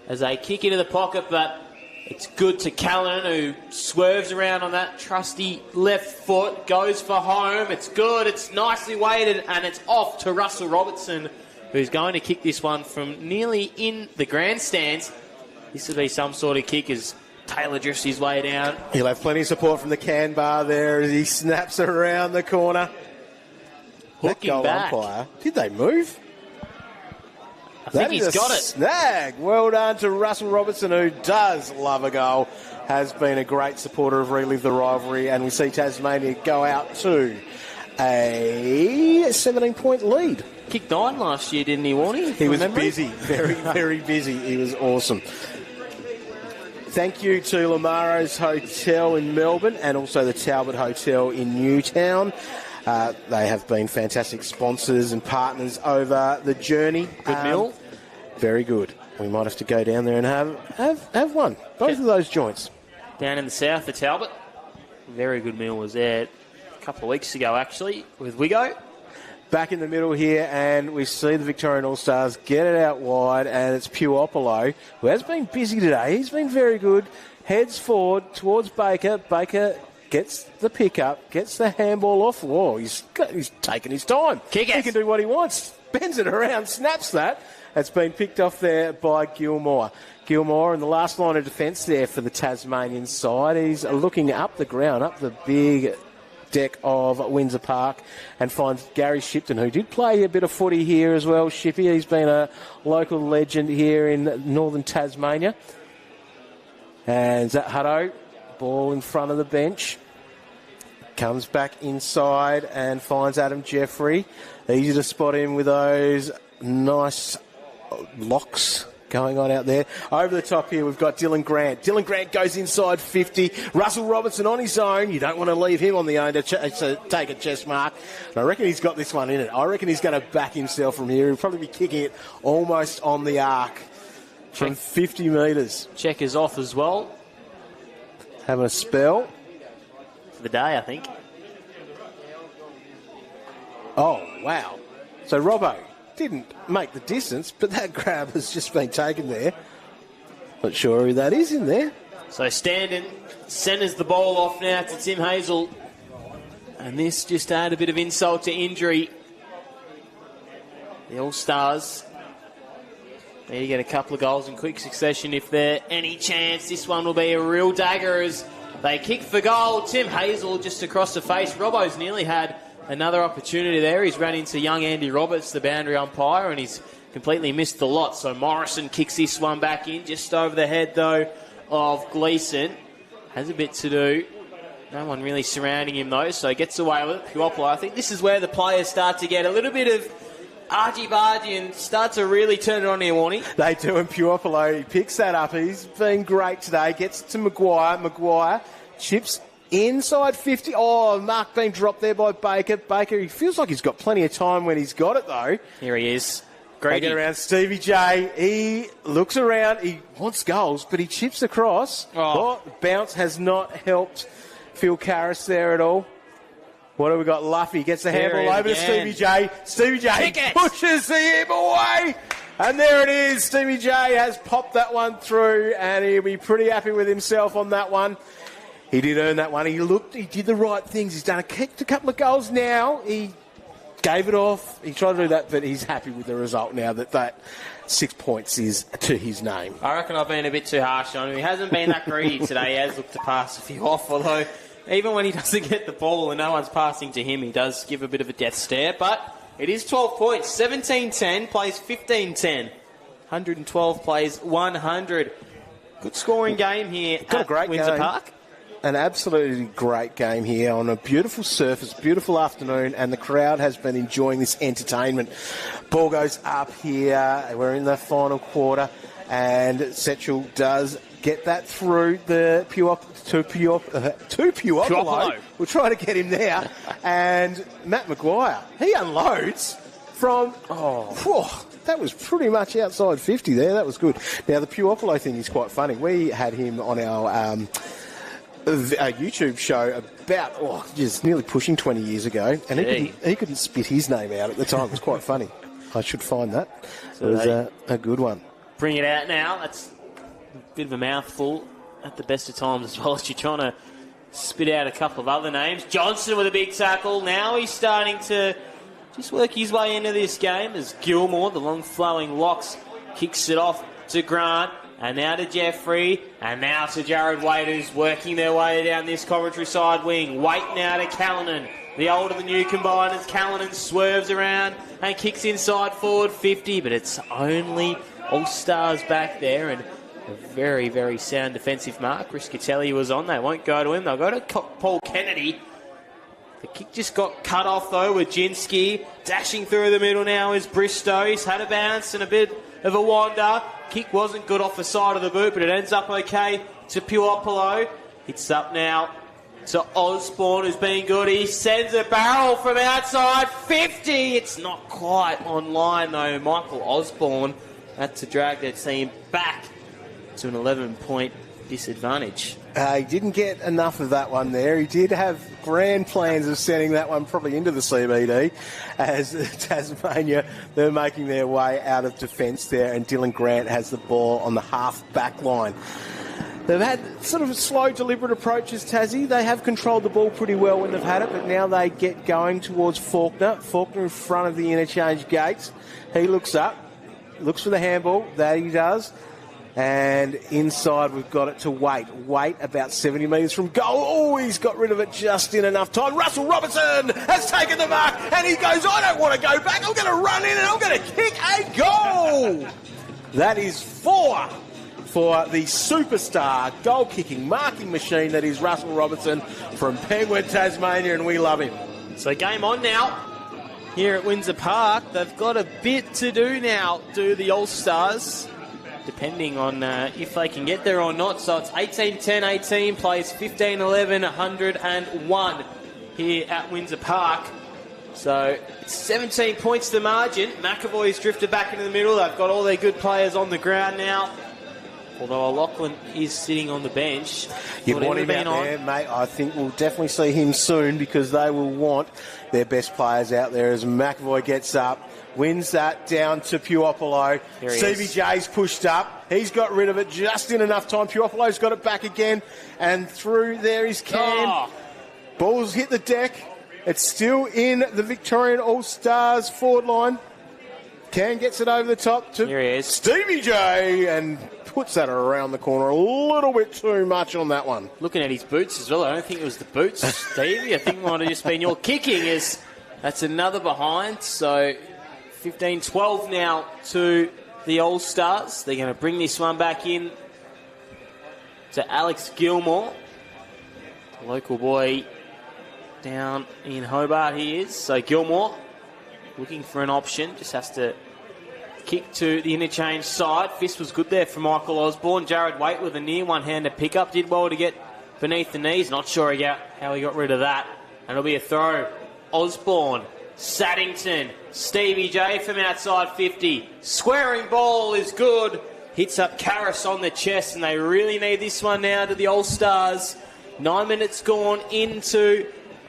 as they kick into the pocket, but it's good to Callan, who swerves around on that trusty left foot, goes for home. It's good, it's nicely weighted, and it's off to Russell Robertson, who's going to kick this one from nearly in the grandstands. This would be some sort of kick as Taylor drifts his way down. He'll have plenty of support from the can bar there as he snaps around the corner. Hooking back. Umpire, did they move? I think he's got it. Snag. Well done to Russell Robertson, who does love a goal. Has been a great supporter of Relive the Rivalry, and we see Tasmania go out to a 17-point lead. Kicked 9 last year, didn't he, Warnie? He was busy. Very, very busy. He was awesome. Thank you to Lamaro's Hotel in Melbourne and also the Talbot Hotel in Newtown. They have been fantastic sponsors and partners over the journey. Good meal. Very good. We might have to go down there and have one. Both of those joints. Down in the south, the Talbot. Very good meal was there a couple of weeks ago, actually, with Wiggo. Back in the middle here, and we see the Victorian All-Stars get it out wide, and it's Puopolo, who has been busy today. He's been very good. Heads forward towards Baker. Baker gets the pickup, gets the handball off. Whoa, he's taking his time. Kick it. He can do what he wants. Bends it around, snaps that. It's been picked off there by Gilmore. Gilmore in the last line of defence there for the Tasmanian side. He's looking up the ground, up the big deck of Windsor Park, and finds Gary Shipton, who did play a bit of footy here as well. Shippy, he's been a local legend here in northern Tasmania. And Hutto, ball in front of the bench, comes back inside and finds Adam Jeffrey. Easy to spot him with those nice locks going on out there. Over the top here, we've got Dylan Grant. Dylan Grant goes inside 50. Russell Robertson on his own. You don't want to leave him on the own to take a chest mark. And I reckon he's got this one in it. I reckon he's going to back himself from here. He'll probably be kicking it almost on the arc from 50 metres. Check is off as well. Having a spell. For the day, I think. Oh, wow. So Robbo didn't make the distance, but that grab has just been taken there. Not sure who that is in there. So Standen centres the ball off now to Tim Hazel. And this just add a bit of insult to injury. The All-Stars need to get a couple of goals in quick succession if there any chance. This one will be a real dagger as they kick for goal. Tim Hazel just across the face. Robbo's nearly had another opportunity there. He's run into young Andy Roberts, the boundary umpire, and he's completely missed the lot. So Morrison kicks this one back in, just over the head, though, of Gleeson. Has a bit to do. No one really surrounding him, though, so gets away with it. Puopolo, I think this is where the players start to get a little bit of argy-bargy and start to really turn it on here, Warnie. They do, and Puopolo, he picks that up. He's been great today. Gets it to Maguire. Maguire chips inside 50. Oh, mark being dropped there by Baker. Baker, he feels like he's got plenty of time when he's got it, though. Here he is. They get around Stevie J. He looks around. He wants goals, but he chips across. Oh, bounce has not helped Phil Karras there at all. What have we got? Luffy gets the handball over to Stevie J. Stevie J pushes him away. And there it is. Stevie J has popped that one through, and he'll be pretty happy with himself on that one. He did earn that one. He did the right things. He's kicked a couple of goals now. He gave it off. He tried to do that, but he's happy with the result now that 6 points is to his name. I reckon I've been a bit too harsh on him. He hasn't been that greedy today. He has looked to pass a few off, although even when he doesn't get the ball and no one's passing to him, he does give a bit of a death stare. But it is 12 points. 17-10 plays 15-10. 112 plays 100. Good scoring game here at Windsor Park. an absolutely great game here on a beautiful surface, beautiful afternoon, and the crowd has been enjoying this entertainment. Ball goes up here. We're in the final quarter, and Setchell does get that through the Puopolo. We'll try to get him there. And Matt Maguire, he unloads from... that was pretty much outside 50 there. That was good. Now, the Puopolo thing is quite funny. We had him on our YouTube show about, just nearly pushing 20 years ago, and he couldn't spit his name out at the time. It was quite funny. I should find that. So it was a good one. Bring it out now. That's a bit of a mouthful at the best of times, as well as you're trying to spit out a couple of other names. Johnson with a big tackle. Now he's starting to just work his way into this game as Gilmore, the long flowing locks, kicks it off to Grant, and now to Jeffrey, and now to Jared Waite, who's working their way down this Coventry side wing. Waite now to Callanan. The old and the new combined as Callanan swerves around and kicks inside forward 50, but it's only All-Stars back there, and a very, very sound defensive mark. Riscatelli was on. They won't go to him. They'll go to Paul Kennedy. The kick just got cut off, though, with Jinski. Dashing through the middle now is Bristow. He's had a bounce and a bit of a wander. Kick wasn't good off the side of the boot, but it ends up okay to Puopolo. It's up now to Osborne, who's been good. He sends a barrel from outside 50. It's not quite on line, though. Michael Osborne had to drag their team back to an 11-point disadvantage. He didn't get enough of that one there. He did have grand plans of sending that one probably into the CBD as Tasmania, they're making their way out of defence there, and Dylan Grant has the ball on the half-back line. They've had sort of slow, deliberate approaches, Tassie. They have controlled the ball pretty well when they've had it, but now they get going towards Faulkner. Faulkner in front of the interchange gates. He looks up, looks for the handball. That he does. And inside, we've got it to Waite. Waite about 70 metres from goal. Oh, he's got rid of it just in enough time. Russell Robertson has taken the mark, and he goes, I don't want to go back. I'm going to run in and I'm going to kick a goal. That is 4 for the superstar goal-kicking marking machine that is Russell Robertson from Penguin, Tasmania, and we love him. So game on now here at Windsor Park. They've got a bit to do now, do the All-Stars, depending on if they can get there or not. So it's 18-10-18, plays 15-11, 101 here at Windsor Park. So it's 17 points to margin. McAvoy's drifted back into the middle. They've got all their good players on the ground now, although O'Loughlin is sitting on the bench. You want him out there, mate. I think we'll definitely see him soon, because they will want their best players out there as McAvoy gets up. Wins that down to Puopolo. CBJ's pushed up. He's got rid of it just in enough time. Puopolo's got it back again. And through there is Cam. Ball's hit the deck. It's still in the Victorian All-Stars forward line. Cam gets it over the top to Stevie J and puts that around the corner a little bit too much on that one. Looking at his boots as well. I don't think it was the boots, Stevie. I think it might have just been your kicking. That's another behind. So 15-12 now to the All-Stars. They're going to bring this one back in to Alex Gilmore. The local boy down in Hobart he is. So Gilmore looking for an option. Just has to kick to the interchange side. Fist was good there for Michael Osborne. Jared Waite with a near one-handed pickup. Did well to get beneath the knees. Not sure how he got rid of that. And it'll be a throw. Osborne, Saddington, Stevie J from outside 50. Squaring ball is good. Hits up Karras on the chest, and they really need this one now to the All-Stars. 9 minutes gone into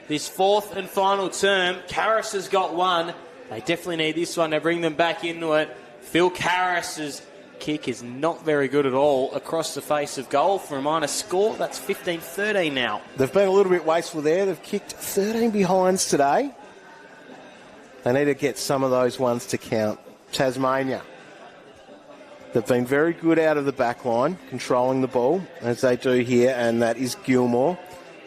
this fourth and final term. Karras has got one. They definitely need this one to bring them back into it. Phil Karras' kick is not very good at all across the face of goal for a minor score. That's 15-13 now. They've been a little bit wasteful there. They've kicked 13 behinds today. They need to get some of those ones to count. Tasmania. They've been very good out of the back line, controlling the ball, as they do here, and that is Gilmore.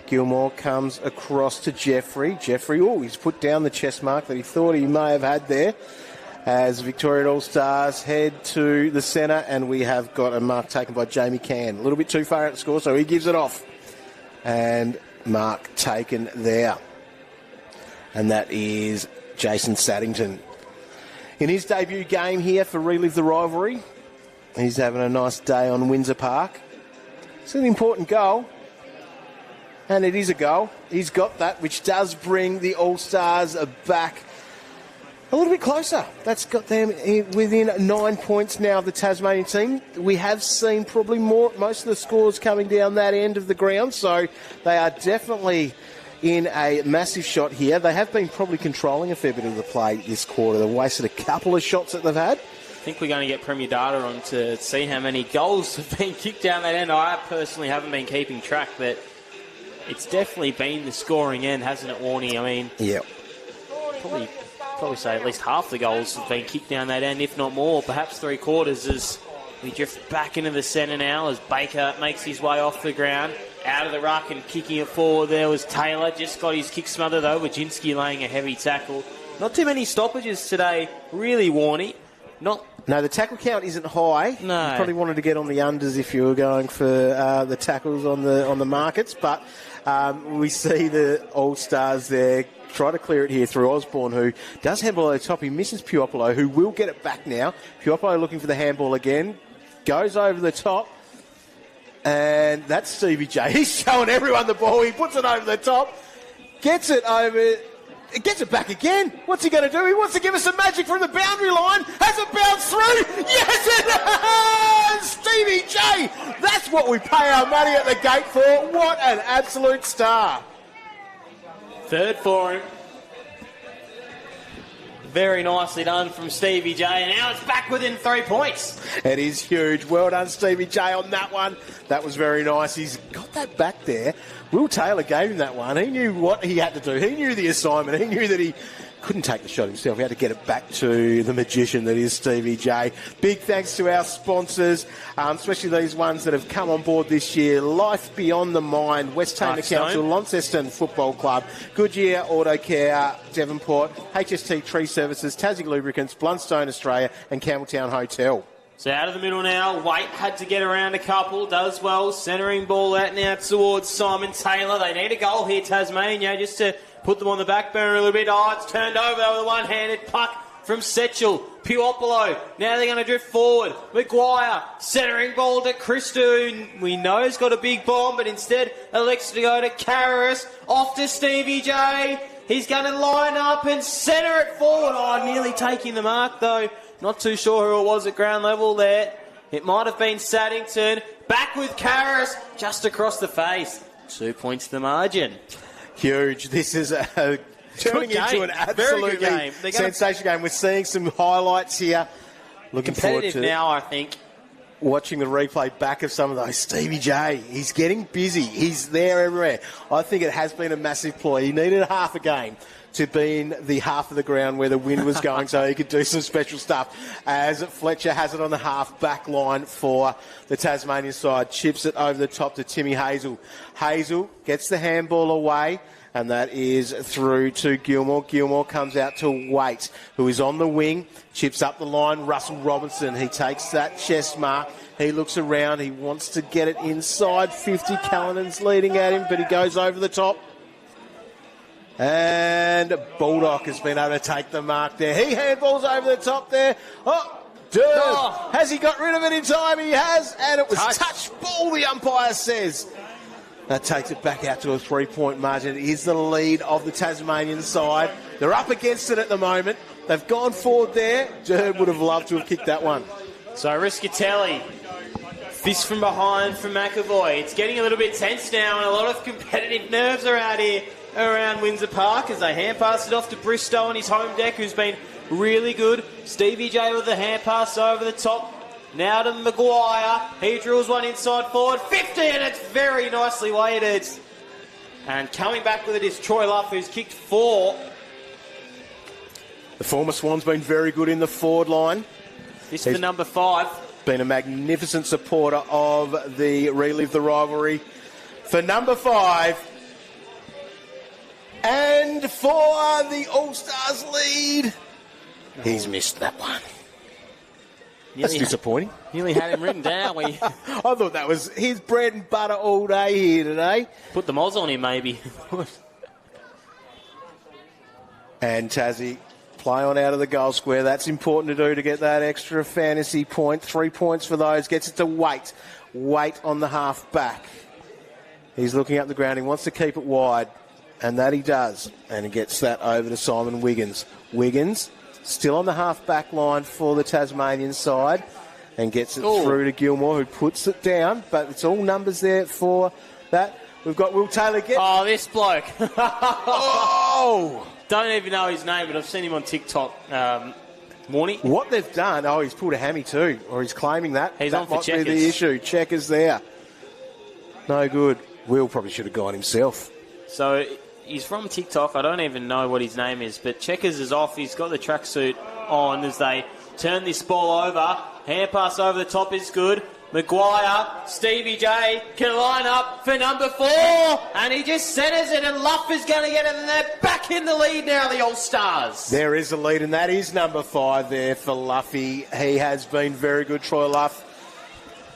Gilmore comes across to Jeffrey. Jeffrey, he's put down the chest mark that he thought he may have had there, as Victorian All-Stars head to the centre, and we have got a mark taken by Jamie Cann. A little bit too far out the score, so he gives it off. And mark taken there. And that is Jason Saddington. In his debut game here for Relive the Rivalry, he's having a nice day on Windsor Park. It's an important goal. And it is a goal. He's got that, which does bring the All-Stars back a little bit closer. That's got them within 9 points now of the Tasmanian team. We have seen probably most of the scores coming down that end of the ground, so they are definitely in a massive shot here. They have been probably controlling a fair bit of the play this quarter. They've wasted a couple of shots that they've had. I think we're going to get Premier Data on to see how many goals have been kicked down that end. I personally haven't been keeping track, but it's definitely been the scoring end, hasn't it, Warnie? I mean, yeah, probably say at least half the goals have been kicked down that end, if not more, perhaps three-quarters, as we drift back into the centre now as Baker makes his way off the ground. Out of the ruck and kicking it forward there was Taylor. Just got his kick smothered though. Wajinski laying a heavy tackle. Not too many stoppages today, really, Warnie. No, the tackle count isn't high. No. You probably wanted to get on the unders if you were going for the tackles on the markets, but we see the All-Stars there try to clear it here through Osborne, who does handball over the top. He misses Puopolo, who will get it back now. Puopolo looking for the handball again. Goes over the top. And that's Stevie J. He's showing everyone the ball. He puts it over the top. Gets it over. Gets it back again. What's he going to do? He wants to give us some magic from the boundary line. Has it bounced through? Yes, it has! Stevie J. That's what we pay our money at the gate for. What an absolute star. Third for him. Very nicely done from Stevie J. And now it's back within 3 points. It is huge. Well done, Stevie J, on that one. That was very nice. He's got that back there. Will Taylor gave him that one. He knew what he had to do. He knew the assignment. He knew that he couldn't take the shot himself. He had to get it back to the magician that is Stevie J. Big thanks to our sponsors, especially these ones that have come on board this year. Life Beyond the Mind, West Tamar Council, Launceston Football Club, Goodyear Auto Care, Devonport, HST Tree Services, Tassie Lubricants, Bluntstone Australia and Campbelltown Hotel. So out of the middle now, Waite had to get around a couple, does well, centering ball out now towards Simon Taylor. They need a goal here, Tasmania, just to put them on the back burner a little bit. Oh, it's turned over with a one-handed puck from Setchell. Puopolo, now they're going to drift forward. Maguire, centering ball to Christou. We know he's got a big bomb, but instead elects to go to Karras. Off to Stevie J. He's going to line up and centre it forward. Oh, nearly taking the mark, though. Not too sure who it was at ground level there. It might have been Saddington. Back with Karras, just across the face. 2 points the margin. Huge. This is turning into an absolutely sensational game. We're seeing some highlights here. Looking forward to now, I think. Watching the replay back of some of those. Stevie J, he's getting busy. He's there everywhere. I think it has been a massive ploy. He needed half a game to be in the half of the ground where the wind was going so he could do some special stuff. As Fletcher has it on the half back line for the Tasmanian side. Chips it over the top to Timmy Hazel. Hazel gets the handball away. And that is through to Gilmore. Gilmore comes out to Waite, who is on the wing, chips up the line. Russell Robinson, he takes that chest mark. He looks around. He wants to get it inside 50. Callanan's leading at him, but he goes over the top. And Bulldog has been able to take the mark there. He handballs over the top there. Has he got rid of it in time? He has. And it was touch ball, the umpire says. That takes it back out to a 3-point margin. It is the lead of the Tasmanian side. They're up against it at the moment. They've gone forward there. Derb would have loved to have kicked that one. So Riscatelli, fist from behind from McAvoy. It's getting a little bit tense now, and a lot of competitive nerves are out here around Windsor Park as they hand pass it off to Bristow on his home deck, who's been really good. Stevie J with the hand pass over the top. Now to Maguire. He drills one inside forward. 50, and it's very nicely weighted. And coming back with it is Troy Luff, who's kicked 4. The former Swan's been very good in the forward line. This is the number 5. Been a magnificent supporter of the Relive the Rivalry. For number 5. And for the All-Stars lead. He's missed that one. That's disappointing. Nearly had him written down. We I thought that was his bread and butter all day here today. put the moz on him, maybe. And Tassie, play on out of the goal square. That's important to do to get that extra fantasy point. 3 points for those. Gets it to Waite. Waite on the half back. He's looking up the ground. He wants to keep it wide. And that he does. And he gets that over to Simon Wiggins. Wiggins still on the half back line for the Tasmanian side. And gets it through to Gilmore, who puts it down. But it's all numbers there for that. We've got Will Taylor get. Oh, this bloke. Oh! Don't even know his name, but I've seen him on TikTok. Morning. What they've done, he's pulled a hammy too, or he's claiming that. He's that on for might Checkers. be the issue. Checkers there. No good. Will probably should have gone himself. So he's from TikTok. I don't even know what his name is, but Checkers is off. He's got the tracksuit on as they turn this ball over. Hand pass over the top is good. Maguire, Stevie J can line up for number 4, and he just centres it, and Luff is going to get it, and they're back in the lead now, the All-Stars. There is a lead, and that is number 5 there for Luffy. He has been very good, Troy Luff.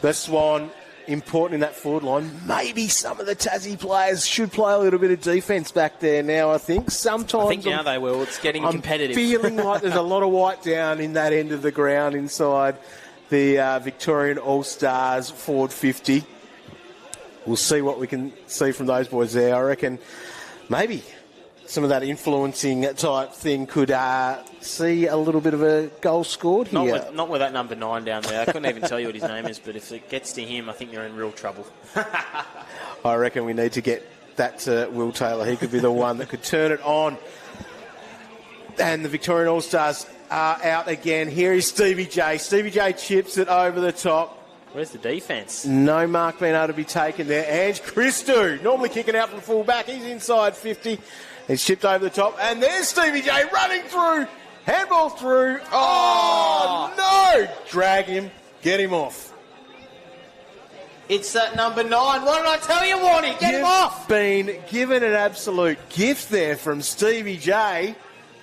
The Swan, important in that forward line. Maybe some of the Tassie players should play a little bit of defence back there now, I think. Sometimes I think now they will. It's getting competitive. I'm feeling like there's a lot of white down in that end of the ground inside the Victorian All-Stars forward 50. We'll see what we can see from those boys there. I reckon maybe some of that influencing type thing could see a little bit of a goal scored here. Not with that number 9 down there. I couldn't even tell you what his name is, but if it gets to him, I think they're in real trouble. I reckon we need to get that to Will Taylor. He could be the one that could turn it on. And the Victorian All-Stars are out again. Here is Stevie J. Stevie J chips it over the top. Where's the defence? No mark being able to be taken there. Ange Christou, normally kicking out from full back. He's inside 50. He's chipped over the top. And there's Stevie J running through. Handball through. Oh, no! Drag him. Get him off. It's that number 9. What did I tell you, Warnie? Get him off! Been given an absolute gift there from Stevie J.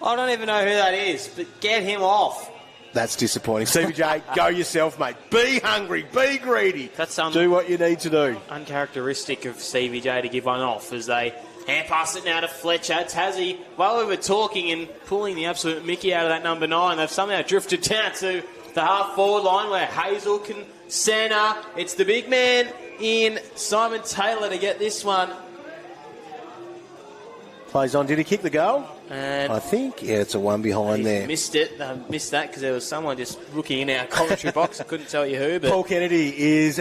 I don't even know who that is, but get him off. That's disappointing. Stevie J, go yourself, mate. Be hungry. Be greedy. That's do what you need to do. Uncharacteristic of Stevie J to give one off as they hand pass it now to Fletcher. Tassie, while we were talking and pulling the absolute mickey out of that number 9, they've somehow drifted down to the half-forward line where Hazel can centre. It's the big man in Simon Taylor to get this one. Plays on. Did he kick the goal? And I think, it's a one behind there. Missed it. Missed that because there was someone just looking in our commentary box. I couldn't tell you who, but Paul Kennedy is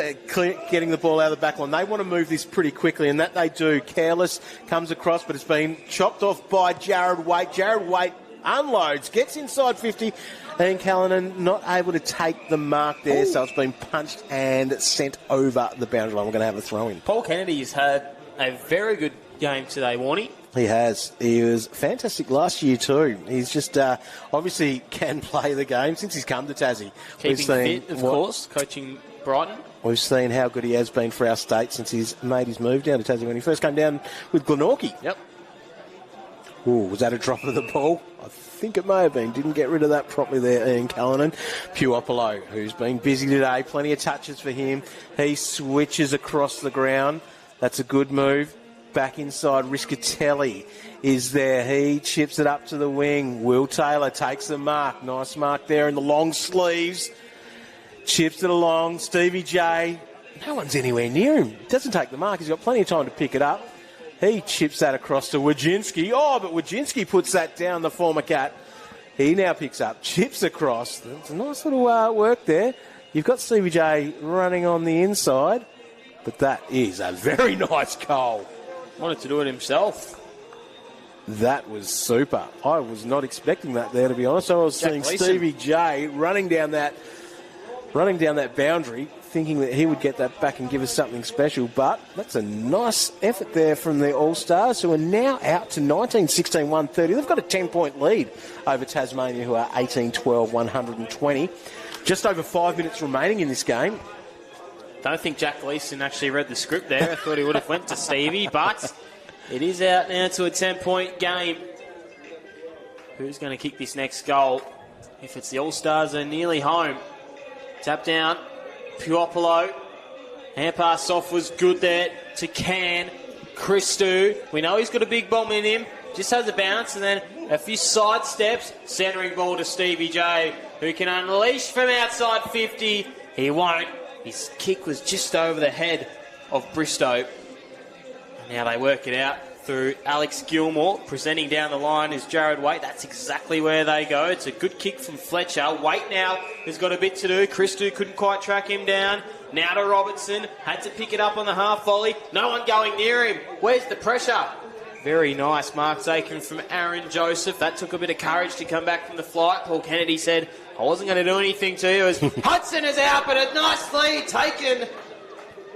getting the ball out of the back line. They want to move this pretty quickly, and that they do. Careless comes across, but it's been chopped off by Jared Waite. Jared Waite unloads, gets inside 50, and Callanan not able to take the mark there, so it's been punched and sent over the boundary line. We're going to have a throw-in. Paul Kennedy's had a very good game today, Warnie. He has. He was fantastic last year too. He's just obviously can play the game since he's come to Tassie. Keeping fit, of course, coaching Brighton. We've seen how good he has been for our state since he's made his move down to Tassie when he first came down with Glenorchy. Yep. Ooh, was that a drop of the ball? I think it may have been. Didn't get rid of that properly there, Ian Callanan. Puopolo, who's been busy today. Plenty of touches for him. He switches across the ground. That's a good move. Back inside, Riscatelli is there. He chips it up to the wing. Will Taylor takes the mark. Nice mark there in the long sleeves. Chips it along. Stevie J. No one's anywhere near him. Doesn't take the mark. He's got plenty of time to pick it up. He chips that across to Wojcinski. Oh, but Wojcinski puts that down, the former Cat. He now picks up, chips across. It's a nice little work there. You've got Stevie J running on the inside, but that is a very nice goal. Wanted to do it himself. That was super. I was not expecting that there, to be honest. I was seeing Stevie J running down that boundary, thinking that he would get that back and give us something special. But that's a nice effort there from the All-Stars, who are now out to 19-16, 130. They've got a 10-point lead over Tasmania, who are 18-12, 120. Just over 5 minutes remaining in this game. Don't think Jack Gleeson actually read the script there. I thought he would have went to Stevie, but it is out now to a 10-point game. Who's going to kick this next goal? If it's the All-Stars, they're nearly home. Tap down. Puopolo. Hand pass off was good there to Can. Christou. We know he's got a big bomb in him. Just has a bounce and then a few side steps. Centering ball to Stevie J, who can unleash from outside 50. He won't. His kick was just over the head of Bristow. And now they work it out through Alex Gilmore. Presenting down the line is Jared Waite. That's exactly where they go. It's a good kick from Fletcher. Waite now has got a bit to do. Christou couldn't quite track him down. Now to Robertson. Had to pick it up on the half volley. No one going near him. Where's the pressure? Very nice mark taken from Aaron Joseph. That took a bit of courage to come back from the flight. Paul Kennedy said, I wasn't going to do anything to you. As Hudson is out, but a nice lead taken.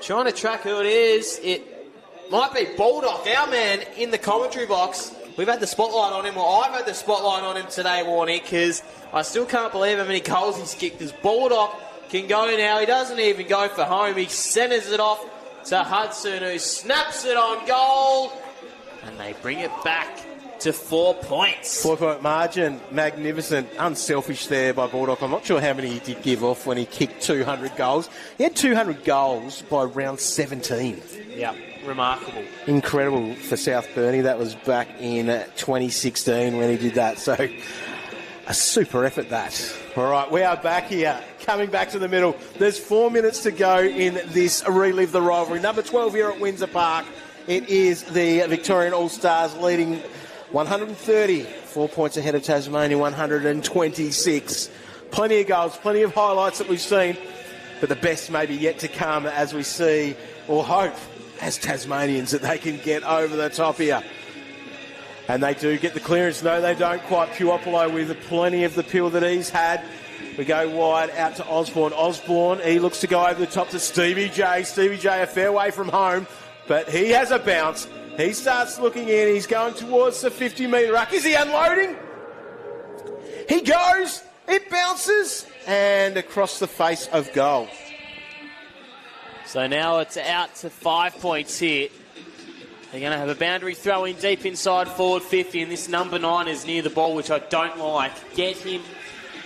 Trying to track who it is. It might be Baldock, our man in the commentary box. We've had the spotlight on him, or I've had the spotlight on him today, Warnie, because I still can't believe how many goals he's kicked. As Baldock can go now. He doesn't even go for home. He centres it off to Hudson, who snaps it on goal. And they bring it back to 4 points. 4 point margin. Magnificent. Unselfish there by Baldock. I'm not sure how many he did give off when he kicked 200 goals. He had 200 goals by round 17. Yeah, remarkable. Incredible for South Burnie. That was back in 2016 when he did that. So, a super effort that. All right, we are back here. Coming back to the middle. There's 4 minutes to go in this Relive the Rivalry. Number 12 here at Windsor Park. It is the Victorian All-Stars leading 130. 4 points ahead of Tasmania, 126. Plenty of goals, plenty of highlights that we've seen. But the best may be yet to come as we see, or hope, as Tasmanians, that they can get over the top here. And they do get the clearance. No, they don't quite. Puopolo with plenty of the pill that he's had. We go wide out to Osborne. Osborne, he looks to go over the top to Stevie J. Stevie J a fair way from home. But he has a bounce. He starts looking in. He's going towards the 50-metre ruck. Is he unloading? He goes. It bounces. And across the face of goal. So now it's out to 5 points here. They're going to have a boundary throw in deep inside forward 50. And this number 9 is near the ball, which I don't like. Get him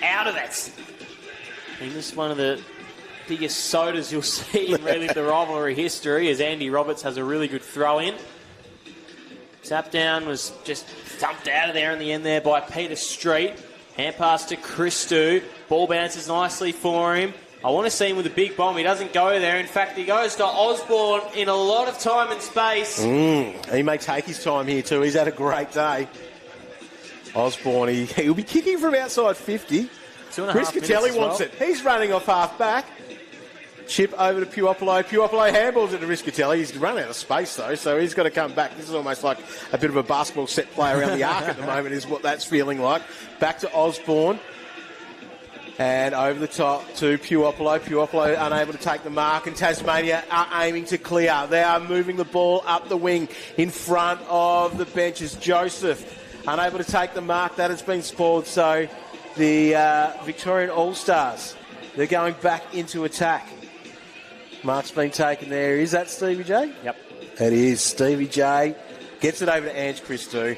out of it. I think this is one of the biggest sodas you'll see in Relive the Rivalry history, as Andy Roberts has a really good throw in. Tap down was just dumped out of there in the end there by Peter Street. Hand pass to Christou. Ball bounces nicely for him. I want to see him with a big bomb. He doesn't go there. In fact, he goes to Osborne in a lot of time and space. He may take his time here too. He's had a great day. Osborne, he'll be kicking from outside 50. Riscatelli wants it. He's running off half back. Chip over to Puopolo. Puopolo handballs it to Riscatelli. He's run out of space, though, so he's got to come back. This is almost like a bit of a basketball set play around the arc at the moment is what that's feeling like. Back to Osborne. And over the top to Puopolo. Puopolo unable to take the mark, and Tasmania are aiming to clear. They are moving the ball up the wing in front of the benches. Joseph unable to take the mark. That has been spoiled, so the Victorian All-Stars, they're going back into attack. Mark's been taken there. Is that Stevie J? Yep. It is. Stevie J gets it over to Ange Christou.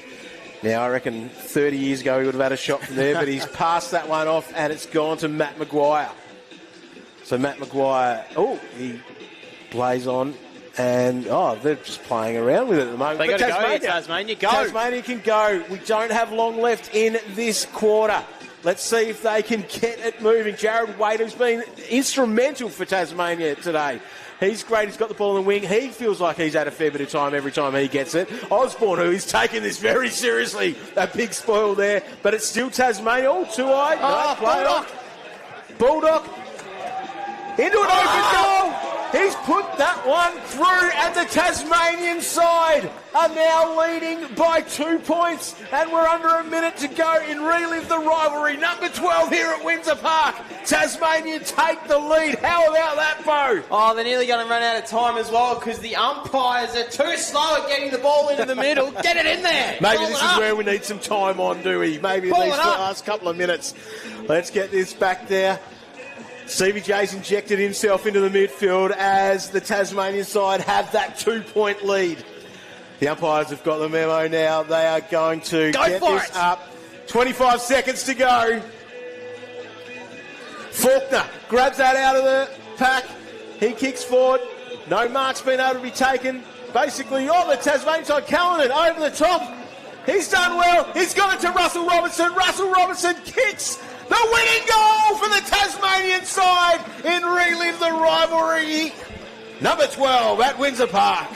Now, I reckon 30 years ago he would have had a shot from there, but he's passed that one off and it's gone to Matt Maguire. So Matt Maguire, he plays on and, they're just playing around with it at the moment. They got to go here, Tasmania. Go. Tasmania can go. We don't have long left in this quarter. Let's see if they can get it moving. Jared Waite, who's been instrumental for Tasmania today. He's great. He's got the ball in the wing. He feels like he's had a fair bit of time every time he gets it. Osborne, who is taking this very seriously. A big spoil there. But it's still Tasmania. Too high. Bulldog. Into an open goal. He's put that one through, and the Tasmanian side are now leading by 2 points, and we're under a minute to go in Relive the Rivalry. Number 12 here at Windsor Park. Tasmania take the lead. How about that, Bo? They're nearly going to run out of time as well because the umpires are too slow at getting the ball into the middle. Get it in there. Maybe this is where we need some time on, do we? Maybe at least the last couple of minutes. Let's get this back there. Stevie J's injected himself into the midfield as the Tasmanian side have that 2 point lead. The umpires have got the memo now. They are going to get this up. 25 seconds to go. Faulkner grabs that out of the pack. He kicks forward. No mark's been able to be taken. Basically, on the Tasmanian side, Callanan over the top. He's done well. He's got it to Russell Robertson. Russell Robertson kicks the winning goal for the Tasmanian side in Relive the Rivalry. Number 12 at Windsor Park.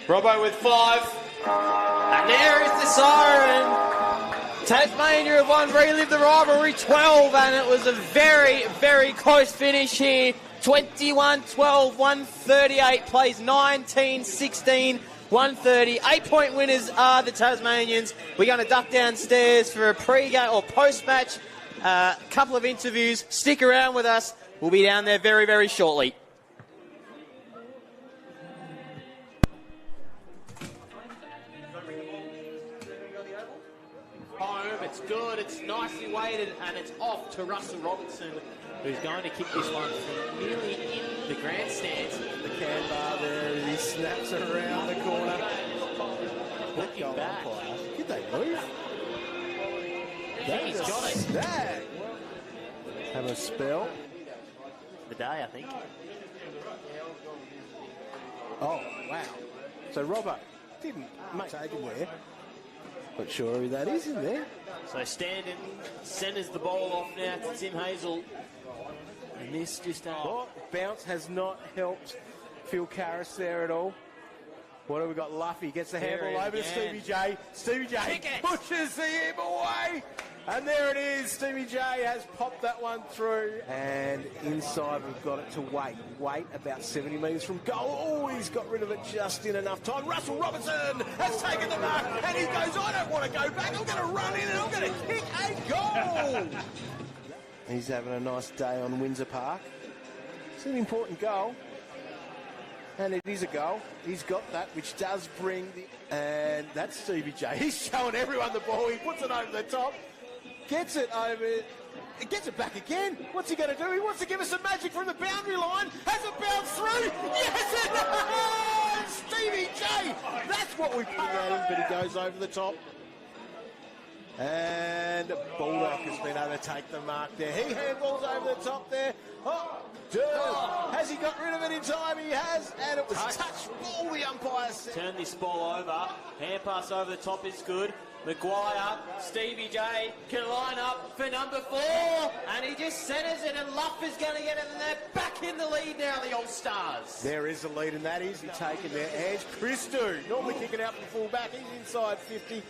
Robbo with 5. And there is the siren. Tasmania have won Relive the Rivalry 12, and it was a very, very close finish here. 21-12, 138 plays 19-16, 130. 8-point winners are the Tasmanians. We're going to duck downstairs for a pre-game or post-match couple of interviews. Stick around with us. We'll be down there very, very shortly. Home, it's good, it's nicely weighted, and it's off to Russell Robertson, who's going to kick this one from nearly in the grandstands. The can bar there, he snaps it around the corner. Looking back. Did they move? I think he's got it. Snag. Have a spell. The day, I think. Oh, wow. So Robbo didn't take him there. Not sure who that is in there. So Standen centres the ball off now to Tim Hazel. And this just... bounce has not helped Phil Karras there at all. What have we got? Luffy gets the handball over to Stevie J. Stevie J pushes him away. And there it is. Stevie J has popped that one through. And inside we've got it to Waite. Waite about 70 metres from goal. Oh, he's got rid of it just in enough time. Russell Robertson has taken the mark. And he goes, I don't want to go back. I'm going to run in and I'm going to kick a goal. He's having a nice day on Windsor Park. It's an important goal. And it is a goal. He's got that, which does bring the... And that's Stevie J. He's showing everyone the ball. He puts it over the top. Gets it over... It gets it back again. What's he going to do? He wants to give us some magic from the boundary line. Has it bounced through? Yes, it does! Stevie J. That's what we put at him, but he goes over the top. And Bulldog has been able to take the mark there. He handballs over the top there. Oh, has he got rid of it in time? He has, and it was touch ball, the umpire said. Turn this ball over. Hand pass over the top is good. Maguire, Stevie J can line up for number 4, and he just centres it, and Luff is going to get it, and they're back in the lead now, the All-Stars. There is a lead, and that is taken there. Ange Christou, normally kicking out from full-back. He's inside 50.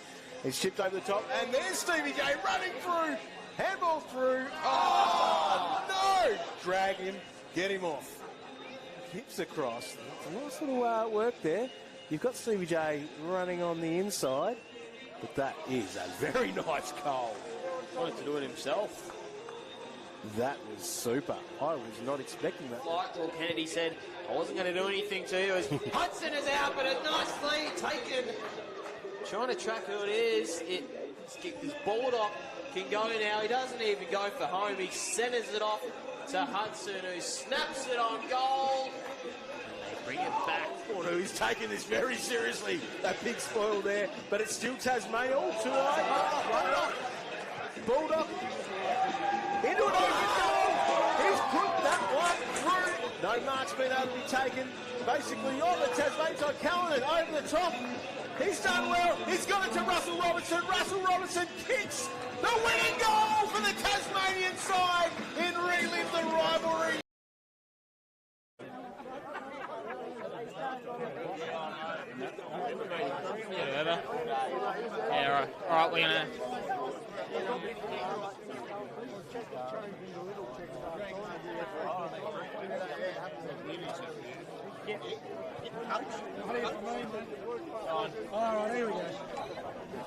He's chipped over the top, and there's Stevie J running through. Handball through. Oh, no! Drag him, get him off. Hips across. Nice little work there. You've got Stevie J running on the inside, but that is a very nice goal. Wanted to do it himself. That was super. I was not expecting that. Like Paul Kennedy said, I wasn't going to do anything to you. Hudson is out, but a nice lead taken. Trying to track who it is. This Bulldog can go now. He doesn't even go for home. He centres it off to Hudson, who snaps it on goal. And they bring it back. Oh, he's taking this very seriously. That big spoil there. But it's still Tasmania. All too high. Bulldog into an open goal. He's put that one through. No mark's been able to be taken. Basically, on the Tasmanian side, Callanan over the top. He's done well. He's got it to Russell Robertson. Russell Robertson kicks the winning goal for the Tasmanian side in Relive the Rivalry. Yeah, all right, we're going to...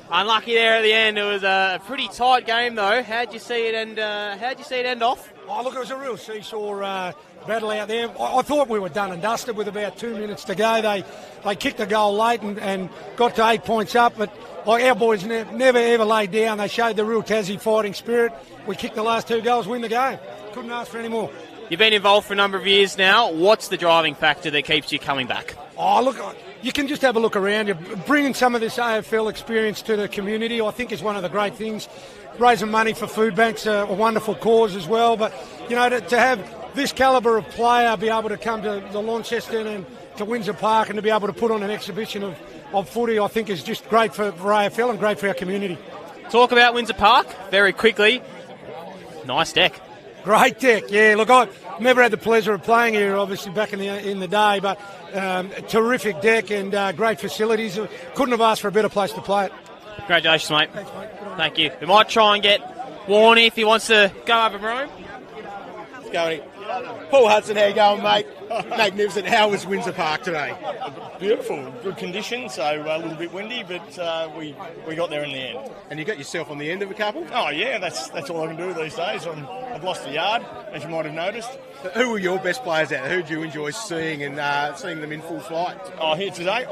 Unlucky there at the end. It was a pretty tight game, though. How'd you see it end? How'd you see it end off? Oh, look, it was a real seesaw battle out there. I thought we were done and dusted with about 2 minutes to go. They kicked a goal late and got to 8 points up, but like our boys never ever laid down. They showed the real Tassie fighting spirit. We kicked the last 2 goals, win the game. Couldn't ask for any more. You've been involved for a number of years now. What's the driving factor that keeps you coming back? Oh, look, you can just have a look around. You're bringing some of this AFL experience to the community, I think, is one of the great things. raising money for food banks, a wonderful cause as well. But, to have this calibre of player be able to come to the Launceston and to Windsor Park and to be able to put on an exhibition of footy, I think is just great for AFL and great for our community. Talk about Windsor Park very quickly. Nice deck. Great deck, yeah. Look, I've never had the pleasure of playing here, obviously, back in the day, but terrific deck and great facilities. Couldn't have asked for a better place to play it. Congratulations, mate. Thanks, mate. Thank you. We might try and get Warney if he wants to go over room. Let's go. Paul Hudson, how you going, mate? Magnificent. How was Windsor Park today? Beautiful, good conditions, so a little bit windy, but we got there in the end. And you got yourself on the end of a couple? Oh yeah, that's all I can do these days. I've lost a yard, as you might have noticed. So who were your best players out there? Who did you enjoy seeing and seeing them in full flight? Oh, here today,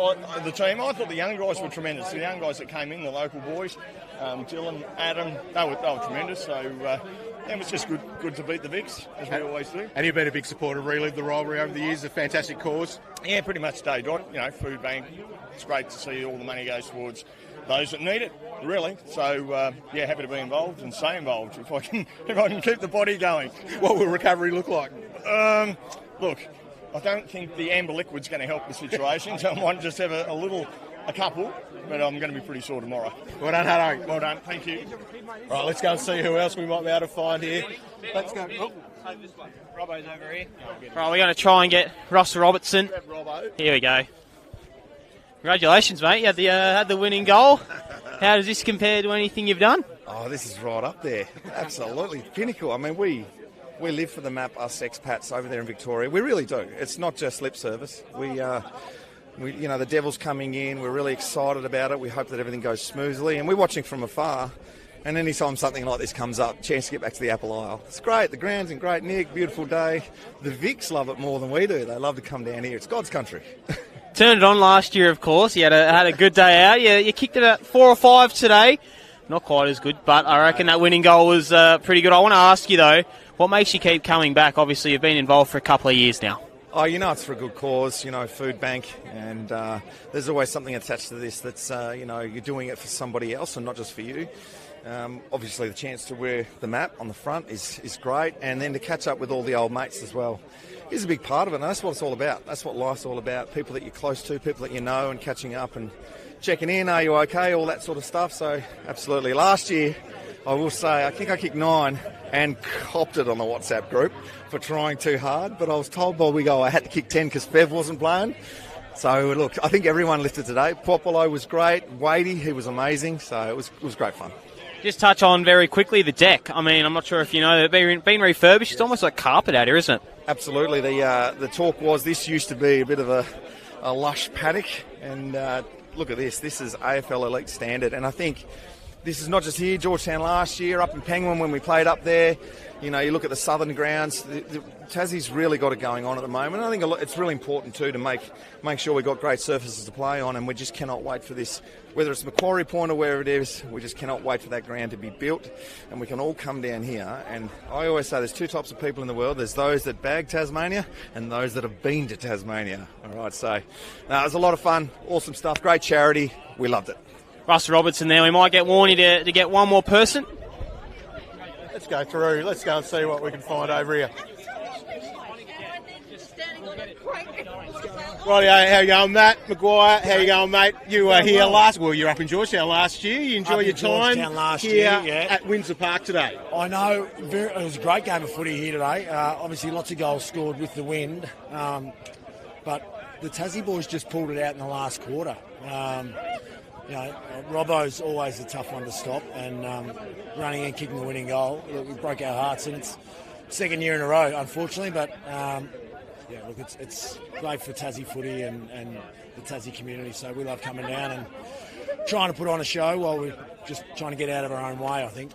the team, I thought the young guys were tremendous. The young guys that came in, the local boys, Dylan, Adam, they were tremendous, so it was just good to beat the Vicks, as we always do. And you've been a big supporter of Relive the Rivalry over the years, a fantastic cause. Yeah, pretty much stayed on. Food bank, it's great to see all the money goes towards those that need it, really. So, happy to be involved and stay involved if I can keep the body going. What will recovery look like? Look, I don't think the amber liquid's going to help the situation, so I might just have a couple, but I'm going to be pretty sore tomorrow. Well done, Hutto. Well done, thank you. All right, let's go and see who else we might be able to find here. Let's go. Oh. Robbo's over here. Right, we're going to try and get Ross Robertson. Here we go. Congratulations, mate. You had the winning goal. How does this compare to anything you've done? Oh, this is right up there. Absolutely. Pinnacle. I mean, we live for the map, us expats over there in Victoria. We really do. It's not just lip service. We the Devils coming in. We're really excited about it. We hope that everything goes smoothly. And we're watching from afar. And anytime something like this comes up, chance to get back to the Apple Isle. It's great. The ground's in great nick. Beautiful day. The Vicks love it more than we do. They love to come down here. It's God's country. Turned it on last year, of course. You had a good day out. You kicked it at 4 or 5 today. Not quite as good, but I reckon that winning goal was pretty good. I want to ask you, though, what makes you keep coming back? Obviously, you've been involved for a couple of years now. Oh, it's for a good cause, food bank, and there's always something attached to this that's, you're doing it for somebody else and not just for you. Obviously, the chance to wear the map on the front is great, and then to catch up with all the old mates as well is a big part of it, and that's what it's all about. That's what life's all about, people that you're close to, people that you know, and catching up and checking in, are you okay, all that sort of stuff. So, absolutely. Last year, I will say, I think I kicked 9 and copped it on the WhatsApp group for trying too hard, but I was told by Wigo I had to kick 10 because Fev wasn't playing. So, look, I think everyone lifted today. Popolo was great. Wadey, he was amazing. So, it was great fun. Just touch on very quickly the deck. I mean, I'm not sure if you know, it's been refurbished. It's almost like carpet out here, isn't it? Absolutely. The talk was this used to be a bit of a lush paddock, and look at this. This is AFL Elite standard, and I think this is not just here. Georgetown last year, up in Penguin when we played up there. You look at the southern grounds. Tassie's really got it going on at the moment. I think it's really important too to make sure we've got great surfaces to play on, and we just cannot wait for this. Whether it's Macquarie Point or wherever it is, we just cannot wait for that ground to be built, and we can all come down here. And I always say there's 2 types of people in the world. There's those that bag Tasmania and those that have been to Tasmania. All right, so it was a lot of fun, awesome stuff, great charity. We loved it. Russ Robertson there. We might get Warney to get one more person. Let's go through. Let's go and see what we can find over here. Right, how you going, Matt Maguire? How you going, mate? You were here you're up in Georgetown last year. You enjoy your time here at Windsor Park today. I know, it was a great game of footy here today. Obviously, lots of goals scored with the wind, but the Tassie boys just pulled it out in the last quarter. Robbo's always a tough one to stop, and running and kicking the winning goal, we broke our hearts, and it's second year in a row, unfortunately, but it's great for Tassie footy and the Tassie community, so we love coming down and trying to put on a show while we're just trying to get out of our own way, I think.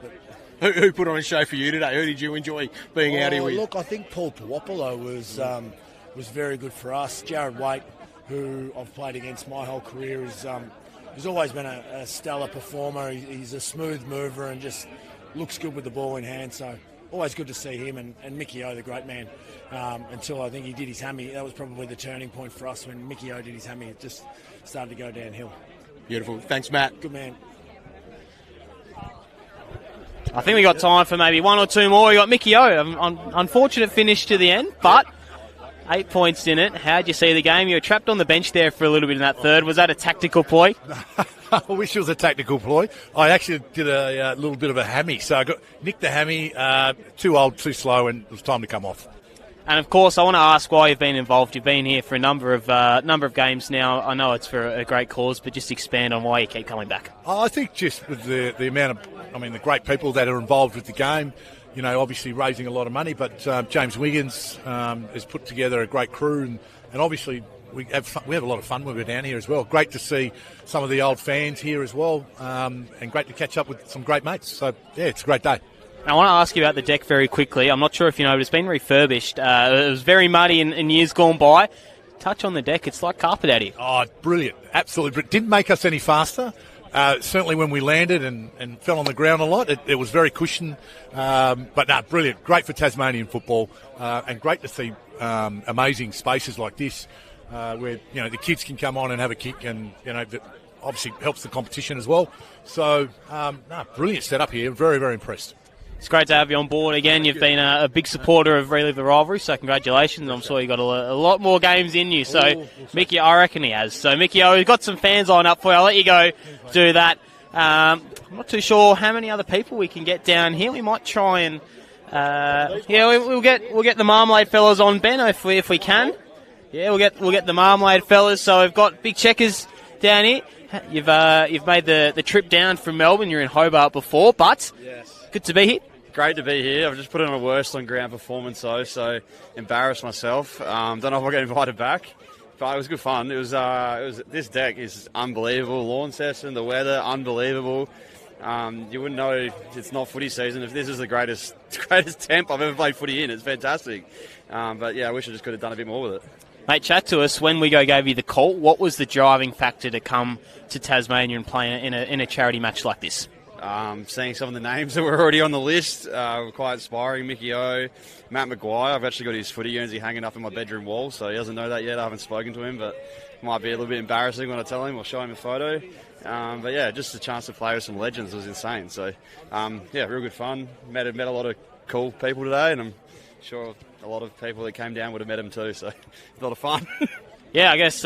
But who put on a show for you today? Who did you enjoy being out here with? Look, I think Paul Puopolo was very good for us. Jared Waite, who I've played against my whole career, he's always been a stellar performer. He's a smooth mover and just looks good with the ball in hand. So always good to see him, and Mickey O, the great man. Until I think he did his hammy. That was probably the turning point for us when Mickey O did his hammy. It just started to go downhill. Beautiful. Thanks, Matt. Good man. I think we got time for maybe one or two more. We got Mickey O. Unfortunate finish to the end, but 8 points in it. How'd you see the game? You were trapped on the bench there for a little bit in that third. Was that a tactical ploy? I wish it was a tactical ploy. I actually did a little bit of a hammy. So I nicked the hammy, too old, too slow, and it was time to come off. And, of course, I want to ask why you've been involved. You've been here for a number of games now. I know it's for a great cause, but just expand on why you keep coming back. I think just with the amount of, the great people that are involved with the game, obviously raising a lot of money, but James Wiggins has put together a great crew, and obviously we have a lot of fun when we're down here as well. Great to see some of the old fans here as well, and great to catch up with some great mates. So, yeah, it's a great day. I want to ask you about the deck very quickly. I'm not sure if you know, but it's been refurbished. It was very muddy in years gone by. Touch on the deck, it's like carpet out here. Oh, brilliant. Absolutely. But didn't make us any faster. Certainly when we landed and fell on the ground a lot, it was very cushioned. But no, brilliant. Great for Tasmanian football, and great to see amazing spaces like this where, the kids can come on and have a kick, and, that obviously helps the competition as well. So, brilliant setup here. Very, very impressed. It's great to have you on board again. You've been a big supporter of Relive the Rivalry, so congratulations. I'm sure you've got a lot more games in you. So, Mickey, I reckon he has. So, Mickey, we've got some fans lined up for you. I'll let you go do that. I'm not too sure how many other people we can get down here. We might try and, we'll get the Marmalade fellas on, Ben, if we can. Yeah, we'll get the Marmalade fellas. So we've got Big Checkers down here. You've made the trip down from Melbourne. You're in Hobart before, but yes, good to be here. Great to be here. I've just put in a worst on ground performance though, so embarrassed myself. Don't know if I'll get invited back, but it was good fun. It was this deck is unbelievable. Launceston, the weather, unbelievable. You wouldn't know it's not footy season if this is the greatest temp I've ever played footy in. It's fantastic. But yeah, I wish I just could have done a bit more with it. Mate, chat to us. When We Go gave you the call, what was the driving factor to come to Tasmania and play in a charity match like this? Seeing some of the names that were already on the list were quite inspiring. Mickey O, Matt Maguire. I've actually got his footy jersey hanging up in my bedroom wall, so he doesn't know that yet. I haven't spoken to him, but it might be a little bit embarrassing when I tell him or show him a photo. But yeah, just a chance to play with some legends was insane. So yeah, real good fun. Met a lot of cool people today, and I'm sure a lot of people that came down would have met him too. So a lot of fun. Yeah, I guess,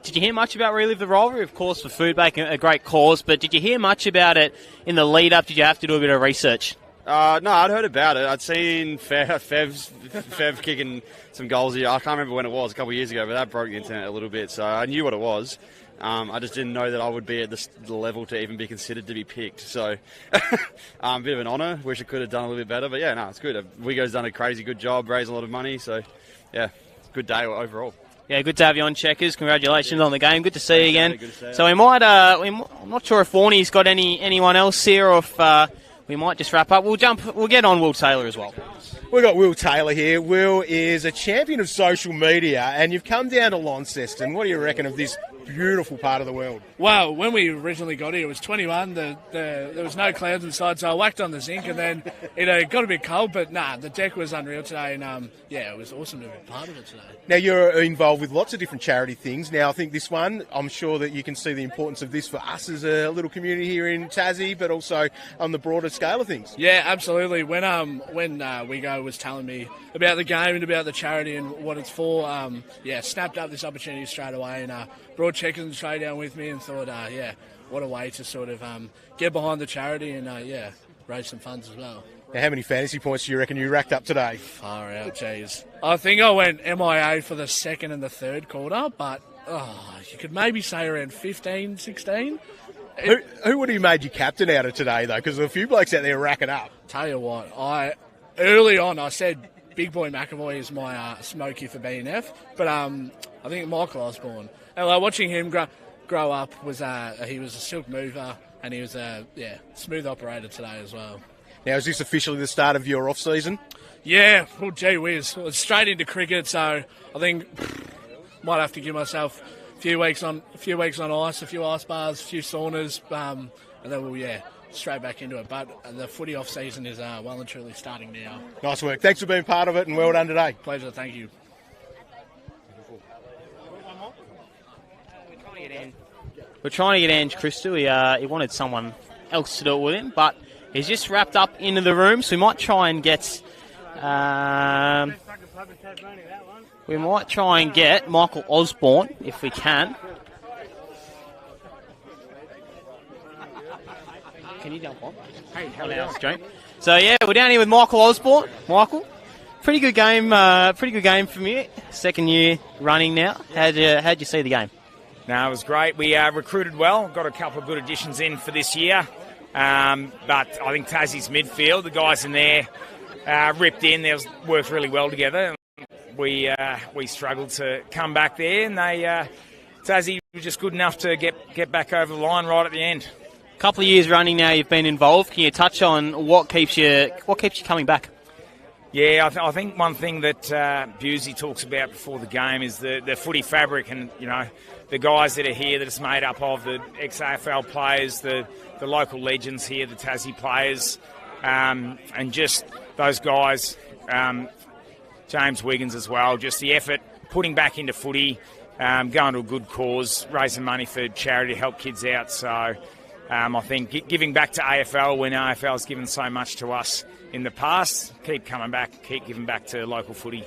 did you hear much about Relive the Rivalry? Of course, for Food Bank, a great cause, but did you hear much about it in the lead-up? Did you have to do a bit of research? No, I'd heard about it. I'd seen Fev kicking some goals here. I can't remember when it was, a couple of years ago, but that broke the internet a little bit, so I knew what it was. I just didn't know that I would be at the level to even be considered to be picked. So, a bit of an honour. Wish I could have done a little bit better, but yeah, no, it's good. Wigo's done a crazy good job, raised a lot of money, so yeah, good day overall. Yeah, good to have you on, Checkers. Congratulations on the game. Good to see you again. So we might, I'm not sure if Warnie's got anyone else here, or if we might just wrap up. We'll get on Will Taylor as well. We've got Will Taylor here. Will is a champion of social media, and you've come down to Launceston. What do you reckon of this beautiful part of the world? Well, when we originally got here, it was 21. There was no clouds inside, so I whacked on the zinc, and then it got a bit cold. But the deck was unreal today, and yeah, it was awesome to be part of it today. Now, you're involved with lots of different charity things. Now, I think this one, I'm sure that you can see the importance of this for us as a little community here in Tassie, but also on the broader scale of things. Yeah, absolutely. When Wigo was telling me about the game and about the charity and what it's for, snapped up this opportunity straight away and brought Checkers and Trey down with me and thought, what a way to sort of get behind the charity and, raise some funds as well. Now, how many fantasy points do you reckon you racked up today? Far out, jeez. I think I went MIA for the second and the third quarter, but you could maybe say around 15, 16. Who would have made you captain out of today, though? Because there were a few blokes out there racking up. Tell you what, early on I said Big Boy McAvoy is my smoky for BNF, but I think Michael Osborne. And watching him grow up, he was a silk mover and he was a smooth operator today as well. Now, is this officially the start of your off-season? Yeah, well, gee whiz. It's straight into cricket, so I think might have to give myself a few weeks on ice, a few ice bars, a few saunas, and then we'll, straight back into it. But the footy off-season is well and truly starting now. Nice work. Thanks for being part of it, and well done today. Pleasure, thank you. We're trying to get Ange Crystal. He wanted someone else to do it with him, but He's just wrapped up into the room, so we might try and get... Michael Osborne, if we can. Can you jump on? Hey, how are you? So, yeah, we're down here with Michael Osborne. Michael, pretty good game from you. Second year running now. How'd you see the game? No, it was great. We recruited well, got a couple of good additions in for this year. But I think Tassie's midfield, the guys in there ripped in. They worked really well together. We struggled to come back there, and Tassie was just good enough to get back over the line right at the end. A couple of years running now, you've been involved. Can you touch on what keeps you coming back? Yeah, I think one thing that Busey talks about before the game is the footy fabric, and the guys that are here that it's made up of, the ex-AFL players, the local legends here, the Tassie players, and just those guys, James Wiggins as well, just the effort, putting back into footy, going to a good cause, raising money for charity to help kids out. So I think giving back to AFL when AFL has given so much to us in the past, keep coming back, keep giving back to local footy.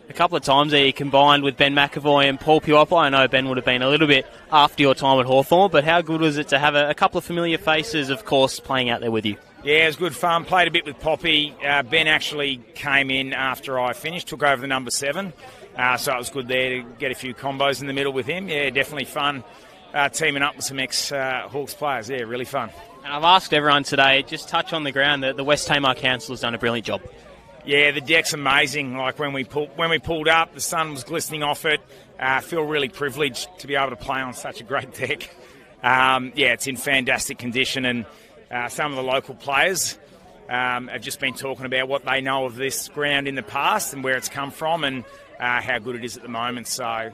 A couple of times there you combined with Ben McAvoy and Paul Puopa. I know Ben would have been a little bit after your time at Hawthorn, but how good was it to have a couple of familiar faces, of course, playing out there with you? Yeah, it was good fun. Played a bit with Poppy. Ben actually came in after I finished, took over the number 7. So it was good there to get a few combos in the middle with him. Yeah, definitely fun teaming up with some ex-Hawks players. Yeah, really fun. And I've asked everyone today, just touch on the ground. The West Tamar Council has done a brilliant job. Yeah, the deck's amazing. Like when we pulled up, the sun was glistening off it. I feel really privileged to be able to play on such a great deck. Yeah, it's in fantastic condition, and some of the local players have just been talking about what they know of this ground in the past and where it's come from and how good it is at the moment. So,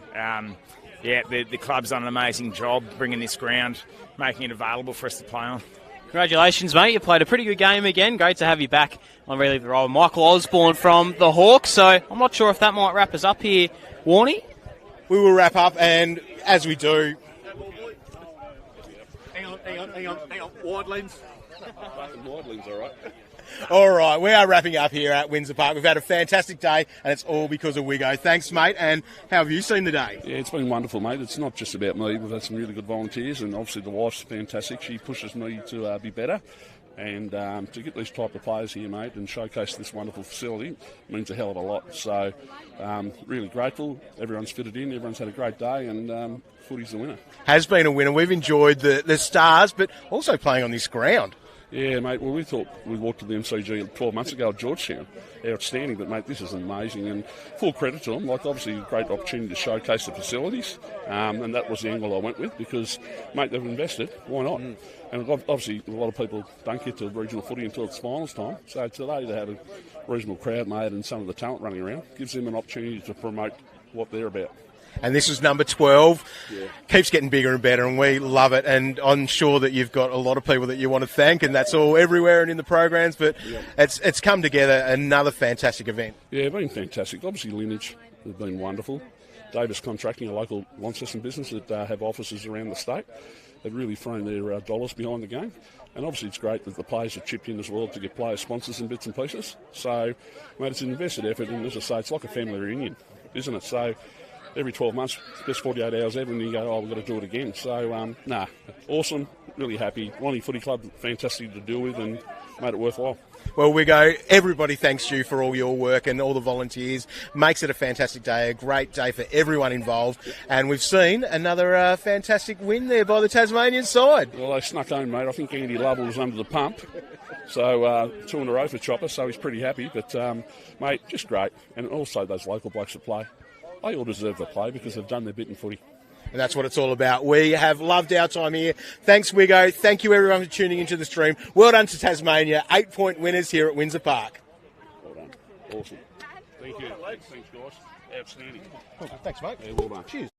yeah, the club's done an amazing job bringing this ground, making it available for us to play on. Congratulations, mate. You played a pretty good game again. Great to have you back on Relive the Rivalry. Michael Osborne from the Hawks. So I'm not sure if that might wrap us up here, Warnie. We will wrap up, and as we do... Hang on. Wide lens. Wide lens, all right. All right, we are wrapping up here at Windsor Park. We've had a fantastic day, and it's all because of Wiggo. Thanks, mate, and how have you seen the day? Yeah, it's been wonderful, mate. It's not just about me. We've had some really good volunteers, and obviously the wife's fantastic. She pushes me to be better. And to get these type of players here, mate, and showcase this wonderful facility means a hell of a lot. So really grateful. Everyone's fitted in. Everyone's had a great day, and footy's the winner. Has been a winner. We've enjoyed the stars, but also playing on this ground. Yeah, mate, well, we thought we walked to the MCG 12 months ago at Georgetown. Outstanding, but, mate, this is amazing. And full credit to them. Like, obviously, a great opportunity to showcase the facilities. And that was the angle I went with because, mate, they've invested. Why not? And obviously, a lot of people don't get to regional footy until it's finals time. So today they had a reasonable crowd, mate, and some of the talent running around. Gives them an opportunity to promote what they're about. And this is number 12. Yeah. Keeps getting bigger and better, and we love it. And I'm sure that you've got a lot of people that you want to thank, and that's all everywhere and in the programs. But it's come together, another fantastic event. Yeah, been fantastic. Obviously, Lineage have been wonderful. Davis Contracting, a local Launceston business that have offices around the state. They've really thrown their dollars behind the game. And obviously it's great that the players have chipped in as well to get player sponsors and bits and pieces. So, mate, it's an invested effort, and as I say, it's like a family reunion, isn't it? So, every 12 months, best 48 hours ever, and you go, we've got to do it again. So, awesome, really happy. Lonnie Footy Club, fantastic to deal with, and made it worthwhile. Well, Wiggo, everybody thanks you for all your work and all the volunteers. Makes it a fantastic day, a great day for everyone involved. And we've seen another fantastic win there by the Tasmanian side. Well, they snuck home, mate. I think Andy Lovell was under the pump. So 2 in a row for Chopper, so he's pretty happy. But, mate, just great. And also those local blokes that play. They all deserve to play because they've done their bit in footy. And that's what it's all about. We have loved our time here. Thanks, Wiggo. Thank you, everyone, for tuning into the stream. Well done to Tasmania. 8-point winners here at Windsor Park. Well done. Awesome. Thank you. Thanks, guys. Outstanding. Thanks, mate. Yeah, well done. Cheers.